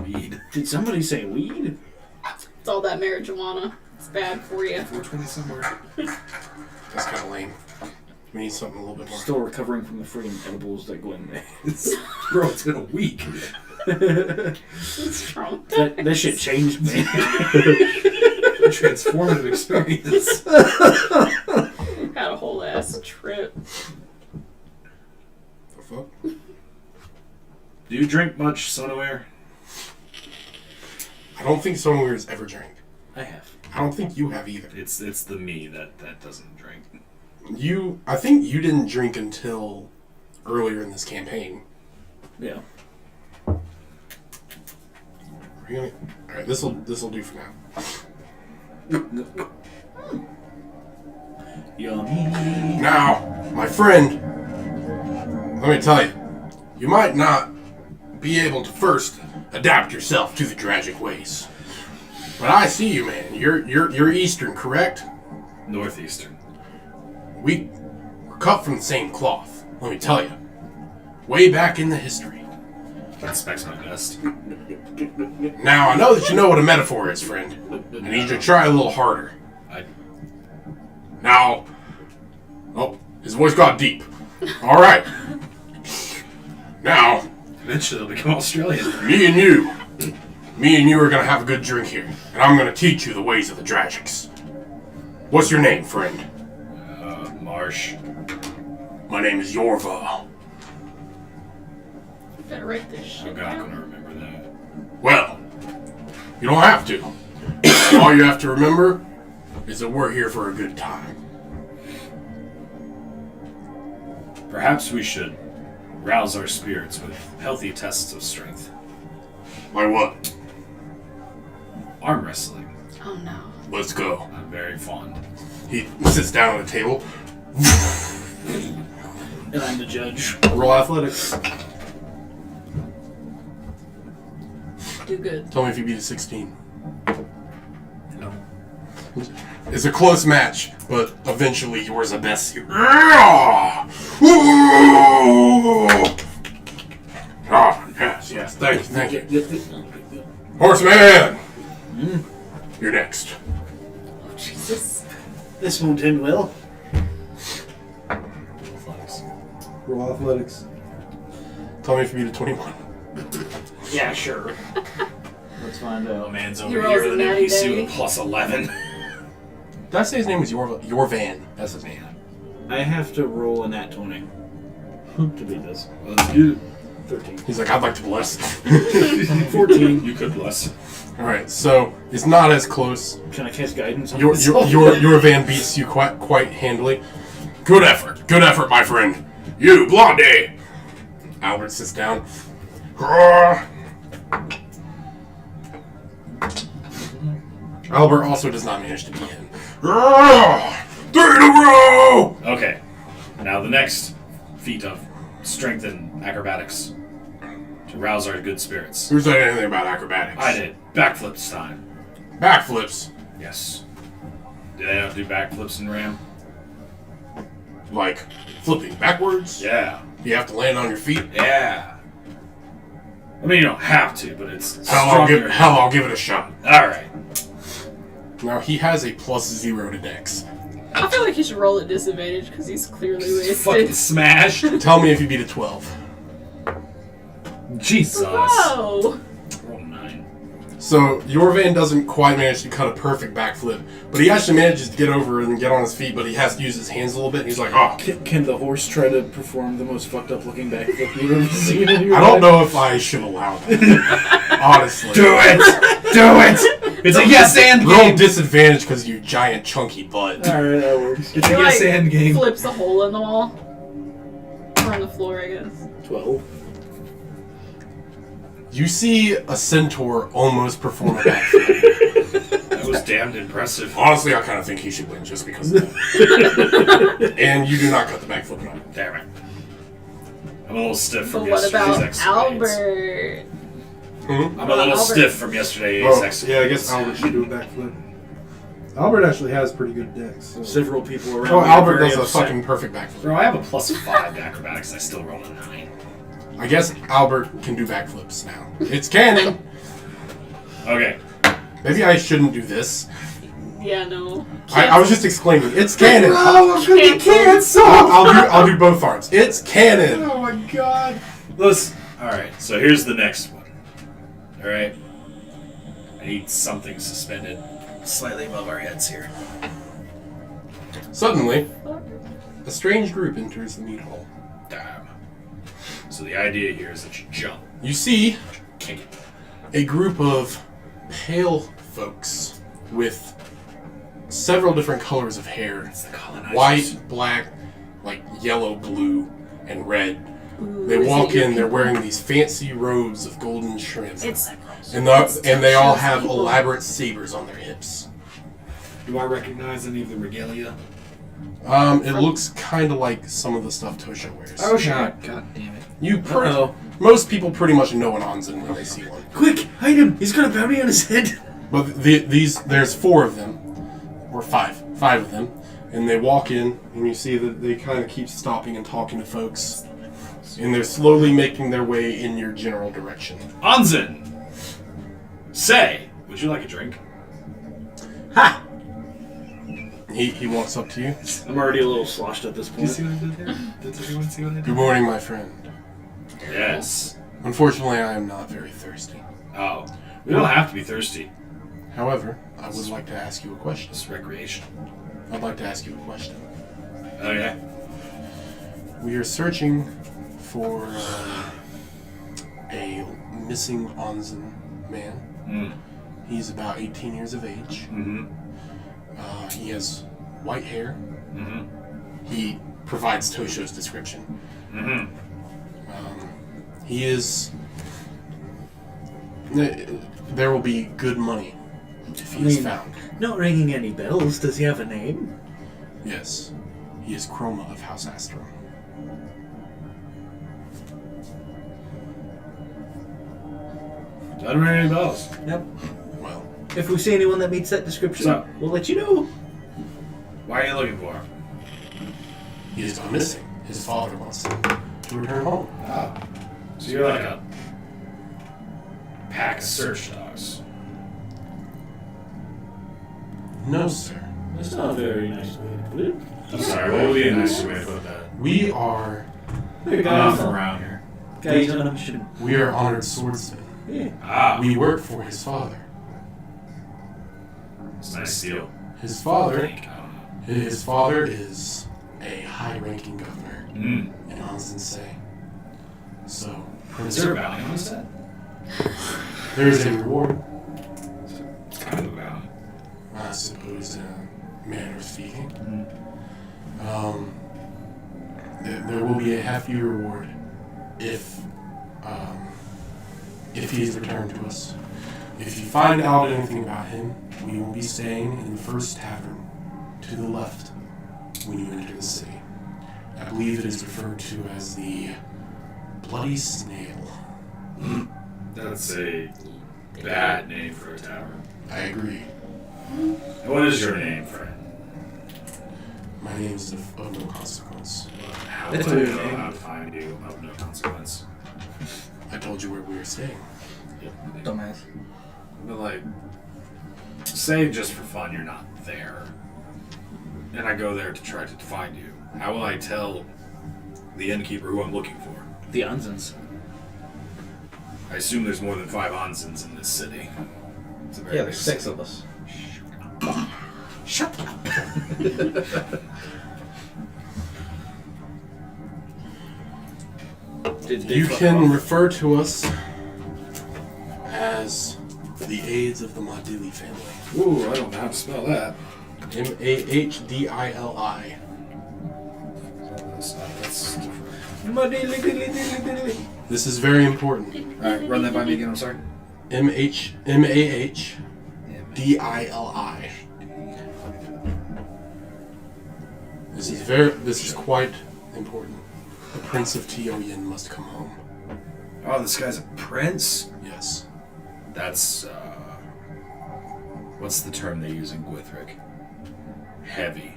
Mead.
Did somebody say weed?
It's all that marijuana. It's bad for you.
420 somewhere.
That's kind of lame. We need something a little bit more.
Still recovering from the freaking edibles that Gwen made.
Bro, it's been a week.
It's strong.
That shit changed me.
A transformative experience.
Had a whole ass trip.
The fuck?
Do you drink much, Sonoware?
I don't think Sonowhere's ever drank.
I have.
I don't think you have either.
It's the me that doesn't drink.
I think you didn't drink until earlier in this campaign.
Yeah.
Alright, this'll do for now.
Yummy.
Now, my friend, let me tell you, you might not be able to first adapt yourself to the tragic ways. But I see you, man. You're Eastern, correct?
Northeastern.
We're cut from the same cloth. Let me tell you. Way back in the history.
I expect my best.
Now, I know that you know what a metaphor is, friend. I need you to try a little harder. Now... Oh, his voice got deep. Alright. Now...
Eventually they'll become Australian.
Me and you are gonna have a good drink here. And I'm gonna teach you the ways of the Dragics. What's your name, friend?
Marsh.
My name is Yorva.
Better write this shit
I'm not
down.
gonna remember that.
Well, you don't have to. All you have to remember is that we're here for a good time.
Perhaps we should rouse our spirits with healthy tests of strength.
Like what?
Arm wrestling.
Oh no.
Let's go.
I'm very fond.
He sits down at a table.
And I'm the judge.
Roll athletics.
Do good.
Tell me if you beat a 16.
No.
It's a close match, but eventually yours the best. Ah, yes. Thank you. Horseman! You're next.
Oh, Jesus.
This won't end well.
Roll athletics.
Tell me if you beat a 21.
Yeah, sure. Let's find
Oh,
out.
man's over
He
here
rolls
with
a
an
natty
NPC
day.
with plus 11.
Did I say his name was Yorvan? That's his name.
I have to roll a nat 20 to beat this.
Let's do
13.
He's like, I'd like to bless.
14.
You could bless.
Alright, so it's not as close.
Can I cast guidance on
Your
myself?
van beats you quite handily. Good effort, my friend. You, Blondie. Albert sits down. Albert also does not manage to beat him. 3 in a row.
Okay. Now the next feat of strength and acrobatics to rouse our good spirits.
Who said anything about acrobatics?
I did. Backflips time.
Backflips?
Yes. Did I have to do backflips in Ram?
Like flipping backwards?
Yeah.
You have to land on your feet?
Yeah. I mean, you don't have to, but it's
I'll give it a shot.
Alright.
Now, he has a +0 to dex.
I feel like he should roll at disadvantage because he's clearly
Fucking
wasted.
smashed.
Tell me if you beat a 12.
Jesus.
Whoa!
Roll 9.
So, Yorvan doesn't quite manage to cut a perfect backflip, but he actually manages to get over and get on his feet, but he has to use his hands a little bit, and he's like, oh.
Can the horse try to perform the most fucked up looking backflip you've ever seen in your
I
life?
don't know if I should allow that. Honestly.
Do it! Do it! It's a yes and
Roll
game!
disadvantage because you giant chunky butt.
Alright, that works.
It's
He
a yes
like
and game.
flips a hole in the wall. Or on the floor, I guess.
12.
You see a centaur almost perform a backflip.
That was damned impressive.
Honestly, I kind of think he should win just because of that. And you do not cut the backflip at all.
Damn it. I'm a little stiff
But
from
what
yesterday's
about
experience.
Albert?
Hmm?
I'm a little
Albert?
stiff from yesterday's
Oh,
experience.
yeah, I guess Albert should do a backflip. Albert actually has pretty good decks. So.
Several people around.
Oh,
me are
Albert
very
does a
upset.
fucking perfect backflip.
Bro, I have a +5 to acrobatics. I still rolled a 9.
I guess Albert can do backflips now. It's canon!
Okay.
Maybe I shouldn't do this.
Yeah, no.
I was just explaining. It's canon!
I'm gonna get canceled!
I'll do both arms. It's canon!
Oh my god!
Listen. Alright, so here's the next one. Alright. I need something suspended slightly above our heads here.
Suddenly, a strange group enters the meat hall.
Damn. So the idea here is that you jump.
You see
Kick it.
a group of pale folks with several different colors of hair.
It's the colonizers.
White, black, like yellow, blue, and red.
Ooh,
They
is
walk
it your
in, they're
people?
wearing these fancy robes of golden shrimp.
It's
And
It's
they all
Tasha's
have
people.
elaborate sabers on their hips.
Do I recognize any of the regalia?
It looks kind of like some of the stuff Tosha wears.
Oh, shit.
God damn it.
Most people pretty much know an Onzen when they see one.
Quick, hide him! He's got a bounty on his head!
But there's 4 of them, or 5 of them, and they walk in, and you see that they kind of keep stopping and talking to folks, and they're slowly making their way in your general direction.
Onzen! Say, would you like a drink?
Ha!
He walks up to you.
I'm already a little sloshed at this point.
what I did there? Did everyone see what I did?
Good morning, my friend.
Yes.
Unfortunately, I am not very thirsty.
Oh. We don't have to be thirsty.
However, I would like to ask you a question.
It's recreation.
I'd like to ask you a question.
Okay.
We are searching for a missing Onzen man.
Mm.
He's about 18 years of age.
Mm-hmm.
He has white hair.
Mm-hmm.
He provides Tosho's description.
Mm-hmm.
He is... There will be good money if he is found.
Not ringing any bells. Does he have a name?
Yes. He is Chroma of House Astro.
Doesn't ring any bells.
Yep.
Well,
If we see anyone that meets that description,
So-
we'll let you know.
Why are you looking for him?
he has gone missing. His father wants him to return home.
Oh. So you're like a pack of search dogs.
No, sir.
That's not a very nice way to put it.
I'm sorry, what would be a nice way to put that?
We are
I'm from around here.
Guys on a mission.
we are honored swordsmen.
Yeah.
Ah,
We work for his father.
it's a nice seal.
His father
I don't know.
His father is a high-ranking governor
Mm.
in Onzen Say. So,
Is there a bounty on his head?
there is a reward,
It's kind of a bounty.
I suppose, in a manner of speaking.
Mm.
There will be a hefty reward if he is returned to us. If you find out anything about him, we will be staying in the first tavern to the left when you enter the city. I believe it is referred to as the Bloody Snail.
That's a bad name for a tavern.
I agree.
And what is your name, friend?
My name is of no consequence.
How
That's
would I
a
know
name.
how to find you of no consequence?
I told you where we were staying.
Dumbass.
But like, say just for fun you're not there, and I go there to try to find you. How will I tell the innkeeper who I'm looking for?
The Unzens.
I assume there's more than 5 Onsens in this city. It's a very
Yeah,
big
there's 6
city.
of us.
Shut up!
Did they
You
fuck
can
off?
refer to us as the aides of the Mahdili family.
Ooh, I don't know how to spell that.
Mahdili.
That's different.
This is very important.
Alright, run that by me again, I'm sorry.
Mahdili. This is quite important. The Prince of Tioyin must come home.
Oh, this guy's a prince?
Yes.
That's, what's the term they use in Gwithrain? Heavy.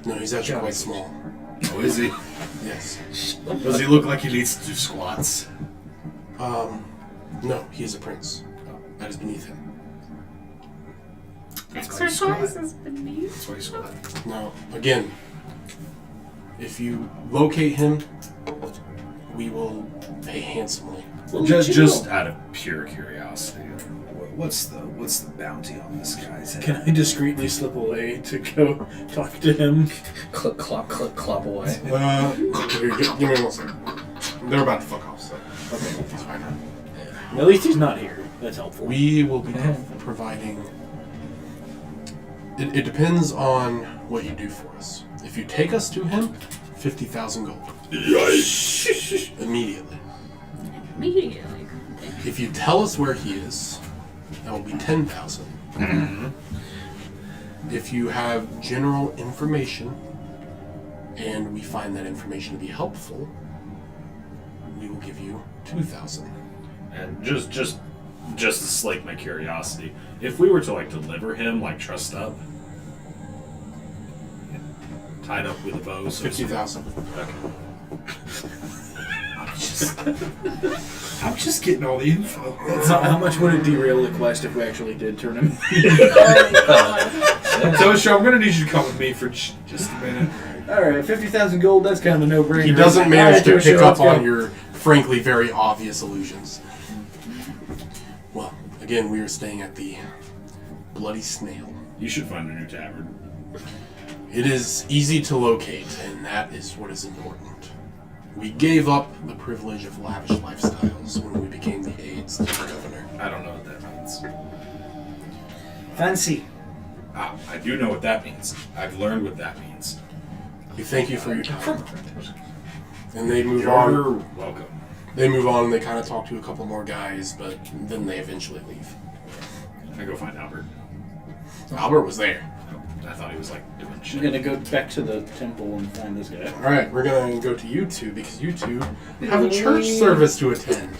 No, he's actually quite small.
Oh, is he?
Yes.
Does he look like he needs to do squats?
No, he is a prince. That is beneath him.
Exercise is beneath.
That's why he's squat.
Now, again, if you locate him, we will pay handsomely.
Just out of pure curiosity, what's the bounty on this guy's head?
Can I discreetly slip away to go talk to him?
Click, clop away.
Here, give me 1 second. They're about to fuck off, so okay, it's fine.
At least he's not here. That's helpful.
We will be providing. It depends on what you do for us. If you take us to him, 50,000 gold.
Yikes!
Immediately.
Immediately.
If you tell us where he is, that will be 10,000. If you have general information, and we find that information to be helpful, we will give you 2,000.
And just to slake my curiosity, if we were to like deliver him like trussed up, tied up with a bow, so
50,000.
Okay. I'm just getting all the info.
How much would it derail the quest if we actually did turn him?
Tosha, I'm gonna need you to come with me for just a minute.
Alright, 50,000 gold, that's kind of a no-brainer.
He doesn't manage
Alright,
to
Tosha,
pick
let's
up
go.
on your, frankly, very obvious illusions. Well, again, we are staying at the Bloody Snail.
You should find a new tavern.
It is easy to locate, and that is what is important. We gave up the privilege of lavish lifestyles when we became the aides to the governor.
I don't know what that means.
Fancy.
Ah, I do know what that means. I've learned what that means.
We thank you for your time. And they move
You're
on.
welcome.
They move on and they kind of talk to a couple more guys, but then they eventually leave.
I go find Albert.
Albert was there.
I thought he was like doing
I'm
shit.
gonna go back to the temple and find this guy.
All right, we're gonna go to you two because you two have a church service to attend.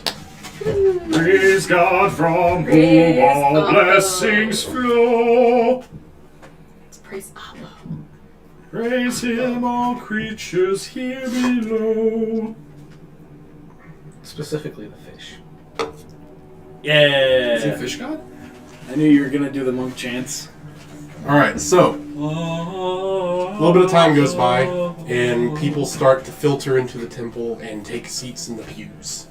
Praise God from
Praise
whom all
God.
blessings flow.
Let's praise Abba.
Praise Him, all creatures here below.
Specifically the fish.
Yeah.
Is he a fish god?
I knew you were gonna do the monk chants.
All right, so a little bit of time goes by, and people start to filter into the temple and take seats in the pews.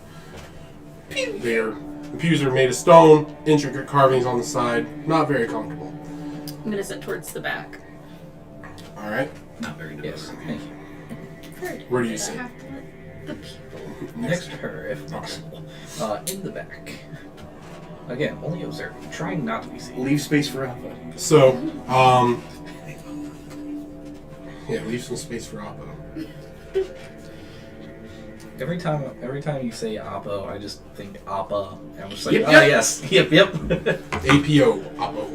The pews are made of stone, intricate carvings on the side, not very comfortable.
I'm gonna sit towards the back.
All right,
Not very
Yes, thank you.
where do you
I
sit?
have to let the people.
Next to her, if possible. In the back. Again, only observing, trying not to be seen.
Leave space for Alpha.
So, yeah, leave some space for Oppo.
Every time you say Oppo, I just think Appa. And I'm just like,
Yep,
oh
yep.
yes, yep.
APO, Oppo.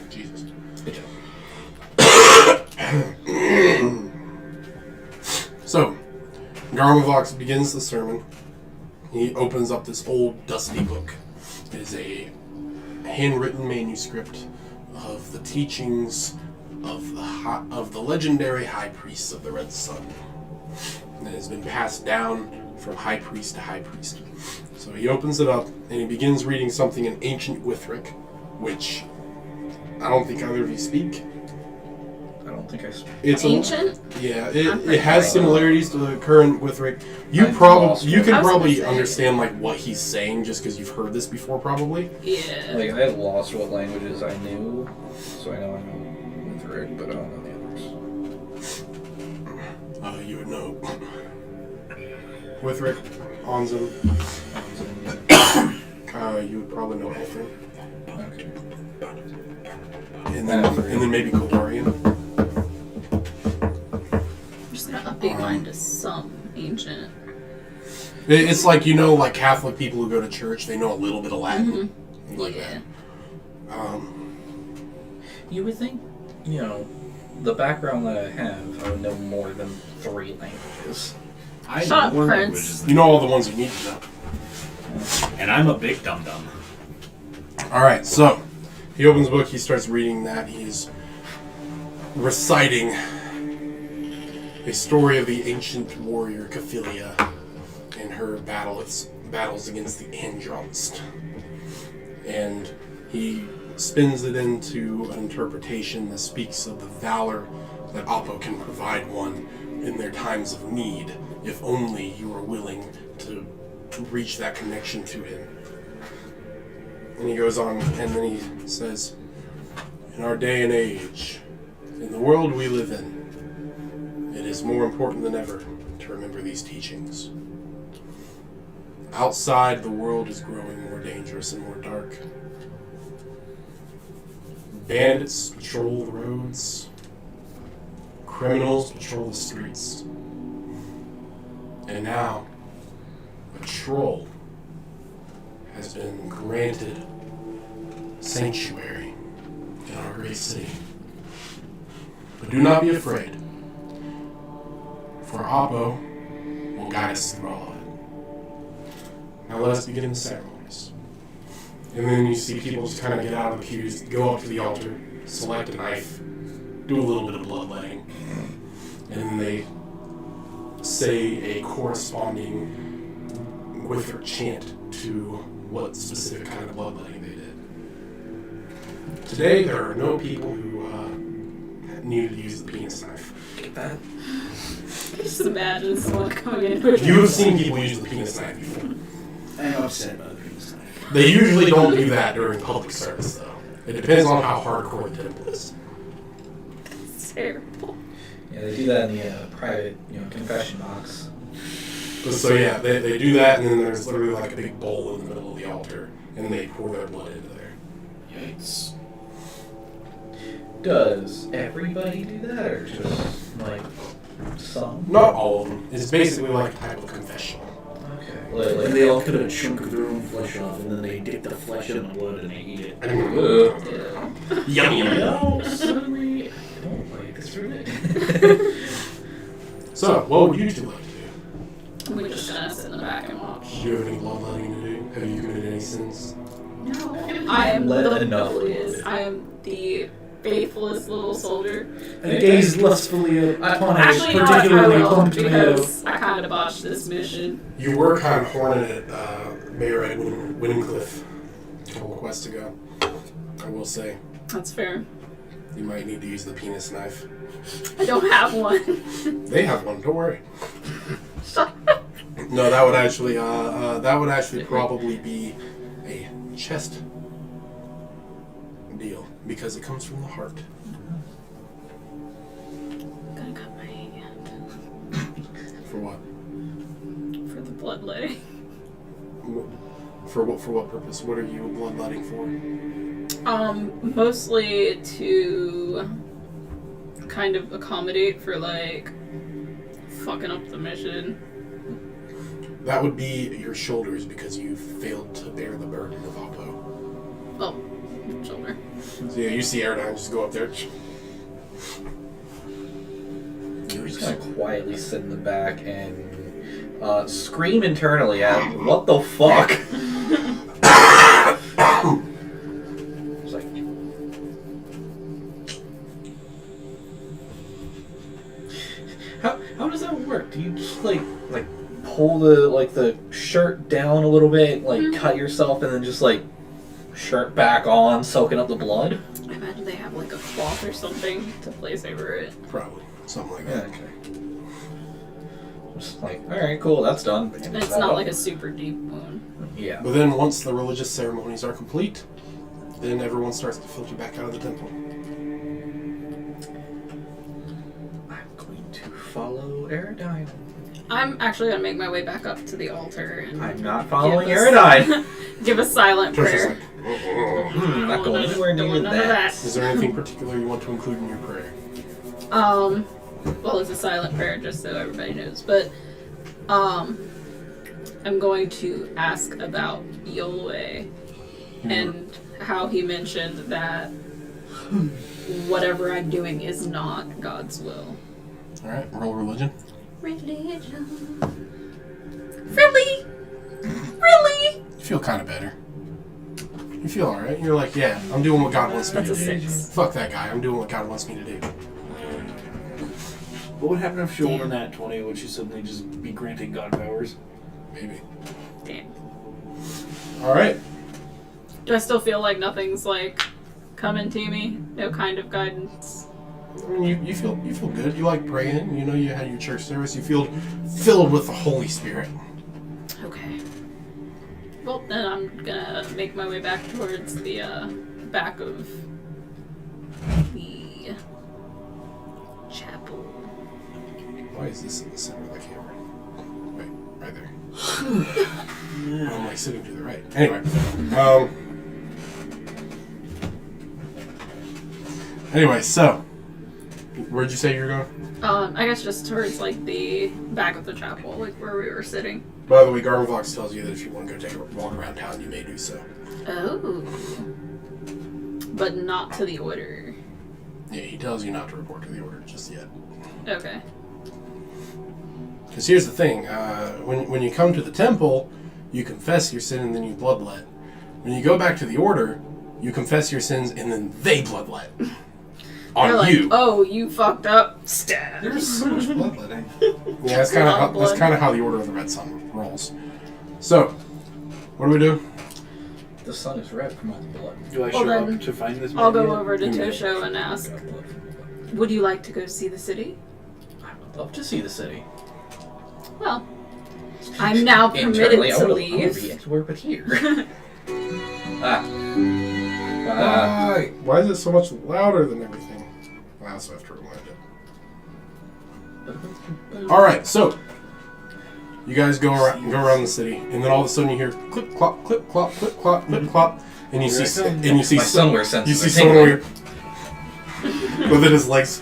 Jesus.
Good job.
So, Garmavox begins the sermon. He opens up this old, dusty book. It is a handwritten manuscript of the teachings of the legendary High Priest of the Red Sun. And it has been passed down from High Priest to High Priest. So he opens it up, and he begins reading something in ancient Gwithrain, which I don't think either of you speak.
I don't think I speak.
It's
Ancient?
It has similarities to the current Gwithrain. You can probably understand like what he's saying just because you've heard this before, probably.
Yeah.
Like, I lost what languages I knew, so I know Gwithrain, but I don't know the others.
You would know Gwithrain, Onzen. You would probably know Gwithrain.
Okay.
And then maybe Kodarian.
I'm just gonna update mine to some ancient.
It's like, like Catholic people who go to church, they know a little bit of Latin.
Mm-hmm.
Like
Yeah.
that.
You would think, the background that I have, I would know more than 3 languages.
I
Shut
know
up,
more
Prince.
languages.
You know all the ones you need to know.
And I'm a big dum-dum.
Alright, so he opens the book, he starts reading that. He's reciting a story of the ancient warrior Caphilia and her battles against the Andronst. And he spins it into an interpretation that speaks of the valor that Oppo can provide one in their times of need, if only you are willing to reach that connection to him. And he goes on, and then he says, in our day and age, in the world we live in, it is more important than ever to remember these teachings. Outside, the world is growing more dangerous and more dark. Bandits patrol the roads. Criminals patrol the streets. And now, a troll has been granted sanctuary in our great city. But do not be afraid, for Oppo will guide us through all of it. Now let us begin the ceremonies. And then you see people just kind of get out of the pews, go up to the altar, select a knife, do a little bit of bloodletting, and then they say a corresponding Gwithrain chant to what specific kind of bloodletting they did. Today, there are no people who needed to use the penis knife.
Get that?
Just imagine someone coming in with
You've seen people use the penis knife before.
I'm upset about the penis knife.
They usually don't do that during public service, though. It depends on how hardcore the temple is.
It's terrible.
Yeah, they do that in the private, confession box.
So yeah, they do that, and then there's literally like a big bowl in the middle of the altar, and they pour their blood into there.
Yikes. Does everybody do that, or just, like, some?
Not all of them. It's basically like a type of confessional.
Okay.
And they all cut a chunk of their own flesh off, and then they dip the flesh in the blood and they eat it.
Yummy.
No, suddenly, I don't like this really.
So, what would you two like to do?
We're just gonna sit in the back and watch.
Do you have any bloodletting to do? Have you committed any sins?
No. I am
Let
the
enough
faithfulest. I am the faithfulest little soldier.
I gaze lustfully upon a
Actually, you know what?
particularly
I will,
plump tomato.
because I kind of botched this mission.
You were kind of horned at Mayor Ed Wincliffe a couple quests ago. I will say.
That's fair.
You might need to use the penis knife.
I don't have one.
They have one, don't worry. No, that would actually probably be a chest deal because it comes from the heart.
I'm gonna cut my hand
For what?
for the bloodletting.
For what purpose? What are you bloodletting for?
Mostly to kind of accommodate for like fucking up the mission.
That would be your shoulders because you failed to bear the burden of Oppo.
Oh, shoulder.
So yeah, you see Aerodine just go up there.
You're just
gonna quietly sit in the back and scream internally at what the fuck? It's like, how does that work? Do you just like pull the shirt down a little bit, like cut yourself, and then just like shirt back on, soaking up the blood?
I imagine they have like a cloth or something to place over it.
Probably something like
Yeah,
that.
okay. Just like, all right, cool, that's done.
And it's not like a super deep wound.
Yeah.
But then once the religious ceremonies are complete, then everyone starts to filter back out of the temple.
I'm going to follow Aerodine.
I'm actually gonna make my way back up to the altar and
I'm not following
give
Aerodine.
give a silent
Trish is
prayer.
like,
Not going anywhere
Don't
near
want none of
that.
is there anything particular you want to include in your prayer?
Well, it's a silent prayer, just so everybody knows. But, I'm going to ask about Yolway and how he mentioned that whatever I'm doing is not God's will.
All right, roll religion.
Religion. Really? Really?
You feel kind of better. You feel all right. You're like, yeah, I'm doing what God wants me
That's
to
a
do.
6.
Fuck that guy. I'm doing what God wants me to do.
What would happen if she rolled a nat 20? Would she suddenly just be granting God powers?
Maybe.
Damn.
All right.
Do I still feel like nothing's like coming to me? No kind of guidance.
I mean, you feel good. You like praying. You know, you had your church service. You feel filled with the Holy Spirit.
Okay. Well, then I'm gonna make my way back towards the back of the chapel.
Why is this in the center of the camera? Wait, right there. I'm like sitting to the right. Anyway, so where'd you say you were going?
I guess just towards like the back of the chapel, like where we were sitting.
By the way, Garmin Vox tells you that if you want to go take a walk around town, you may do so.
Oh. But not to the order.
Yeah, he tells you not to report to the order just yet.
Okay.
Because here's the thing, when you come to the temple, you confess your sin and then you bloodlet. When you go back to the order, you confess your sins and then they bloodlet. On
They're like,
you.
oh, you fucked up. Stab.
There's so much bloodletting.
Yeah, that's kind of how the Order of the Red Sun rolls. So, what do we do?
The sun is red from all the blood.
Do I
Well,
show
then,
up to find this man?
I'll go
yet?
over to
Yeah.
Tosho and ask, would you like to go see the city?
I would love to see the city.
Well, I'm now permitted
Internally, I
to
would be
leave.
anywhere but here.
Why is it so much louder than everything? I also have to rewind it. Alright, so you guys go around the city, and then all of a sudden you hear clip clop, clip clop, clip clop, clip clop, and you see
My sunwear senses
you see
are
someone within his legs.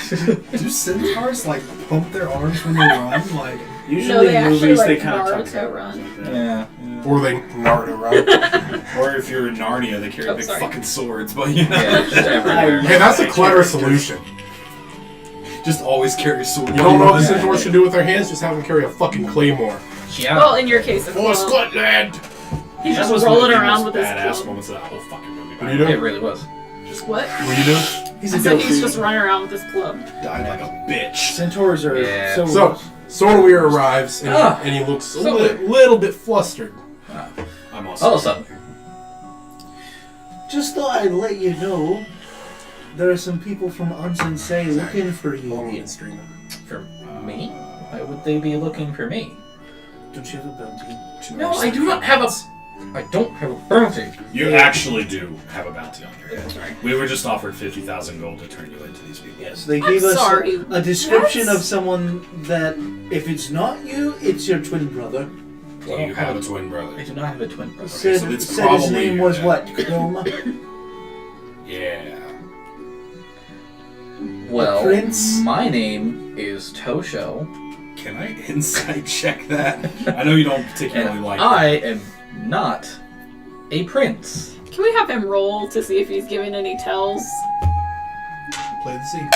Do centaurs like pump their arms when they run? Like
Usually
No, they
in movies
actually
they
like
kind of talk
Naruto
about
run.
Yeah.
Or they Naruto run.
Or if you're in Narnia, they carry
Oh,
big
sorry.
fucking swords, but you know.
Yeah, just everywhere.
Hey, that's a clever solution.
Just always carry a sword.
You don't know what the centaurs should do with their hands? Just have them carry a fucking claymore.
Yeah.
Well, in your case, it's
For Scotland!
He's
That
just
was one
rolling
of the
around
most
with his
badass
club.
moments of that whole fucking movie.
What are you doing?
It really was.
What?
What are you doing?
He's
I
a
said
dope
he's
dude.
just running around with his club.
Died like a bitch.
Centaurs are
Yeah.
so.
So, Stormweir arrives, and,
Ah.
and he looks a
So
little bit flustered.
I'm
All
also.
of a sudden.
Just thought I'd let you know. There are some people from Unsensei looking for
Long
you.
and streaming.
For me? Why would they be looking for me?
Don't you have a bounty?
No, I do not have a... I don't have a bounty.
You actually do have a bounty on your head.
Sorry.
We were just offered 50,000 gold to turn you into these people.
Yes, they
I'm
gave us
sorry.
a description
What?
of someone that, if it's not you, it's your twin brother.
Do you have a twin
I
brother?
do not have a twin brother.
Okay,
Said,
so it's
said his
probably
name
your
was
dad.
what? Chroma?
Yeah.
Well,
Prince?
my name is Tosho,
Can I insight check that? I know you don't particularly
and
like
I am not a prince.
Can we have him roll to see if he's giving any tells?
Play the scene.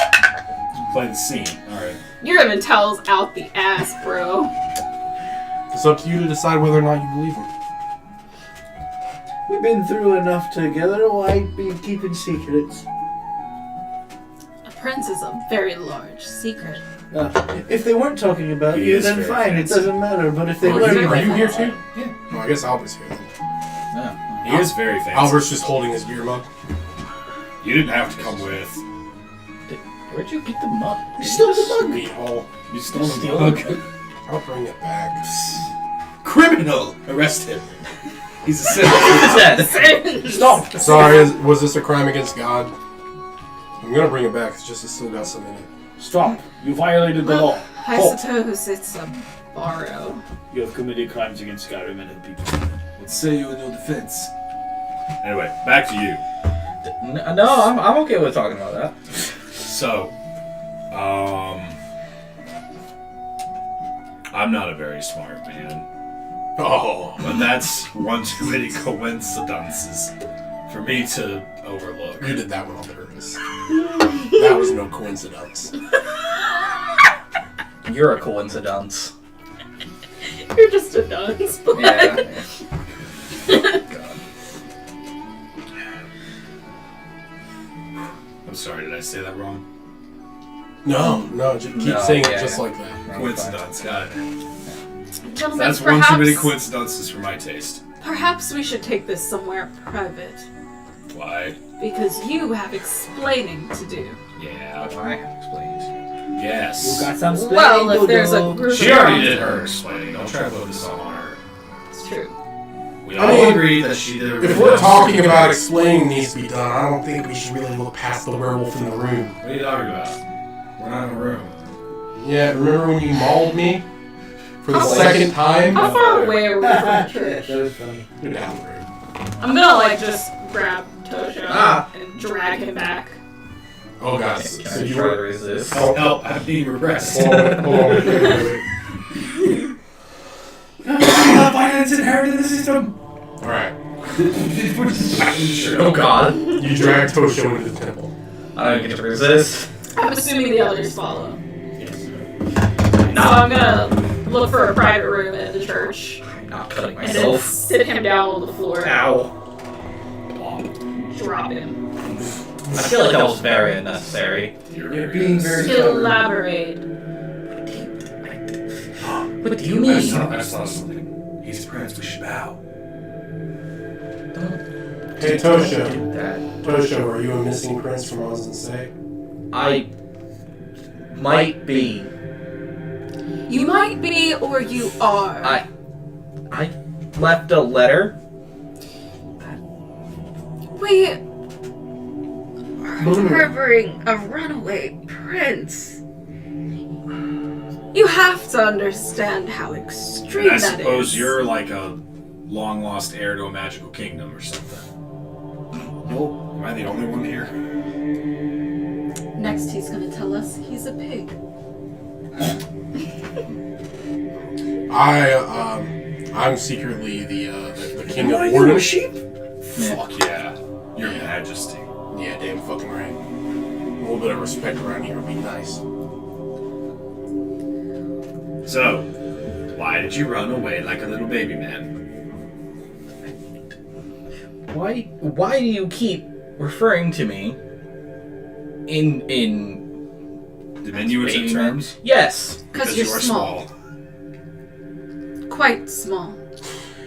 Play the scene. Alright.
Your intel's out the ass, bro.
It's up to you to decide whether or not you believe him.
We've been through enough together. Why be keeping secrets?
A prince is a very large secret.
If they weren't talking about
He
you,
is
then
very
fine.
fancy.
It doesn't matter. But if they
Are
were,
you here too?
Yeah.
Oh, I guess Albert's here then.
Yeah.
He is very fancy.
Albert's just holding his beer mug.
You didn't have to come with.
Where'd you get the mug?
You stole the mug.
Meat hole.
You stole the
Steal
mug.
I'll bring it back.
Criminal! Arrest him. He's a sinner.
Stop!
Sorry, was this a crime against God? I'm gonna bring it back. It's just still got some in it.
Stop! You violated the law.
I
Halt.
suppose it's a borrow.
You have committed crimes against Skyrim and the people.
Let's say you in your defense. Anyway, back to you.
No, I'm okay with talking about that.
So, I'm not a very smart man,
Oh.
but that's one too many coincidences for me to overlook.
You did that one on purpose. That was no coincidence.
You're a coincidence.
You're just a dunce.
Yeah.
God. I'm sorry, did I say that wrong?
No, just keep
No,
saying it
yeah,
just
yeah.
like that.
Coincidence, got it.
Gentlemen,
That's one too many
perhaps,
coincidences for my taste.
perhaps we should take this somewhere private.
Why?
Because you have explaining to do.
Yeah.
I have explained.
Yes.
You got some
Well, if there's a group
She
of
already
friends-
did her explaining. Don't try to put this all on her.
It's true.
We
I
all
mean,
agree that she did.
If we're talking about explaining needs to be done, I don't think we should really look past the werewolf in the room.
What are you talking about? We're not in a room.
Yeah, remember when you mauled me? For the
How far-
second time?
How far away are we from the church?
That was funny.
You're down the road.
I'm gonna like just grab Tosho
Ah.
and drag him back.
Oh god,
Can
so
I
you
try to
were...
resist?
Help, help, I'm being repressed.
Hold on, wait.
Violence inherited in the system.
Alright,
Oh god.
you drag Tosho into the temple.
I don't get to resist.
I'm assuming the others follow. So I'm gonna look for a private room at the church
I'm not cutting
and then
myself.
sit him down on the floor.
Ow.
Drop him.
I feel like that was very unnecessary.
You're being very clever.
Elaborate.
What do you
I
mean?
saw something. He's a prince, we should bow.
Hey Tosho,
That
Tosho, are you a missing prince from Oz and Say?
I might be.
You might be, or you are.
I left a letter.
We are harboring a runaway prince. You have to understand how extreme
I
that
suppose
is.
you're like a long lost heir to a magical kingdom or something.
Nope.
Am I the only one here?
Next, he's gonna tell us he's a pig.
I'm secretly the king
What, are
of
you a
Warden.
sheep?
Fuck yeah. Your majesty.
Yeah, damn fucking right. A little bit of respect around here would be nice.
So, why did you run away like a little baby man?
Why do you keep referring to me in
Diminutive
baby
terms?
Yes.
Because you're
you are
small. Quite small.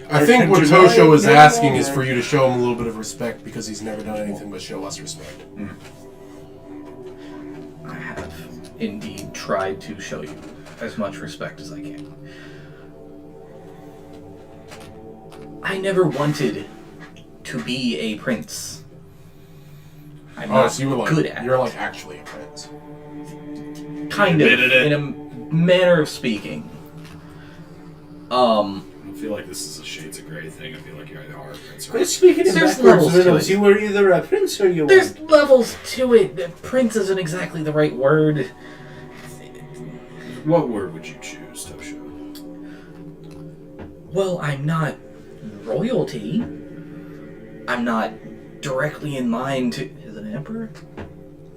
I think what
Do
Tosho
I
is
know
asking
that?
is for you to show him a little bit of respect because he's never done anything but show us respect.
I have indeed tried to show you as much respect as I can. I never wanted to be a prince. I'm
Oh,
not
so you were like
good at
you're
it.
like actually a prince.
Kind of,
admitted it.
in a manner of speaking.
I feel like this is a Shades of Grey thing. I feel like you either are a prince or
Quit speaking in
There's
backwards
levels to
riddles.
it.
You were either a prince or you
There's
weren't.
levels to it. Prince isn't exactly the right word.
What word would you choose, Tosho?
Well, I'm not royalty. I'm not directly in line to... Is it an emperor?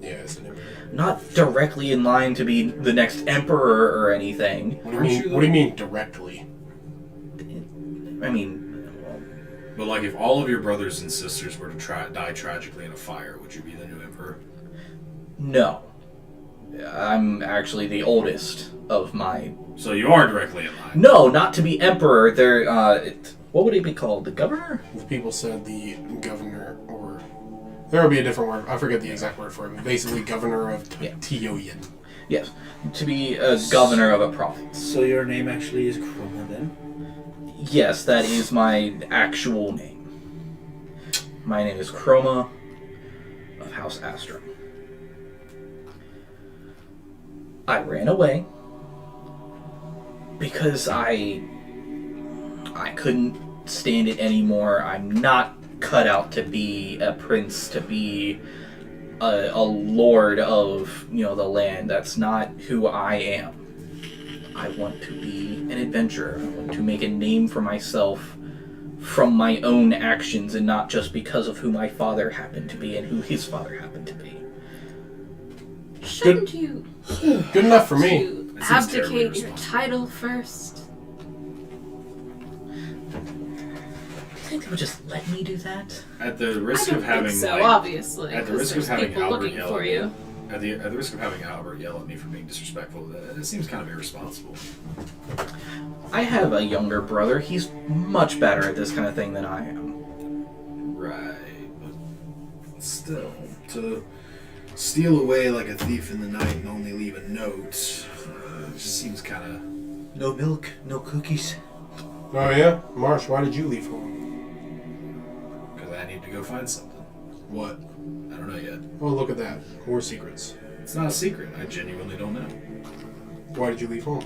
Yeah, it's an emperor.
not directly in line to be the next emperor or anything.
What do you mean directly?
I mean,
But like, if all of your brothers and sisters were to die tragically in a fire, would you be the new emperor?
no. I'm actually the oldest of my...
So you are directly in line.
No, not to be emperor. They're, what would he be called? The governor?
The people said the governor, or there would be a different word. I forget the exact word for it. But basically, governor of Tioyan.
Yes. To be a governor of a province.
So your name actually is Chroma then?
Yes, that is my actual name. My name is Chroma of House Astra. I ran away because I couldn't stand it anymore. I'm not cut out to be a prince, to be a lord of, the land. That's not who I am. I want to be an adventurer. I want to make a name for myself from my own actions and not just because of who my father happened to be and who his father happened to be.
Shouldn't you
Good enough for me.
you
That seems terribly
abdicate your
responsible.
title first?
You think they would just let me do that?
At the risk
I don't
of having
think so,
like,
obviously.
at the
'cause
risk of
there's
having
people
Albert
looking
yell
for
at me,
you.
at the risk of having Albert yell at me for being disrespectful, it seems kind of irresponsible.
I have a younger brother. He's much better at this kind of thing than I am.
Right, but still, to steal away like a thief in the night and only leave a note, just seems kind of.
No milk, no cookies.
Oh yeah, Marsh, why did you leave home?
Because I need to go find something.
What?
I don't know yet.
Oh, look at that. More secrets.
It's not a secret. I genuinely don't know.
Why did you leave home?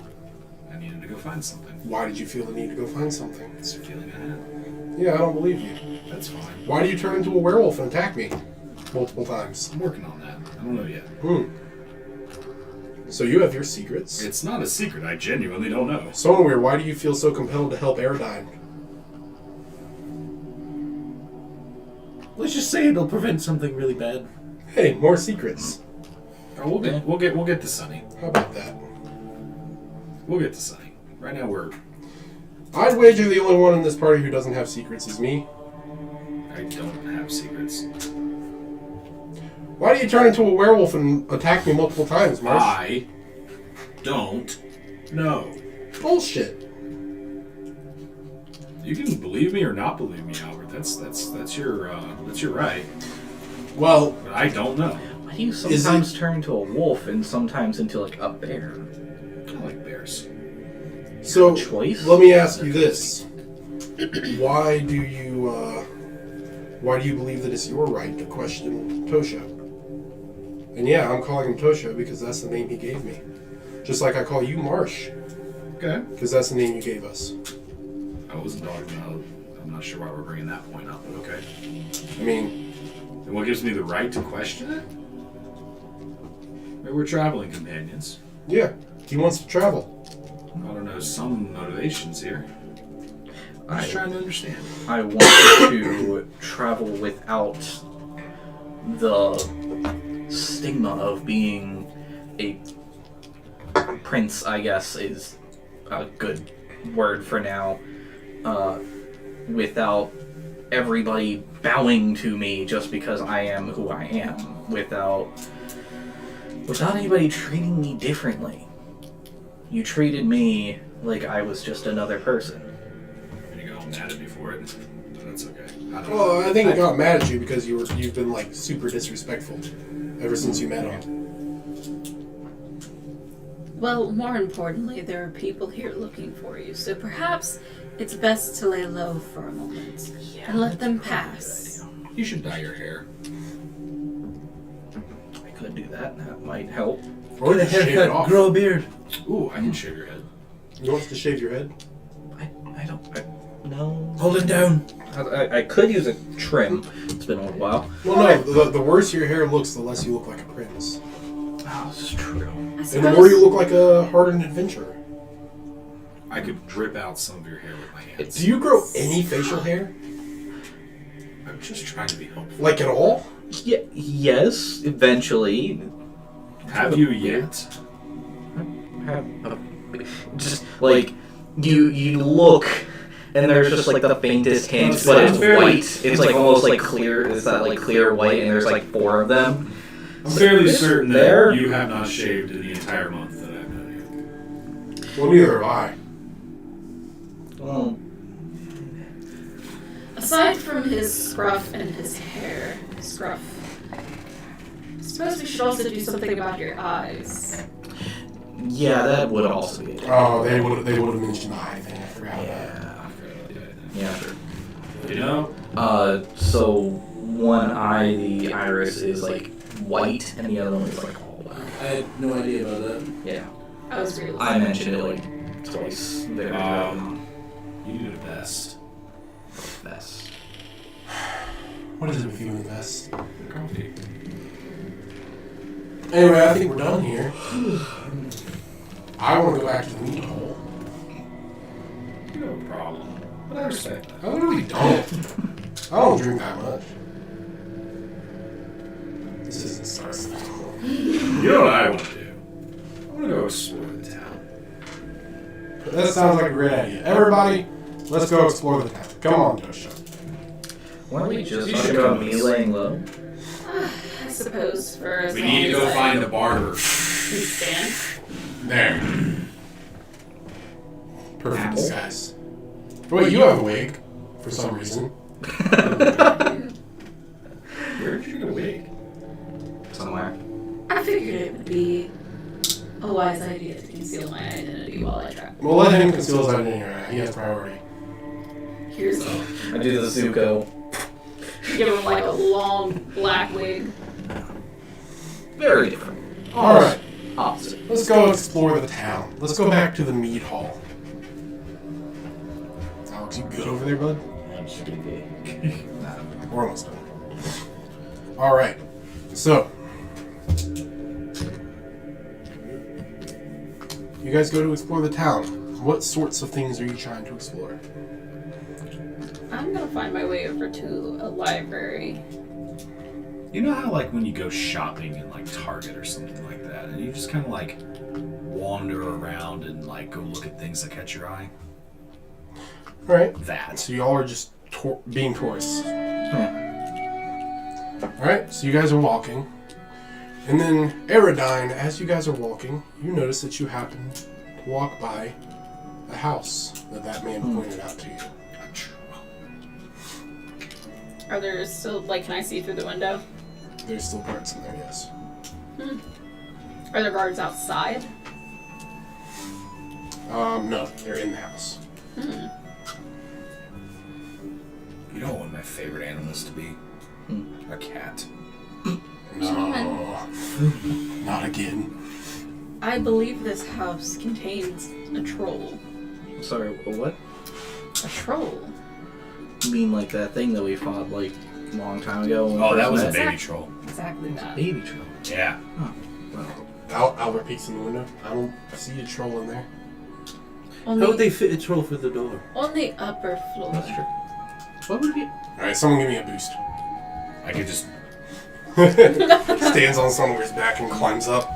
I needed to go find something.
Why did you feel the need to go find something?
It's a feeling I had.
Yeah, I don't believe you.
That's fine.
Why do you turn into a werewolf and attack me? Multiple times.
I'm working on that. I don't know yet.
So you have your secrets?
It's not a secret. I genuinely don't know.
So weird. Why do you feel so compelled to help Aerodine?
Let's just say it'll prevent something really bad.
Hey, more secrets.
Oh, we'll get to Sunny.
How about that?
We'll get to Sunny. Right now
I'd wager the only one in this party who doesn't have secrets is me.
I don't have secrets.
Why do you turn into a werewolf and attack me multiple times, Marsh?
I don't know.
Bullshit.
You can believe me or not believe me, Albert. That's your right.
Well,
But I don't know.
Why do you sometimes turn into a wolf and sometimes into like a bear?
I like bears.
so
Choice?
let me ask you this: Why do you believe that it's your right to question Tosha? And yeah, I'm calling him Tosha because that's the name he gave me. Just like I call you Marsh
Okay.
because that's the name you gave us.
I wasn't talking about. I'm not sure why we're bringing that point up, but okay.
I mean,
And what gives me the right to question it? Maybe we're traveling companions.
yeah, he wants to travel.
I don't know, some motivations here. I'm just trying to understand.
I want to travel without the stigma of being a prince, I guess, is a good word for now. Without everybody bowing to me just because I am who I am. Without anybody treating me differently. You treated me like I was just another person.
And you got all mad at me for it. But that's okay. I don't
Well,
know.
I think he got mad at you because you've been like super disrespectful ever since you met him.
Well, more importantly, there are people here looking for you, so perhaps it's best to lay low for a moment and let them pass.
You should dye your hair.
I could do that, and that might help.
Or
Get a
just shave it
haircut,
off.
grow a beard.
Ooh, I can shave your head.
You want us to shave your head?
No.
Hold it down.
I could use a trim. It's been a little while.
Well, no. The worse your hair looks, the less you look like a prince.
Oh, this is true.
I
And the more you look like a hardened adventurer.
I could drip out some of your hair with my hands.
Do you grow any facial hair?
I'm just trying to be helpful.
Like at all?
Yes, eventually.
Have you yet?
Just like you look, and there's just like the faintest hint,
It's
but it's
fairly-
white. It's like almost like clear. It's that like clear white, and there's like 4 of them.
I'm fairly certain that
there?
you have not shaved in the entire month that I've known you.
Well, neither have I.
Well,
Aside from his scruff and his hair, I suppose we should also do something about your eyes.
yeah, that would also be.
Oh, they would have mentioned the eye thing. I forgot about it.
Yeah, sure.
You know?
So one eye, the iris is like white, and the other one is like all black.
I had no idea about that.
Yeah,
I was really
I mentioned it like twice. Very
You do the best.
best.
What is it with you and this?
Comfy.
Anyway, I think we're done here. I want to go back to the meat hole.
No problem. But I respect that.
I literally don't. I don't drink that much. This isn't starting.
You know what I want to do? I want to go explore the town.
That sounds like a great idea. Everybody, let's go explore the town. Come on, Tosha.
Why don't we just
You
talk
should
about
go.
me laying low?
I suppose for as
We
long
need to
as
go
I
find the barber.
can stand.
There. Perfect disguise. Wait, you have a wig for some reason.
Where did you get a wig?
Somewhere.
I figured it would be a wise idea to conceal my identity while I travel.
We'll let him conceal his identity right now. He has priority.
Here's
I do the Zuko.
give him like a long black wig.
Very different.
Alright,
Opposite.
let's go explore the town. Let's go back to the meat hall. Alex, you good over there, bud? We're almost done. Alright, so. You guys go to explore the town. What sorts of things are you trying to explore?
I'm gonna find my way over to a library.
You know how like when you go shopping in like Target or something like that, and you just kind of like wander around and like go look at things that catch your eye?
Alright,
That.
so y'all are just being tourists. Alright, so you guys are walking. And then, Aerodine, as you guys are walking, you notice that you happen to walk by a house that man pointed out to you.
Are there still, like, can I see through the window?
There's still guards in there, yes.
Are there guards outside?
No, they're in the house.
You know what one of my favorite animals to be? A cat.
No. Not again.
I believe this house contains a troll.
Sorry, what?
A troll?
You mean like that thing that we fought like a long time ago? when we
Oh, that
first
was a
met?
baby troll.
Exactly that.
Baby troll.
Yeah.
Albert peeks in the window. I don't see a troll in there.
On
How
the,
would they fit a troll through the door?
on the upper floor.
That's true. What would be?
Alright, someone give me a boost.
I could just.
Stands on someone's back and climbs up.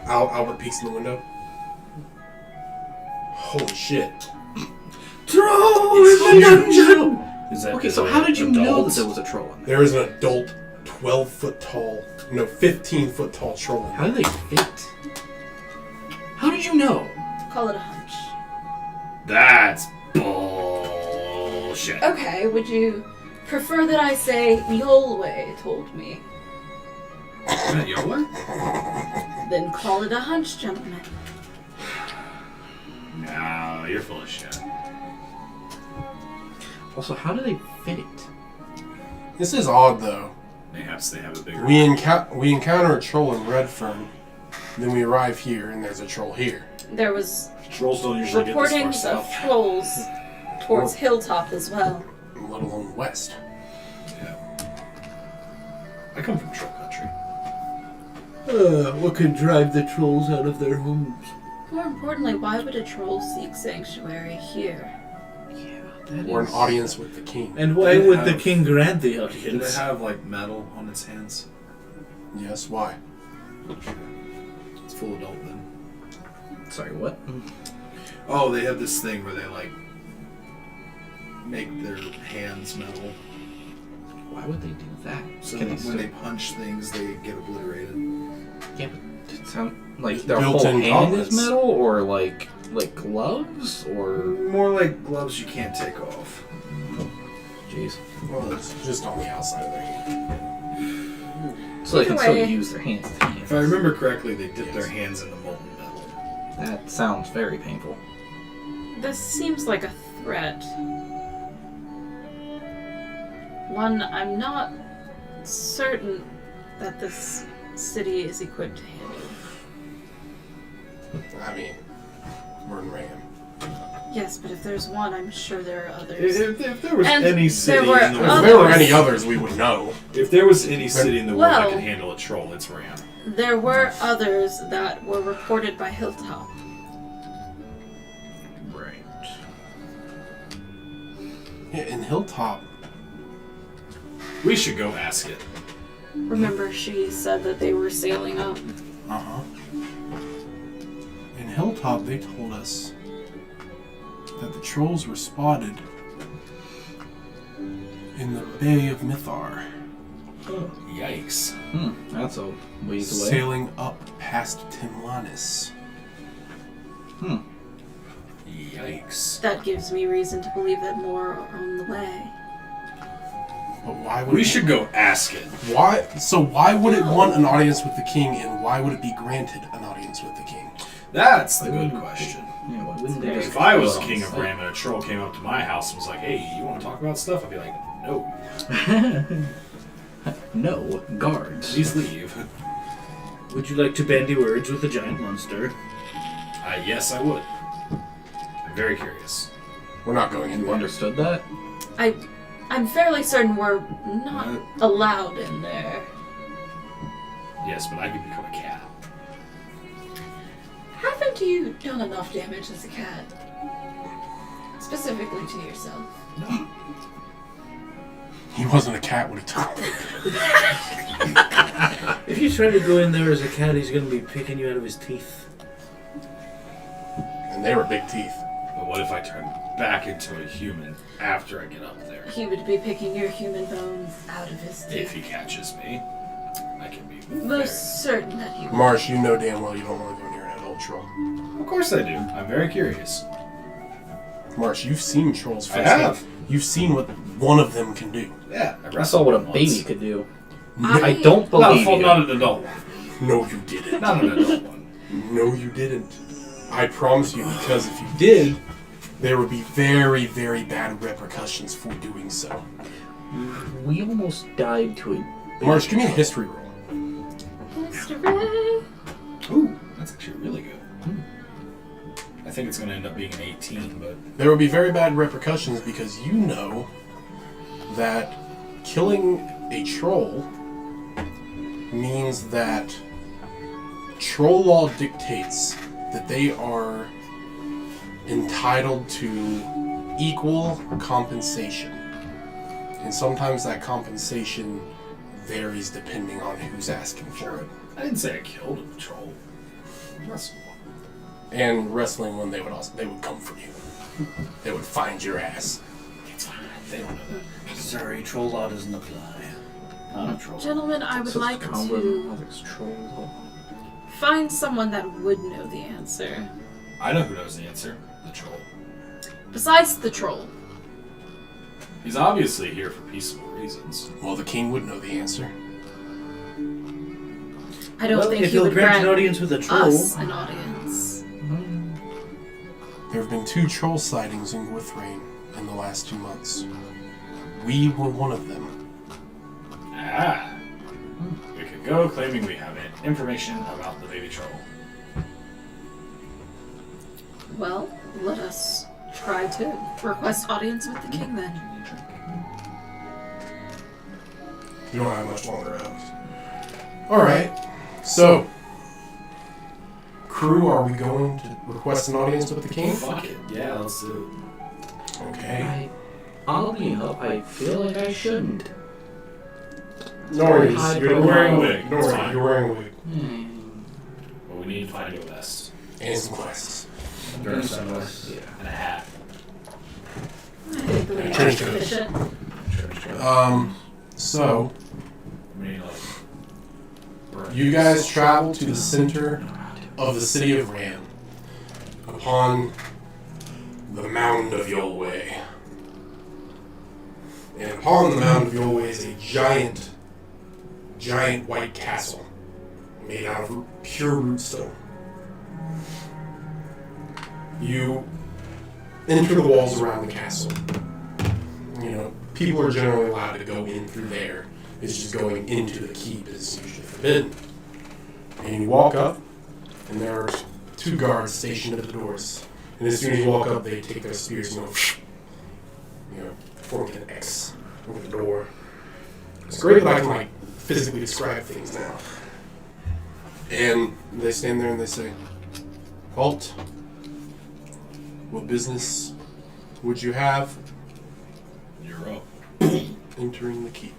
Albert peeks in the window. Holy shit.
Troll in the dungeon!
Is that
Okay, so how did you know that there was a troll in there?
There is an adult 12-foot tall, no, 15-foot tall troll.
How do they fit? How did you know?
Call it a hunch.
That's bullshit.
Okay, would you prefer that I say Yolway told me?
Is that Yola?
Then call it a hunch, gentlemen.
No, you're full of shit.
Also, how do they fit it?
This is odd, though.
Perhaps they have a bigger.
We encounter a troll in Redfern, then we arrive here, and there's a troll here.
There was
Trolls don't usually get this far
reportings of
south.
trolls towards Hilltop as well.
Let alone west.
Yeah. I come from troll country.
What could drive the trolls out of their homes?
More importantly, why would a troll seek sanctuary here?
Or an audience with the king.
And why
They
would the
have-
king grant the
Do
audience?
they have like metal on its hands?
Yes, why?
It's full adult then.
Sorry, what?
Oh, they have this thing where they like make their hands metal.
Why would they do that?
So
Can
when
they
they punch things, they get obliterated.
Yeah, but it sound like their whole
Built-in
hand is
gauntlets.
metal, or like gloves, or
More like gloves you can't take off.
jeez.
Well, it's just on the outside of their hand.
So they can
Either
still
way-
use their hands.
If I remember correctly, they dip their hands in the molten metal.
That sounds very painful.
This seems like a threat. One I'm not certain that this city is equipped to handle.
I mean, we're in Ram.
Yes, but if there's one, I'm sure there are others.
If there was
And
any
there
city
were
in the
If
world,
there were any others, we would know.
if there was any city in the world that
Well-
could handle a troll, it's Ram.
There were others that were reported by Hilltop.
Right.
Yeah, in Hilltop,
We should go ask it.
Remember, she said that they were sailing up.
in Hilltop, they told us that the trolls were spotted in the Bay of Mythar,
Yikes.
That's a ways away.
sailing up past Timlanis.
Yikes.
That gives me reason to believe that more are on the way.
But why would
We should go ask it.
Why? So why would it want an audience with the king, and why would it be granted an audience with the king?
That's the good question.
Yeah, why wouldn't they just
If I was
kill it on
king of
sight?
Ram and a troll came up to my house and was like, hey, you want to talk about stuff? I'd be like, no,
No, guards.
please leave.
Would you like to bandy words with a giant monster?
Yes, I would. I'm very curious.
We're not going in
You
there.
understood that?
I'm fairly certain we're not allowed in there.
Yes, but I could become a cat.
Haven't you done enough damage as a cat? Specifically to yourself.
He wasn't a cat when he took him.
If you try to go in there as a cat, he's going to be picking you out of his teeth.
And they were big teeth.
But what if I turn back into a human after I get up there?
He would be picking your human bones out of his
If
teeth.
he catches me, I can be
Most certain that he would.
Marsh, you know damn well you don't want to go near an adult troll.
Of course I do. I'm very curious.
Marsh, you've seen trolls
I
firsthand.
have.
You've seen what one of them can do.
Yeah, I
I
wrestled
saw what a
one
baby
once.
could do.
I-
I don't
Not,
believe you.
not an adult one.
No, you didn't.
Not an adult one.
No, you didn't. I promise you, because if you did, there would be very, very bad repercussions for doing so.
We almost died to a.
Marsh, give me a history roll.
History.
Ooh, that's actually really good. I think it's going to end up being an 18, but
There would be very bad repercussions because you know that killing a troll means that troll law dictates that they are entitled to equal compensation. And sometimes that compensation varies depending on who's asking for it.
I didn't say I killed a troll. Wrestled one.
And wrestling one, they would come for you. They would find your ass.
It's fine. They don't know that.
Sorry, troll law doesn't apply. Not a troll.
Gentlemen, I would like to find someone that would know the answer.
I know who knows the answer. The troll.
Besides the troll.
He's obviously here for peaceful reasons.
Well, the king would know the answer.
I don't
Well,
think
if
he
he'll
would
grant
grant
an audience with a troll.
us an audience.
There have been 2 troll sightings in Gwithrain in the last 2 months. We were one of them.
Ah. We could go claiming we have information about the baby troll.
Well, let us try to request audience with the king then.
You don't have much longer out. Alright. So, crew, are we going to request an audience with the king?
Fuck it. Yeah, let's do it.
Okay.
Oddly enough, I feel like I shouldn't.
No worries.
Hide
You're
from
wearing a
the-
wig. No
It's
worries.
fine.
You're wearing a wig.
Well, we need to find you a vest.
And some quests.
And sunglasses.
Yeah.
And a hat.
I think we are
Trench coat.
sufficient.
So,
We need like.
you guys travel to the center of the city of Ram, upon the Mound of Yolway. And upon the Mound of Yolway is a giant white castle made out of pure root stone. You enter the walls around the castle. You know, people are generally allowed to go in through there. It's just going into the keep is usually forbidden. And you walk up, and there are 2 guards stationed at the doors. And as soon as you walk up, they take their spears and go, forming an X over the door. It's great that I can physically describe things now. And they stand there and they say, "Halt. What business would you have
You're up.
entering the keep?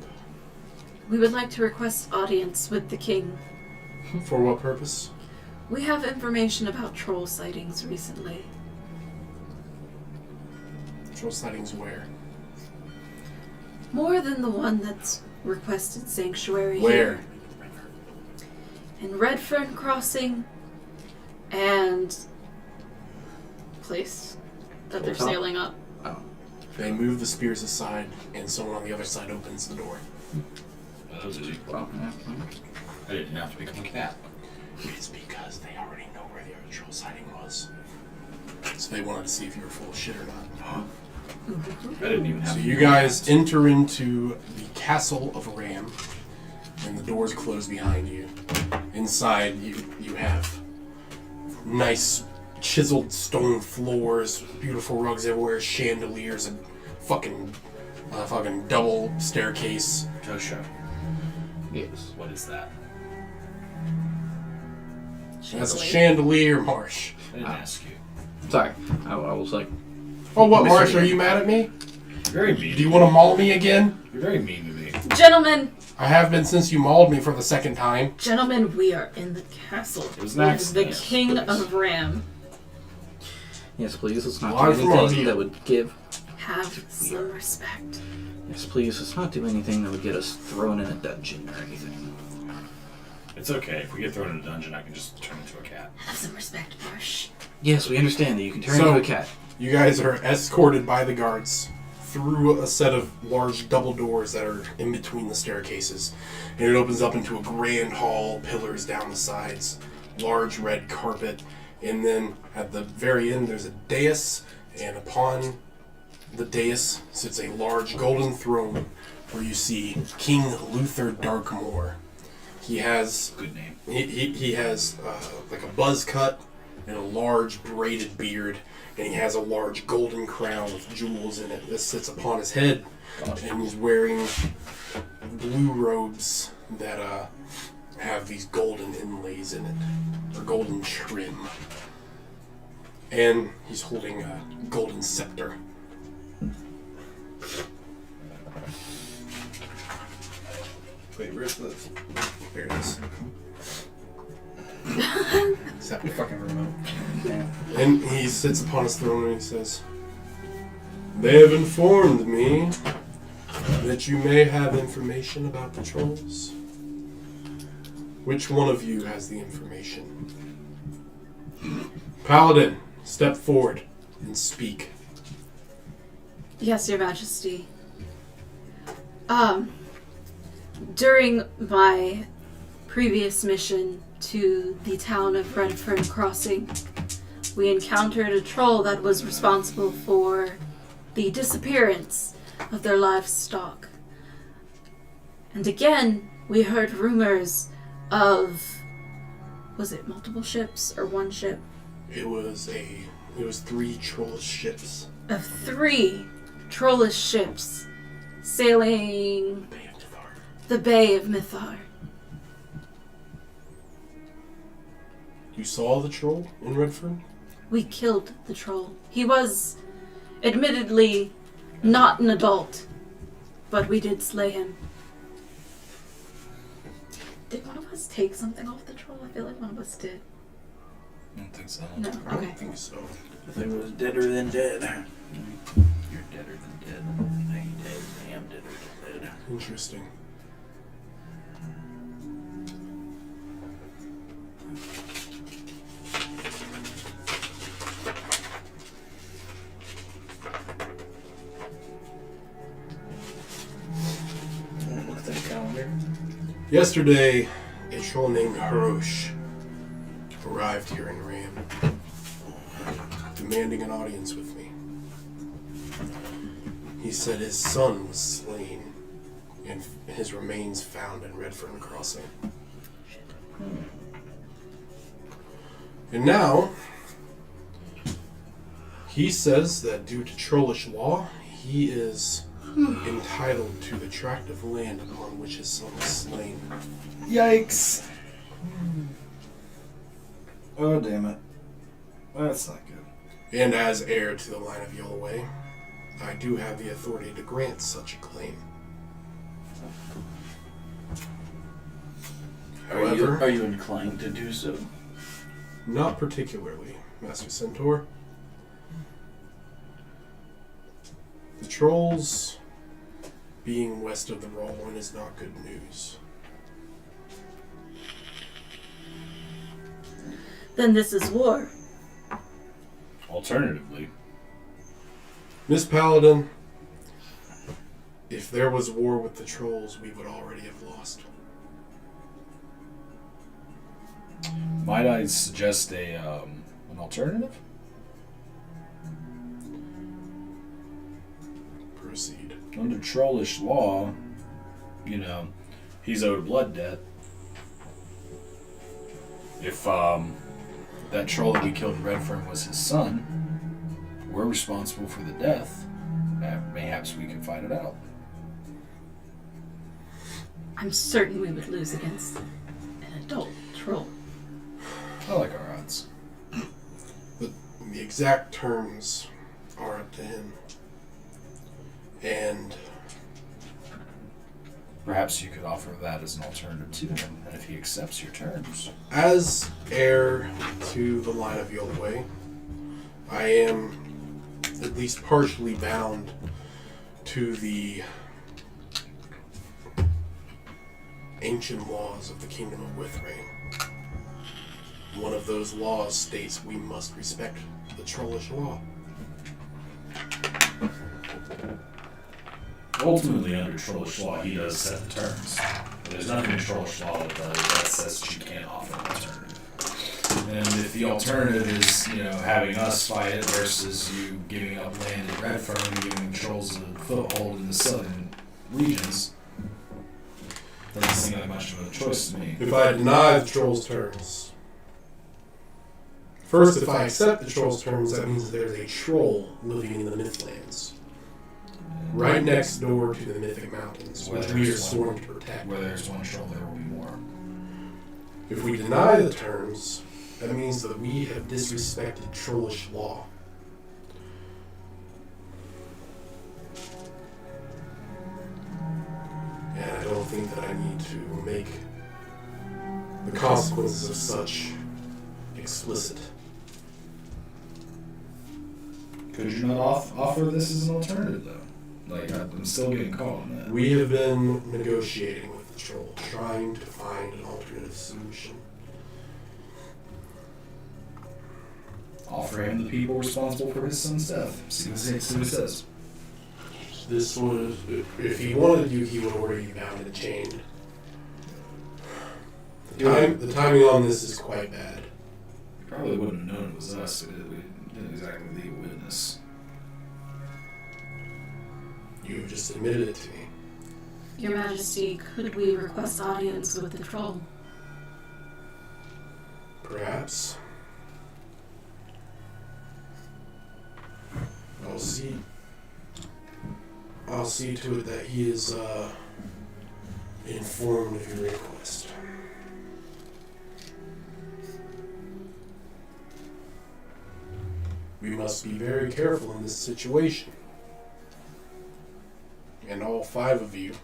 We would like to request audience with the king.
For what purpose?"
We have information about troll sightings recently.
Troll sightings where?
More than the one that's requested sanctuary
Where?
here. In Redfern Crossing and place that they're
Hilltop?
sailing up.
They move the spears aside, and someone on the other side opens the door.
That was easy.
Well, yeah.
I didn't have to become a cat.
It's because they already know where the other troll sighting was. So they wanted to see if you were full of shit or not.
I didn't even have
So
to.
you guys enter into the castle of Ram, and the doors close behind you. Inside, you have nice chiseled stone floors, beautiful rugs everywhere, chandeliers, and fucking double staircase.
Joshua,
Yes.
what is that?
That's a chandelier, Marsh.
I didn't ask you.
Sorry. I was like,
Oh, what,
Missing
Marsh? Are
it.
you mad at me?
You're very mean.
Do you want to maul me again?
You're very mean to me.
Gentlemen,
I have been since you mauled me for the second time.
gentlemen, we are in the castle
It was an
with
accident.
the king of Ram.
yes, please, let's not
Live
do
from
anything
Arvia.
that would give.
Have some respect.
Yes, please, let's not do anything that would get us thrown in a dungeon or anything.
It's okay. If we get thrown in a dungeon, I can just turn into a cat.
Have some respect, Marsh.
Yes, we understand that you can turn
So-
into a cat.
You guys are escorted by the guards through a set of large double doors that are in between the staircases. And it opens up into a grand hall, pillars down the sides, large red carpet, and then at the very end there's a dais, and upon the dais sits a large golden throne where you see King Luther Darkmoor. He has
Good name.
he has like a buzz cut and a large braided beard, and he has a large golden crown with jewels in it that sits upon his head, and he's wearing blue robes that have these golden inlays in it, or golden trim, and he's holding a golden scepter. Wait, where's the... There it is. Scepter.
Fucking remote.
And he sits upon his throne and he says, "They have informed me that you may have information about the trolls. Which one of you has the information? Paladin, step forward and speak."
Yes, Your Majesty. During my previous mission to the town of Redfern Crossing, we encountered a troll that was responsible for the disappearance of their livestock. And again, we heard rumors of, was it multiple ships or one ship?
It was 3 troll ships.
Of 3 trollish ships sailing
Bay of Dithar.
the Bay of Mythar.
You saw the troll in Redfern?
We killed the troll. He was admittedly not an adult, but we did slay him. Did one of us take something off the troll? I feel like one of us did.
I don't think so.
No.
I
Okay.
don't think so.
If it was deader than dead.
You're deader than dead.
I ain't dead. I am deader than dead.
Interesting.
Look at that calendar.
Yesterday, a troll named Harosh arrived here in Ram, demanding an audience with me. He said his son was slain and his remains found in Redfern Crossing. And now, he says that due to trollish law, he is entitled to the tract of land upon which his son was slain.
Yikes. Oh, damn it. That's not good.
And as heir to the line of Yolaway, I do have the authority to grant such a claim. However,
Are you inclined to do so?
not particularly, Master Centaur. The trolls being west of the Rollwind is not good news.
Then this is war.
Alternatively,
Miss Paladin, if there was war with the trolls, we would already have lost.
might I suggest an alternative?
Proceed.
Under trollish law, he's owed a blood debt. If that troll that we killed in Redfern was his son, we're responsible for the death. Mayhaps we can fight it out.
I'm certain we would lose against an adult troll.
I like our odds.
The exact terms are up to him. And
Perhaps you could offer that as an alternative to him, and if he accepts your terms.
as heir to the line of Yolaway, I am at least partially bound to the ancient laws of the Kingdom of Gwithrain. One of those laws states we must respect the trollish law.
Ultimately, under trollish law, he does set the terms. There's nothing in trollish law that says that you can't offer an alternative. And if the alternative is, having us fight it versus you giving up land in Redfern and giving trolls a foothold in the southern regions, doesn't seem like much of a choice to me.
If I deny the troll's terms, first, if I accept the troll's terms, that means there's a troll living in the Mythlands, right next door to the Mythic Mountains, which we are sworn to protect.
Where there's one troll, there will be more.
If we deny the terms, that means that we have disrespected trollish law. And I don't think that I need to make the consequences of such explicit.
Could you not offer this as an alternative, though? I'm still getting caught on that.
We have been negotiating with the troll, trying to find an alternative solution.
Offer him the people responsible for his son's death. See what he says.
This was, if he wanted you, he would order you bound and chained. The timing on this is quite bad.
He probably wouldn't have known it was us. We didn't exactly leave a witness.
You have just admitted it to me.
Your Majesty, could we request audience with the troll?
Perhaps. I'll see to it that he is informed of your request. We must be very careful in this situation. And all 5 of you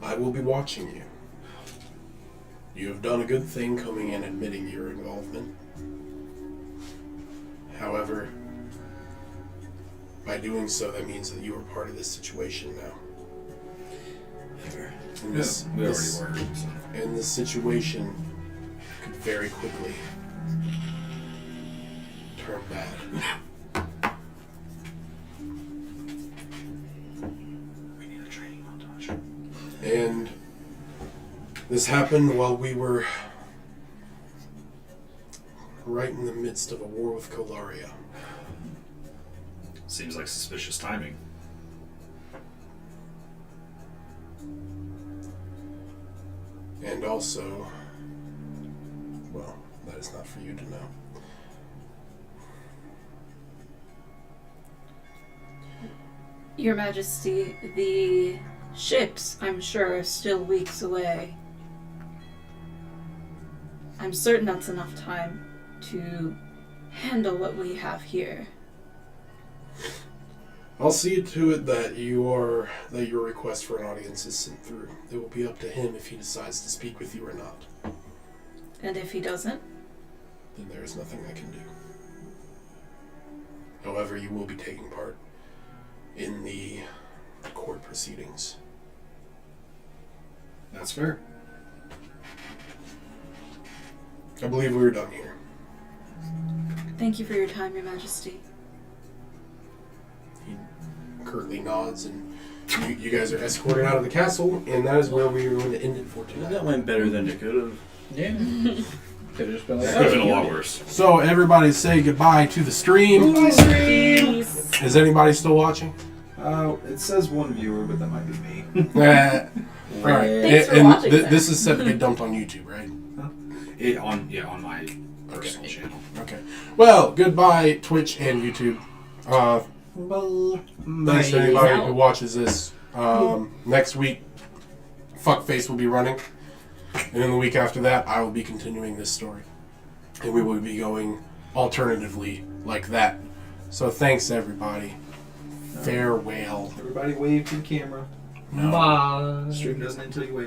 I will be watching you. You have done a good thing coming and admitting your involvement. However, by doing so, that means that you are part of this situation now. And
We already were. So.
and this situation could very quickly turn bad.
We need a training montage.
And this happened while we were right in the midst of a war with Kolaria.
Seems like suspicious timing.
And also, well, that is not for you to know.
Your Majesty, the ships, I'm sure, are still weeks away. I'm certain that's enough time to handle what we have here.
I'll see to it that your request for an audience is sent through. It will be up to him if he decides to speak with you or not.
And if he doesn't?
Then there is nothing I can do. However, you will be taking part in the court proceedings.
That's fair.
I believe we were done here.
Thank you for your time, Your Majesty.
He curtly nods, and you guys are escorted out of the castle, and that is where we are going to end it for tonight.
That went better than it could have.
Yeah. Could have just been like,
That could have been a lot worse.
So everybody say goodbye to the stream.
Peace.
Is anybody still watching?
It says one viewer, but that might be me.
All right.
Thanks for
And
watching, Zach.
this is set to get dumped on YouTube, right?
On my personal channel.
Okay. Well, goodbye, Twitch and YouTube. Thanks to anybody who watches this. Next week, Fuckface will be running. And then the week after that, I will be continuing this story. And we will be going alternatively like that. So thanks, everybody. Farewell.
Everybody wave to the camera.
No.
bye.
Stream doesn't until you wave.